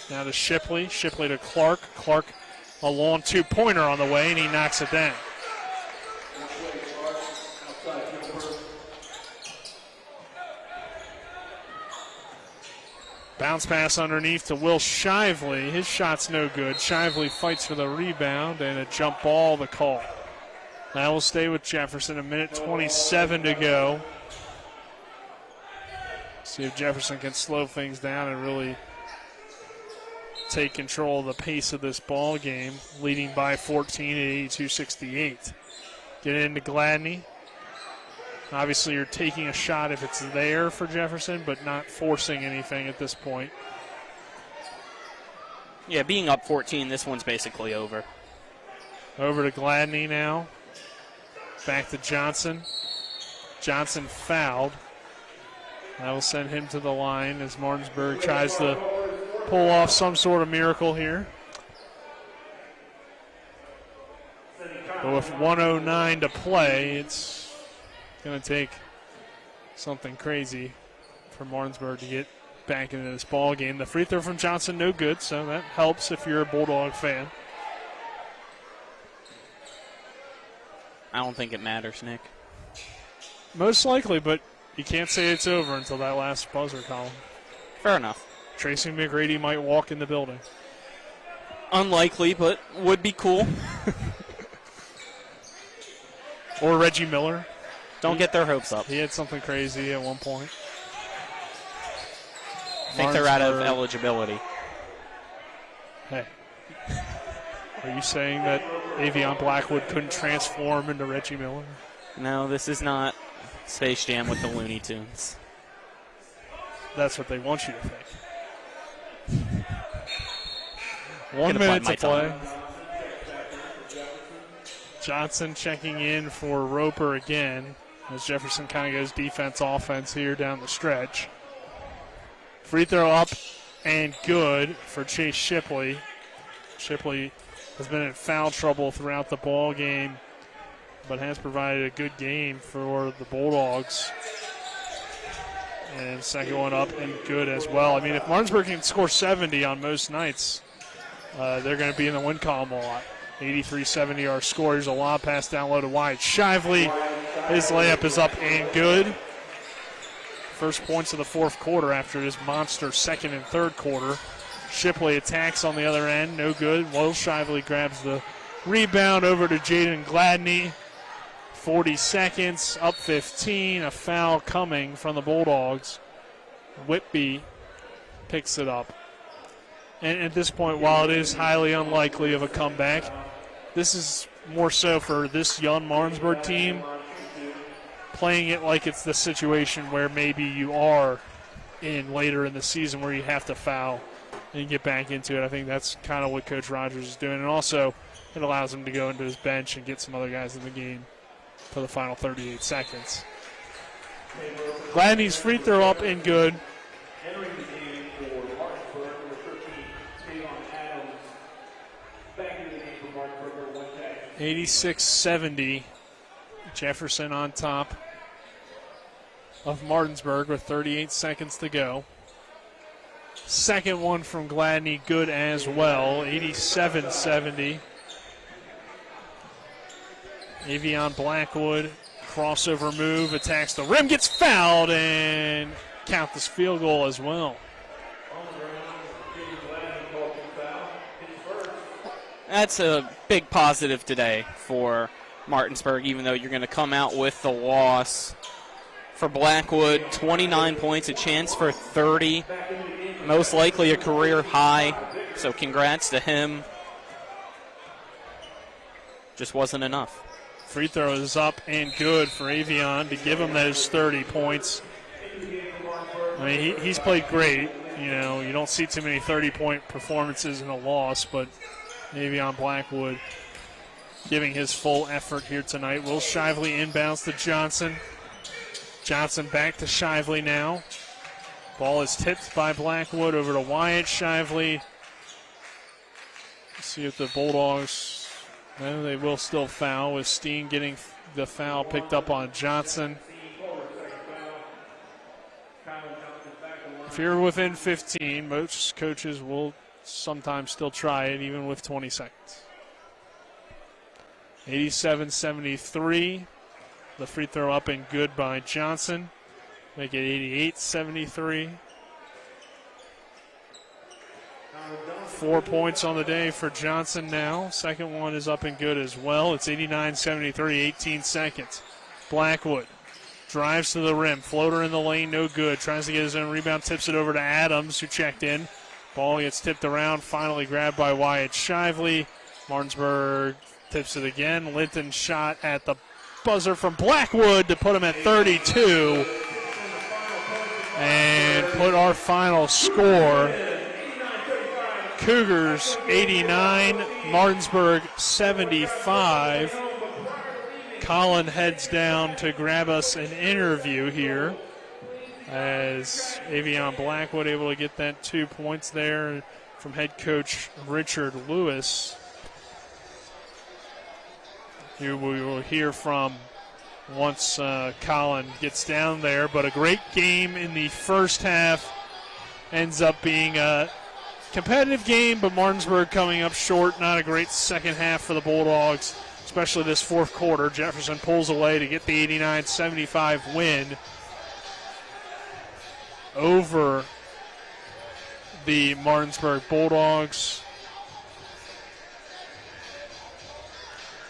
[SPEAKER 9] Now to Shipley. Shipley to Clark. Clark a long two-pointer on the way, and he knocks it down. Bounce pass underneath to Will Shively. His shot's no good. Shively fights for the rebound, and a jump ball the call. That will stay with Jefferson. A minute 27 to go. See if Jefferson can slow things down and really take control of the pace of this ball game, leading by 14 at 82-68. Get it into Gladney. Obviously, you're taking a shot if it's there for Jefferson, but not forcing anything at this point.
[SPEAKER 10] Yeah, being up 14, this one's basically over.
[SPEAKER 9] Over to Gladney now. Back to Johnson. Johnson fouled. That will send him to the line as Martinsburg tries to pull off some sort of miracle here. But with 1:09 to play, it's going to take something crazy for Martinsburg to get back into this ball game. The free throw from Johnson, no good, so that helps if you're a Bulldog fan.
[SPEAKER 10] I don't think it matters, Nick.
[SPEAKER 9] Most likely, but you can't say it's over until that last buzzer, Colin.
[SPEAKER 10] Fair enough.
[SPEAKER 9] Tracy McGrady might walk in the building.
[SPEAKER 10] Unlikely, but would be cool.
[SPEAKER 9] Or Reggie Miller.
[SPEAKER 10] Don't get their hopes up.
[SPEAKER 9] He had something crazy at one point.
[SPEAKER 10] I think they're out of eligibility.
[SPEAKER 9] Hey. Are you saying that Avion Blackwood couldn't transform into Reggie Miller?
[SPEAKER 10] No, this is not Space Jam with the Looney Tunes.
[SPEAKER 9] That's what they want you to think. 1 minute to play. Johnson checking in for Roper again as Jefferson kind of goes defense-offense here down the stretch. Free throw up and good for Chase Shipley. Shipley has been in foul trouble throughout the ball game, but has provided a good game for the Bulldogs. And second one up and good as well. I mean, if Martinsburg can score 70 on most nights, they're going to be in the win column a lot. 83-70 our score. Here's a lob pass down low to Wyatt Shively. His layup is up and good. First points of the fourth quarter after this monster second and third quarter. Shipley attacks on the other end. No good. Will Shively grabs the rebound over to Jaden Gladney. 40 seconds, up 15. A foul coming from the Bulldogs. Whitby picks it up. And at this point, while it is highly unlikely of a comeback, this is more so for this young Martinsburg team playing it like it's the situation where maybe you are in later in the season where you have to foul and get back into it. I think that's kind of what Coach Rogers is doing. And also, it allows him to go into his bench and get some other guys in the game for the final 38 seconds. Gladney's free throw up and good. 86-70. Jefferson on top of Martinsburg with 38 seconds to go. Second one from Gladney, good as well. 87-70. Avion Blackwood, crossover move, attacks the rim, gets fouled, and count this field goal as well.
[SPEAKER 10] That's a big positive today for Martinsburg, even though you're going to come out with the loss. For Blackwood, 29 points, a chance for 30, most likely a career high, so congrats to him. just wasn't enough.
[SPEAKER 9] Free throw is up and good for Avion to give him those 30 points. I mean, he's played great. You know, you don't see too many 30-point performances in a loss, but Avion Blackwood giving his full effort here tonight. Will Shively inbounds to Johnson. Johnson back to Shively now. Ball is tipped by Blackwood over to Wyatt Shively. Let's see if the Bulldogs, no, they will still foul, with Steen getting the foul picked up on Johnson. If you're within 15, most coaches will sometimes still try it, even with 20 seconds. 87-73. The free throw up and good by Johnson. Make it 88-73. 4 points on the day for Johnson now. Second one is up and good as well. It's 89-73, 18 seconds. Blackwood drives to the rim. Floater in the lane, no good. Tries to get his own rebound, tips it over to Adams, who checked in. Ball gets tipped around, finally grabbed by Wyatt Shively. Martinsburg tips it again. Linton shot at the buzzer from Blackwood to put him at 32. And put our final score, Cougars 89, Martinsburg 75. Colin heads down to grab us an interview here, as Avion Blackwood able to get that 2 points there from head coach Richard Lewis, who we will hear from once Colin gets down there. But a great game in the first half. Ends up being a competitive game, but Martinsburg coming up short. Not a great second half for the Bulldogs, especially this fourth quarter. Jefferson pulls away to get the 89-75 win over the Martinsburg Bulldogs.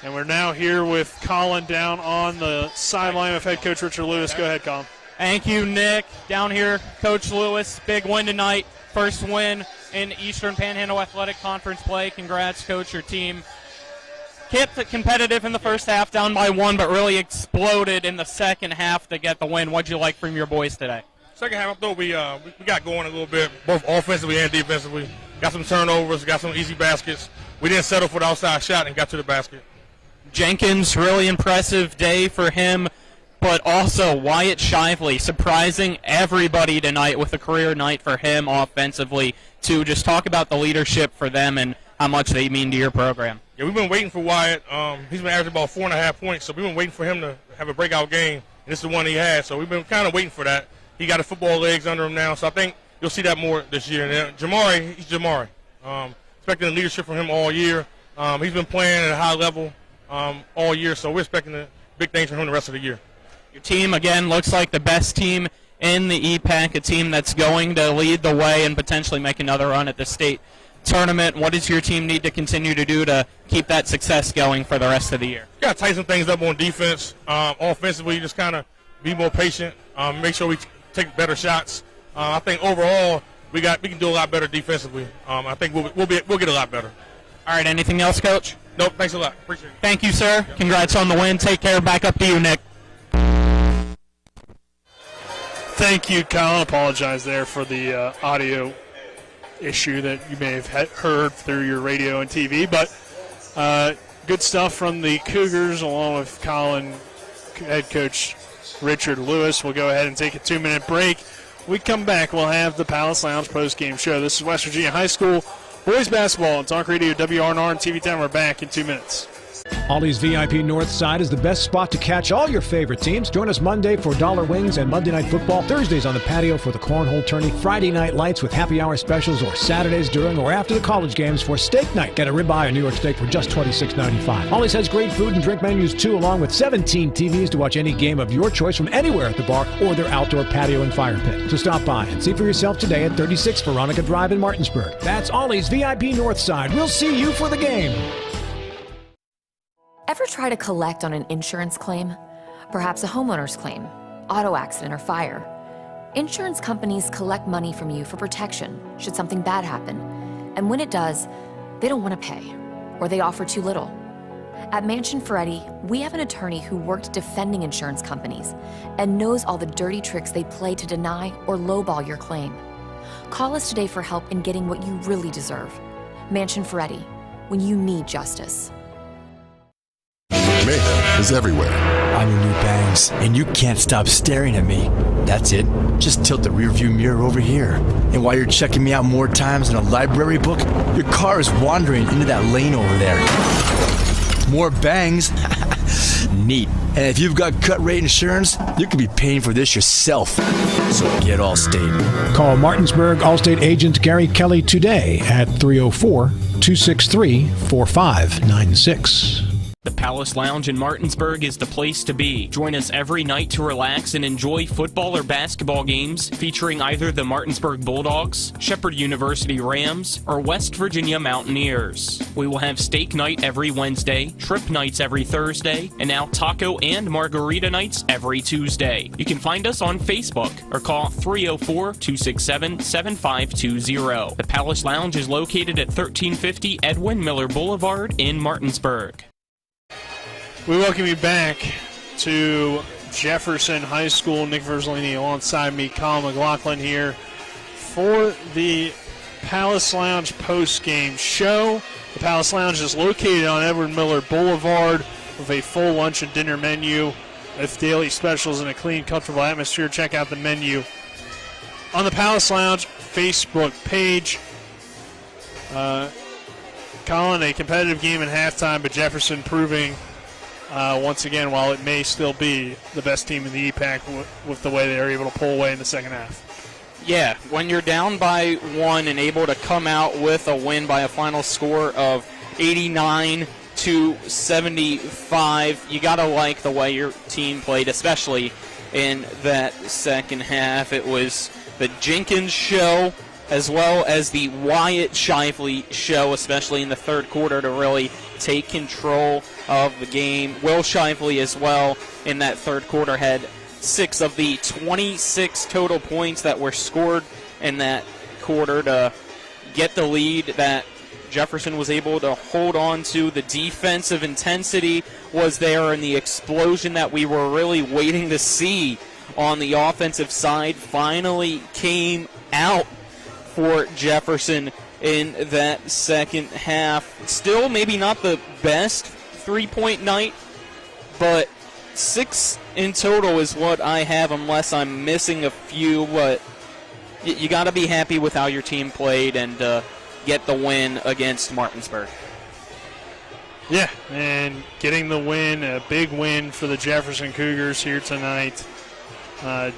[SPEAKER 9] And we're now here with Colin down on the sideline with head coach Richard Lewis. Go ahead, Colin.
[SPEAKER 10] Thank you, Nick. Down here, Coach Lewis. Big win tonight. First win in Eastern Panhandle Athletic Conference play. Congrats, Coach. Your team kept it competitive in the first half, down by 1, but really exploded in the second half to get the win. What'd you like from your boys today?
[SPEAKER 6] Second half, I thought we got going a little bit, both offensively and defensively. Got some turnovers, got some easy baskets. We didn't settle for the outside shot and got to the basket.
[SPEAKER 10] Jenkins, really impressive day for him, but also Wyatt Shively surprising everybody tonight with a career night for him offensively, too. Just talk about the leadership for them and how much they mean to your program.
[SPEAKER 6] Yeah, we've been waiting for Wyatt. He's been averaging about 4.5 points, so we've been waiting for him to have a breakout game, and this is the one he had. So we've been kind of waiting for that. He got his football legs under him now, so I think you'll see that more this year. And then Jamari, he's Jamari. Expecting the leadership from him all year. He's been playing at a high level all year, so we're expecting the big things from him the rest of the year.
[SPEAKER 10] Your team, again, looks like the best team in the EPAC, a team that's going to lead the way and potentially make another run at the state tournament. What does your team need to continue to do to keep that success going for the rest of the year?
[SPEAKER 6] Got to tighten some things up on defense. Offensively, just kind of be more patient, make sure we take better shots. I think overall we can do a lot better defensively. I think we'll get a lot better.
[SPEAKER 10] All right, anything else, Coach?
[SPEAKER 6] Nope, thanks a lot. Appreciate it.
[SPEAKER 10] Thank you, sir. Yep. Congrats on the win. Take care. Back up to you, Nick.
[SPEAKER 9] Thank you, Colin. Apologize there for the audio issue that you may have heard through your radio and TV. But good stuff from the Cougars, along with Colin, head coach Richard Lewis. We'll go ahead and take a 2-minute break. When we come back, we'll have the Palace Lounge post-game show. This is West Virginia High School boys basketball on Talk Radio WRNR and TV 10. We're back in 2 minutes.
[SPEAKER 2] Ollie's VIP North Side is the best spot to catch all your favorite teams. Join us Monday for dollar wings and Monday Night Football. Thursdays on the patio for the cornhole tourney. Friday night lights with happy hour specials, or Saturdays during or after the college games for steak night. Get a ribeye or New York steak for just $26.95. Ollie's has great food and drink menus too, along with 17 TVs to watch any game of your choice from anywhere at the bar or their outdoor patio and fire pit. So stop by and see for yourself today at 36 Veronica Drive in Martinsburg. That's Ollie's VIP North Side. We'll see you for the game.
[SPEAKER 7] Ever try to collect on an insurance claim? Perhaps a homeowner's claim, auto accident, or fire. Insurance companies collect money from you for protection should something bad happen. And when it does, they don't want to pay, or they offer too little. At Mansion Ferretti, we have an attorney who worked defending insurance companies and knows all the dirty tricks they play to deny or lowball your claim. Call us today for help in getting what you really deserve. Mansion Ferretti, when you need justice.
[SPEAKER 23] Mayhem is everywhere.
[SPEAKER 8] I'm your new bangs, and you can't stop staring at me. That's it. Just tilt the rearview mirror over here. And while you're checking me out more times than a library book, your car is wandering into that lane over there. More bangs? Neat. And if you've got cut rate insurance, you could be paying for this yourself. So get Allstate.
[SPEAKER 2] Call Martinsburg Allstate agent Gary Kelly today at 304-263-4596.
[SPEAKER 13] The Palace Lounge in Martinsburg is the place to be. Join us every night to relax and enjoy football or basketball games featuring either the Martinsburg Bulldogs, Shepherd University Rams, or West Virginia Mountaineers. We will have steak night every Wednesday, trip nights every Thursday, and now taco and margarita nights every Tuesday. You can find us on Facebook or call 304-267-7520. The Palace Lounge is located at 1350 Edwin Miller Boulevard in Martinsburg.
[SPEAKER 9] We welcome you back to Jefferson High School. Nick Verzolini alongside me, Colin McLaughlin here for the Palace Lounge post-game show. The Palace Lounge is located on Edward Miller Boulevard with a full lunch and dinner menu with daily specials and a clean, comfortable atmosphere. Check out the menu on the Palace Lounge Facebook page. Colin, a competitive game at halftime, but Jefferson proving once again, while it may still be the best team in the EPAC with the way they are able to pull away in the second half.
[SPEAKER 10] Yeah, when you're down by one and able to come out with a win by a final score of 89-75, you got to like the way your team played, especially in that second half. It was the Jenkins show as well as the Wyatt Shively show, especially in the third quarter, to really take control of the game. Will Shively as well in that third quarter had 6 of the 26 total points that were scored in that quarter to get the lead that Jefferson was able to hold on to. The defensive intensity was there, and the explosion that we were really waiting to see on the offensive side finally came out for Jefferson in that second half. Still maybe not the best three-point night, but 6 in total is what I have, unless I'm missing a few. But you got to be happy with how your team played and get the win against Martinsburg.
[SPEAKER 9] Yeah, and getting the win, a big win for the Jefferson Cougars here tonight,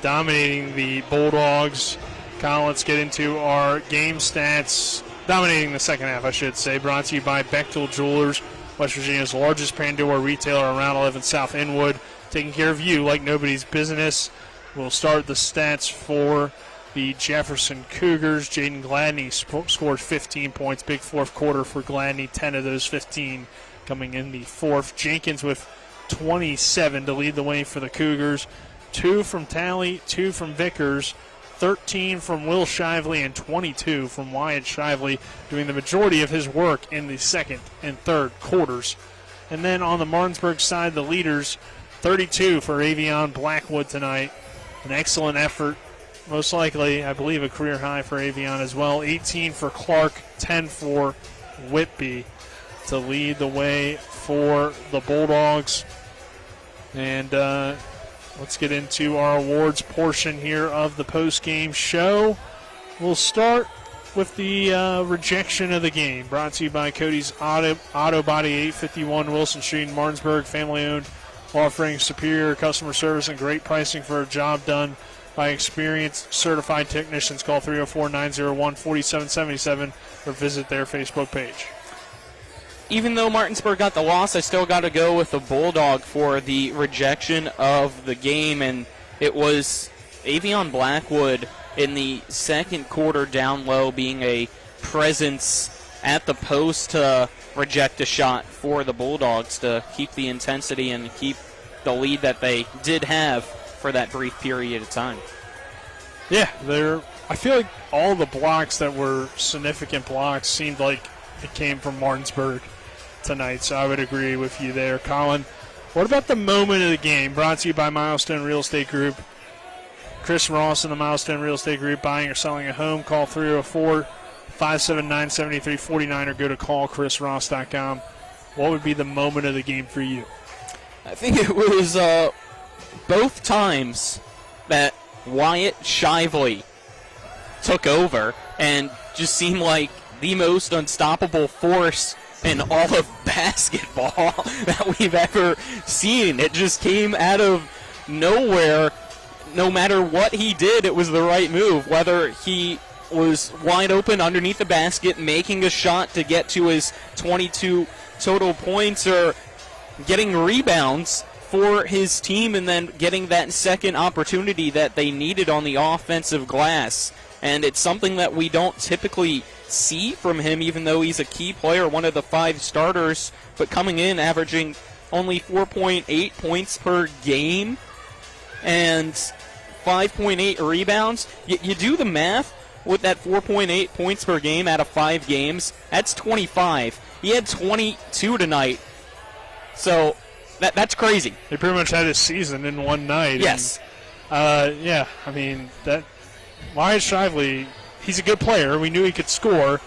[SPEAKER 9] dominating the Bulldogs. Colin, let's get into our game stats. Dominating the second half, I should say. Brought to you by Bechtel Jewelers, West Virginia's largest Pandora retailer around 11 South Inwood. Taking care of you like nobody's business. We'll start the stats for the Jefferson Cougars. Jaden Gladney scored 15 points. Big fourth quarter for Gladney. 10 of those 15 coming in the fourth. Jenkins with 27 to lead the way for the Cougars. 2 from Talley, 2 from Vickers, 13 from Will Shively, and 22 from Wyatt Shively, doing the majority of his work in the second and third quarters. And then on the Martinsburg side, the leaders, 32 for Avion Blackwood tonight. An excellent effort, most likely, I believe, a career high for Avion as well. 18 for Clark, 10 for Whitby to lead the way for the Bulldogs. And let's get into our awards portion here of the post-game show. We'll start with the rejection of the game, brought to you by Cody's Auto Body, 851 Wilson Street in Martinsburg, family-owned, offering superior customer service and great pricing for a job done by experienced certified technicians. Call 304-901-4777 or visit their Facebook page.
[SPEAKER 10] Even though Martinsburg got the loss, I still got to go with the Bulldog for the rejection of the game, and it was Avion Blackwood in the second quarter down low being a presence at the post to reject a shot for the Bulldogs to keep the intensity and keep the lead that they did have for that brief period of time.
[SPEAKER 9] Yeah, I feel like all the blocks that were significant blocks seemed like it came from Martinsburg. tonight, so I would agree with you there, Colin. What about the moment of the game? Brought to you by Milestone Real Estate Group. Chris Ross and the Milestone Real Estate Group, buying or selling a home. Call 304-579-7349 or go to callchrisross.com. What would be the moment of the game for you?
[SPEAKER 10] I think it was both times that Wyatt Shively took over and just seemed like the most unstoppable force in all of basketball that we've ever seen. It just came out of nowhere. No matter what he did, it was the right move. Whether he was wide open underneath the basket, making a shot to get to his 22 total points, or getting rebounds for his team and then getting that second opportunity that they needed on the offensive glass. And it's something that we don't typically see from him, even though he's a key player, one of the 5 starters, but coming in averaging only 4.8 points per game and 5.8 rebounds. You do the math with that 4.8 points per game out of 5 games. That's 25. He had 22 tonight. So that's crazy.
[SPEAKER 9] He pretty much had his season in one night.
[SPEAKER 10] Yes.
[SPEAKER 9] And, yeah, I mean, that Wyatt Shively, he's a good player. We knew he could score.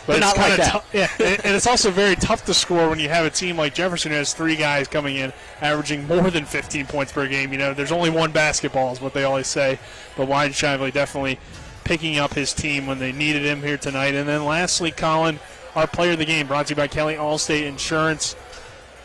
[SPEAKER 10] But
[SPEAKER 9] it's
[SPEAKER 10] not like that.
[SPEAKER 9] Yeah, and it's also very tough to score when you have a team like Jefferson who has 3 guys coming in averaging more than 15 points per game. You know, there's only one basketball is what they always say. But Wyatt Shively definitely picking up his team when they needed him here tonight. And then lastly, Colin, our player of the game, brought to you by Kelly Allstate Insurance.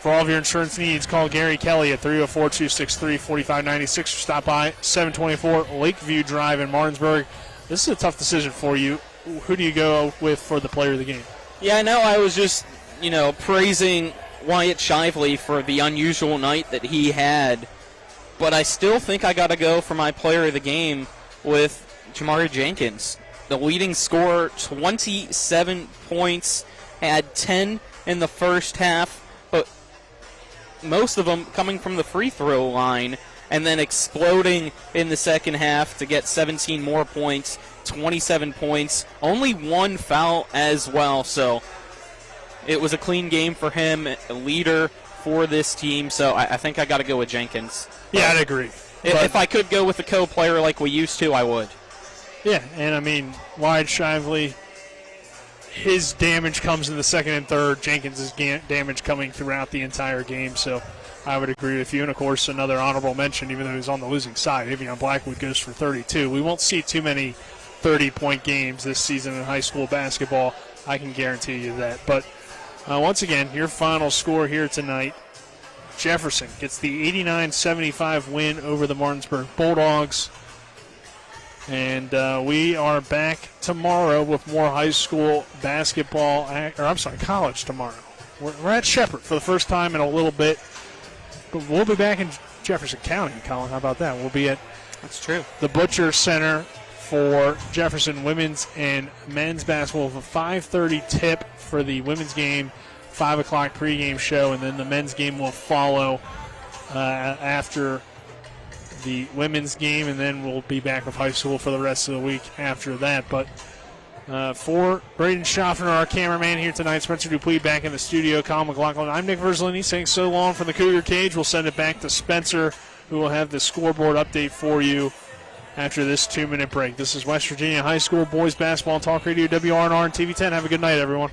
[SPEAKER 9] For all of your insurance needs, call Gary Kelly at 304-263-4596 or stop by 724 Lakeview Drive in Martinsburg. This is a tough decision for you. Who do you go with for the player of the game?
[SPEAKER 10] Yeah, I know I was just, praising Wyatt Shively for the unusual night that he had, but I still think I got to go for my player of the game with Jamari Jenkins. The leading scorer, 27 points, had 10 in the first half, but most of them coming from the free throw line, and then exploding in the second half to get 17 more points, 27 points, only 1 foul as well. So it was a clean game for him, a leader for this team. So I think I got to go with Jenkins.
[SPEAKER 9] Yeah, I'd agree.
[SPEAKER 10] If I could go with a co-player like we used to, I would.
[SPEAKER 9] Yeah, and I mean, Wyatt Shively, his damage comes in the second and third. Jenkins' damage coming throughout the entire game. So I would agree with you. And, of course, another honorable mention, even though he's on the losing side, Avion Blackwood goes for 32. We won't see too many 30-point games this season in high school basketball. I can guarantee you that. But once again, your final score here tonight, Jefferson gets the 89-75 win over the Martinsburg Bulldogs. And we are back tomorrow with more high school basketball, college tomorrow. We're at Shepherd for the first time in a little bit. But we'll be back in Jefferson County, Colin. How about that? We'll be at
[SPEAKER 10] That's true.
[SPEAKER 9] the Butcher Center for Jefferson women's and men's basketball with a 5:30 tip for the women's game, 5 o'clock pregame show, and then the men's game will follow after the women's game, and then we'll be back with high school for the rest of the week after that. But for Braden Schaffner, our cameraman here tonight, Spencer Dupuis back in the studio, Colin McLaughlin, I'm Nick Verzolini saying so long from the Cougar Cage. We'll send it back to Spencer, who will have the scoreboard update for you after this 2-minute break. This is West Virginia High School Boys Basketball Talk Radio, WRNR and TV 10. Have a good night, everyone.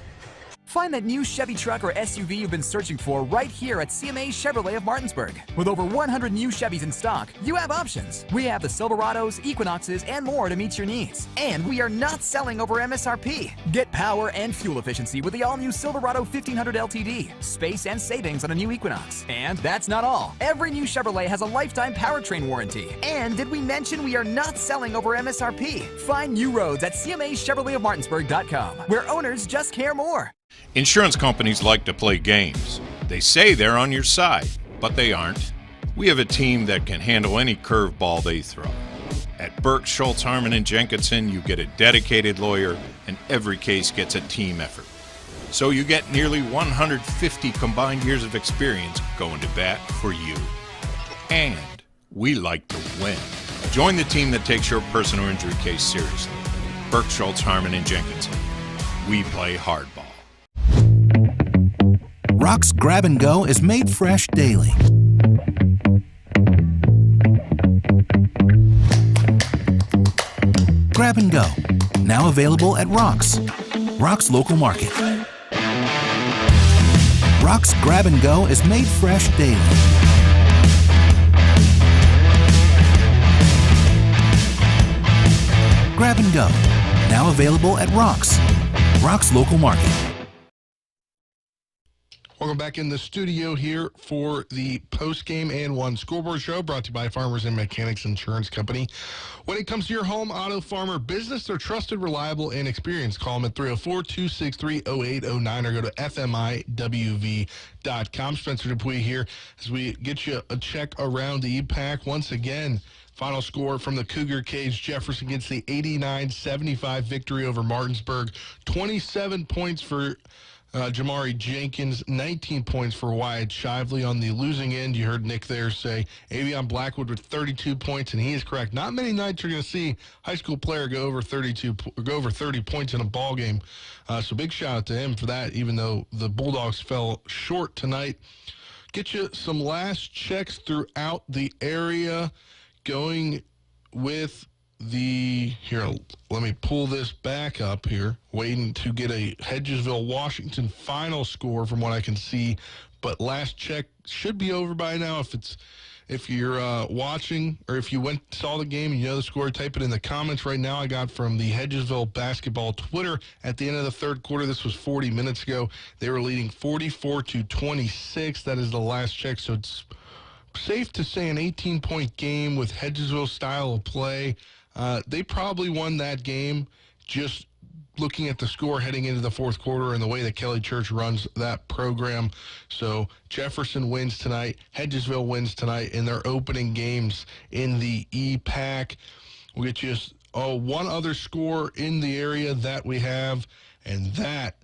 [SPEAKER 16] Find that new Chevy truck or SUV you've been searching for right here at CMA Chevrolet of Martinsburg. With over 100 new Chevys in stock, you have options. We have the Silverados, Equinoxes, and more to meet your needs. And we are not selling over MSRP. Get power and fuel efficiency with the all-new Silverado 1500 LTD, space and savings on a new Equinox. And that's not all. Every new Chevrolet has a lifetime powertrain warranty. And did we mention we are not selling over MSRP? Find new roads at CMAChevroletofMartinsburg.com, where owners just care more.
[SPEAKER 17] Insurance companies like to play games. They say they're on your side, but they aren't. We have a team that can handle any curveball they throw. At Burke, Schultz, Harmon, and Jenkinson, you get a dedicated lawyer, and every case gets a team effort. So you get nearly 150 combined years of experience going to bat for you. And we like to win. Join the team that takes your personal injury case seriously. Burke, Schultz, Harmon, and Jenkinson. We play hardball.
[SPEAKER 19] Rock's Grab and Go is made fresh daily. Grab and Go, now available at Rock's local market. Rock's Grab and Go is made fresh daily. Grab and Go, now available at Rock's local market.
[SPEAKER 18] Welcome back in the studio here for the Postgame and One Scoreboard Show, brought to you by Farmers and Mechanics Insurance Company. When it comes to your home, auto, farm, or business, they're trusted, reliable, and experienced. Call them at 304-263-0809 or go to fmiwv.com. Spencer Dupuis here as we get you a check around the EPAC. Once again, final score from the Cougar Cage. Jefferson gets the 89-75 victory over Martinsburg. 27 points for Jamari Jenkins, 19 points for Wyatt Shively. On the losing end, you heard Nick there say Avion Blackwood with 32 points, and he is correct. Not many nights you're going to see a high school player go over 30 points in a ball game. So big shout out to him for that, even though the Bulldogs fell short tonight. Get you some last checks throughout the area, going with here, let me pull this back up here, waiting to get a Hedgesville, Washington final score from what I can see, but last check should be over by now. If you're watching, or if you saw the game and you know the score, type it in the comments right now. I got from the Hedgesville basketball Twitter at the end of the third quarter. This was 40 minutes ago. They were leading 44-26. That is the last check, so it's safe to say an 18-point game with Hedgesville style of play. They probably won that game just looking at the score heading into the fourth quarter and the way that Kelly Church runs that program. So Jefferson wins tonight. Hedgesville wins tonight in their opening games in the EPAC. We'll get you one other score in the area that we have, and that,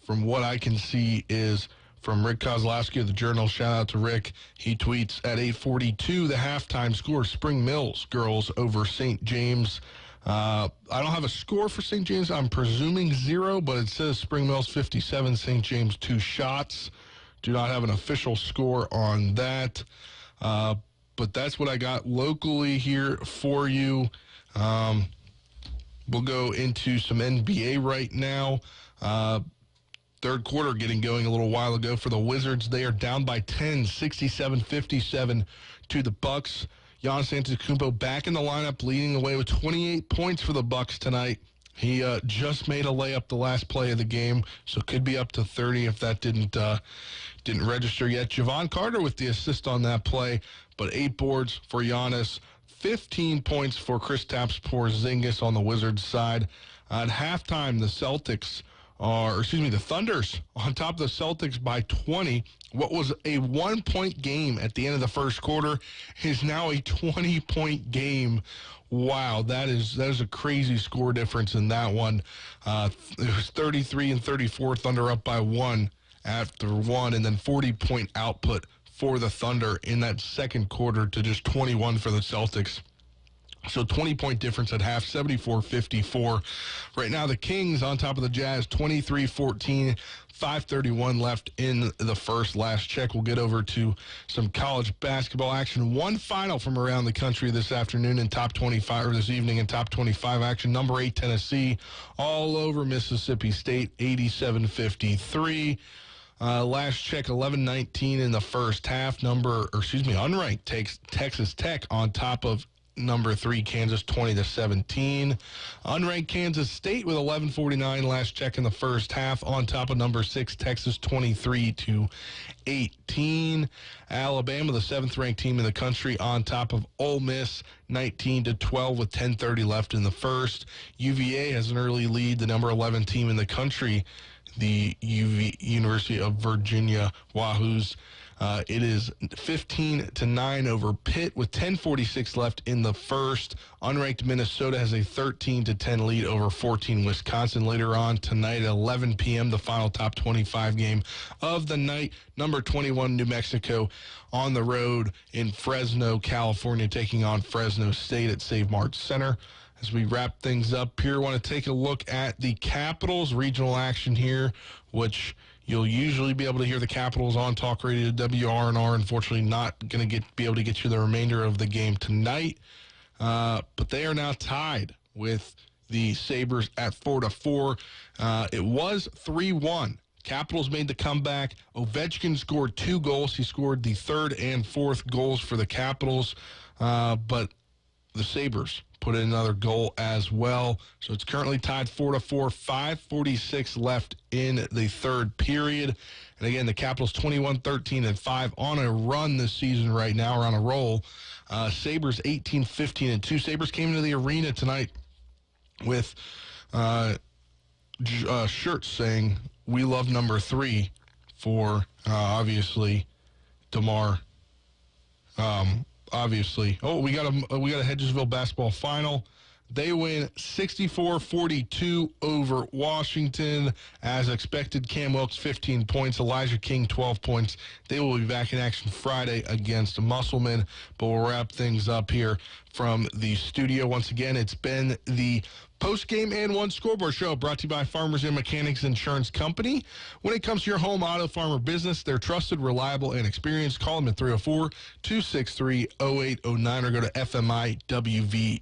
[SPEAKER 18] from what I can see, is from Rick Kozlowski of the Journal. Shout out to Rick. He tweets at 8:42, the halftime score, Spring Mills girls over St. James. I don't have a score for St. James. I'm presuming 0, but it says Spring Mills 57, St. James 2 shots. Do not have an official score on that. But that's what I got locally here for you. We'll go into some NBA right now. Third quarter getting going a little while ago for the Wizards. They are down by 10, 67-57 to the Bucks. Giannis Antetokounmpo back in the lineup, leading the way with 28 points for the Bucks tonight. He just made a layup the last play of the game, so could be up to 30 if that didn't register yet. Javon Carter with the assist on that play, but 8 boards for Giannis, 15 points for Kristaps Porzingis on the Wizards side. At halftime, the Thunders on top of the Celtics by 20. What was a 1-point game at the end of the first quarter is now a 20-point game. Wow, that is a crazy score difference in that one. It was 33-34, Thunder up by 1 after 1, and then 40-point output for the Thunder in that second quarter to just 21 for the Celtics. So 20-point difference at half, 74-54. Right now, the Kings on top of the Jazz, 23-14, 5:31 left in the first. Last check. We'll get over to some college basketball action. One final from around the country this afternoon in top 25, or this evening in top 25 action. Number 8, Tennessee, all over Mississippi State, 87-53. Last check, 11-19 in the first half. Unranked takes Texas Tech on top of number 3, Kansas, 20-17. Unranked Kansas State with 11:49 last check in the first half on top of number 6, Texas, 23-18. Alabama, the 7th-ranked team in the country, on top of Ole Miss, 19-12 with 10:30 left in the first. UVA has an early lead, the number 11 team in the country, the University of Virginia Wahoos. It is 15-9 over Pitt with 10:46 left in the first. Unranked Minnesota has a 13-10 lead over 14 Wisconsin. Later on tonight at 11 p.m., the final top 25 game of the night. Number 21, New Mexico, on the road in Fresno, California, taking on Fresno State at Save Mart Center. As we wrap things up here, I want to take a look at the Capitals regional action here, which You'll usually be able to hear the Capitals on Talk Radio WRNR. Unfortunately, not going to be able to get you the remainder of the game tonight. But they are now tied with the Sabres at 4-4. It was 3-1. Capitals made the comeback. Ovechkin scored 2 goals. He scored the 3rd and 4th goals for the Capitals. But the Sabres put in another goal as well. So it's currently tied 4-4, 5:46 left in the 3rd period. And again, the Capitals 21-13-5 on a run this season right now, or on a roll. Sabres 18-15-2. Sabres came into the arena tonight with shirts saying, "We love number 3" for obviously DeMar. Obviously. Oh, we got a Hedgesville basketball final. They win 64-42 over Washington. As expected, Cam Wilkes 15 points, Elijah King 12 points. They will be back in action Friday against Musselman. But we'll wrap things up here from the studio. Once again, it's been the Postgame and One Scoreboard Show, brought to you by Farmers and Mechanics Insurance Company. When it comes to your home, auto, farm, or business, they're trusted, reliable, and experienced. Call them at 304-263-0809 or go to fmiwv.com.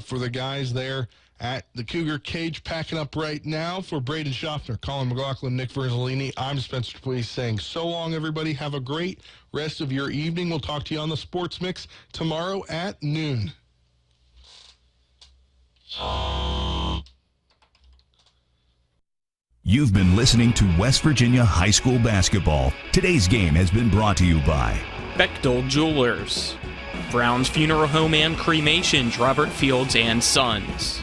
[SPEAKER 18] For the guys there at the Cougar Cage packing up right now, for Braden Schaffner, Colin McLaughlin, Nick Verzolini, I'm Spencer Dupuis saying so long, everybody. Have a great rest of your evening. We'll talk to you on the Sports Mix tomorrow at noon.
[SPEAKER 19] You've been listening to West Virginia High School Basketball. Today's game has been brought to you by
[SPEAKER 13] Bechtel Jewelers, Brown's Funeral Home and Cremations, Robert Fields and Sons,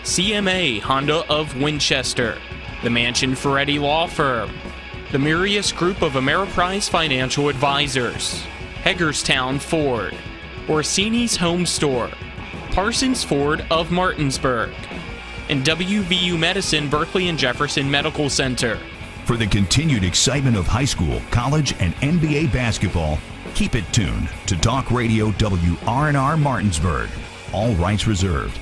[SPEAKER 13] CMA Honda of Winchester, the Mansion Ferretti Law Firm, the Mirius Group of Ameriprise Financial Advisors, Hagerstown Ford, Orsini's Home Store, Parsons Ford of Martinsburg, and WVU Medicine Berkeley and Jefferson Medical Center.
[SPEAKER 19] For the continued excitement of high school, college, and NBA basketball, keep it tuned to Talk Radio WRNR Martinsburg. All rights reserved.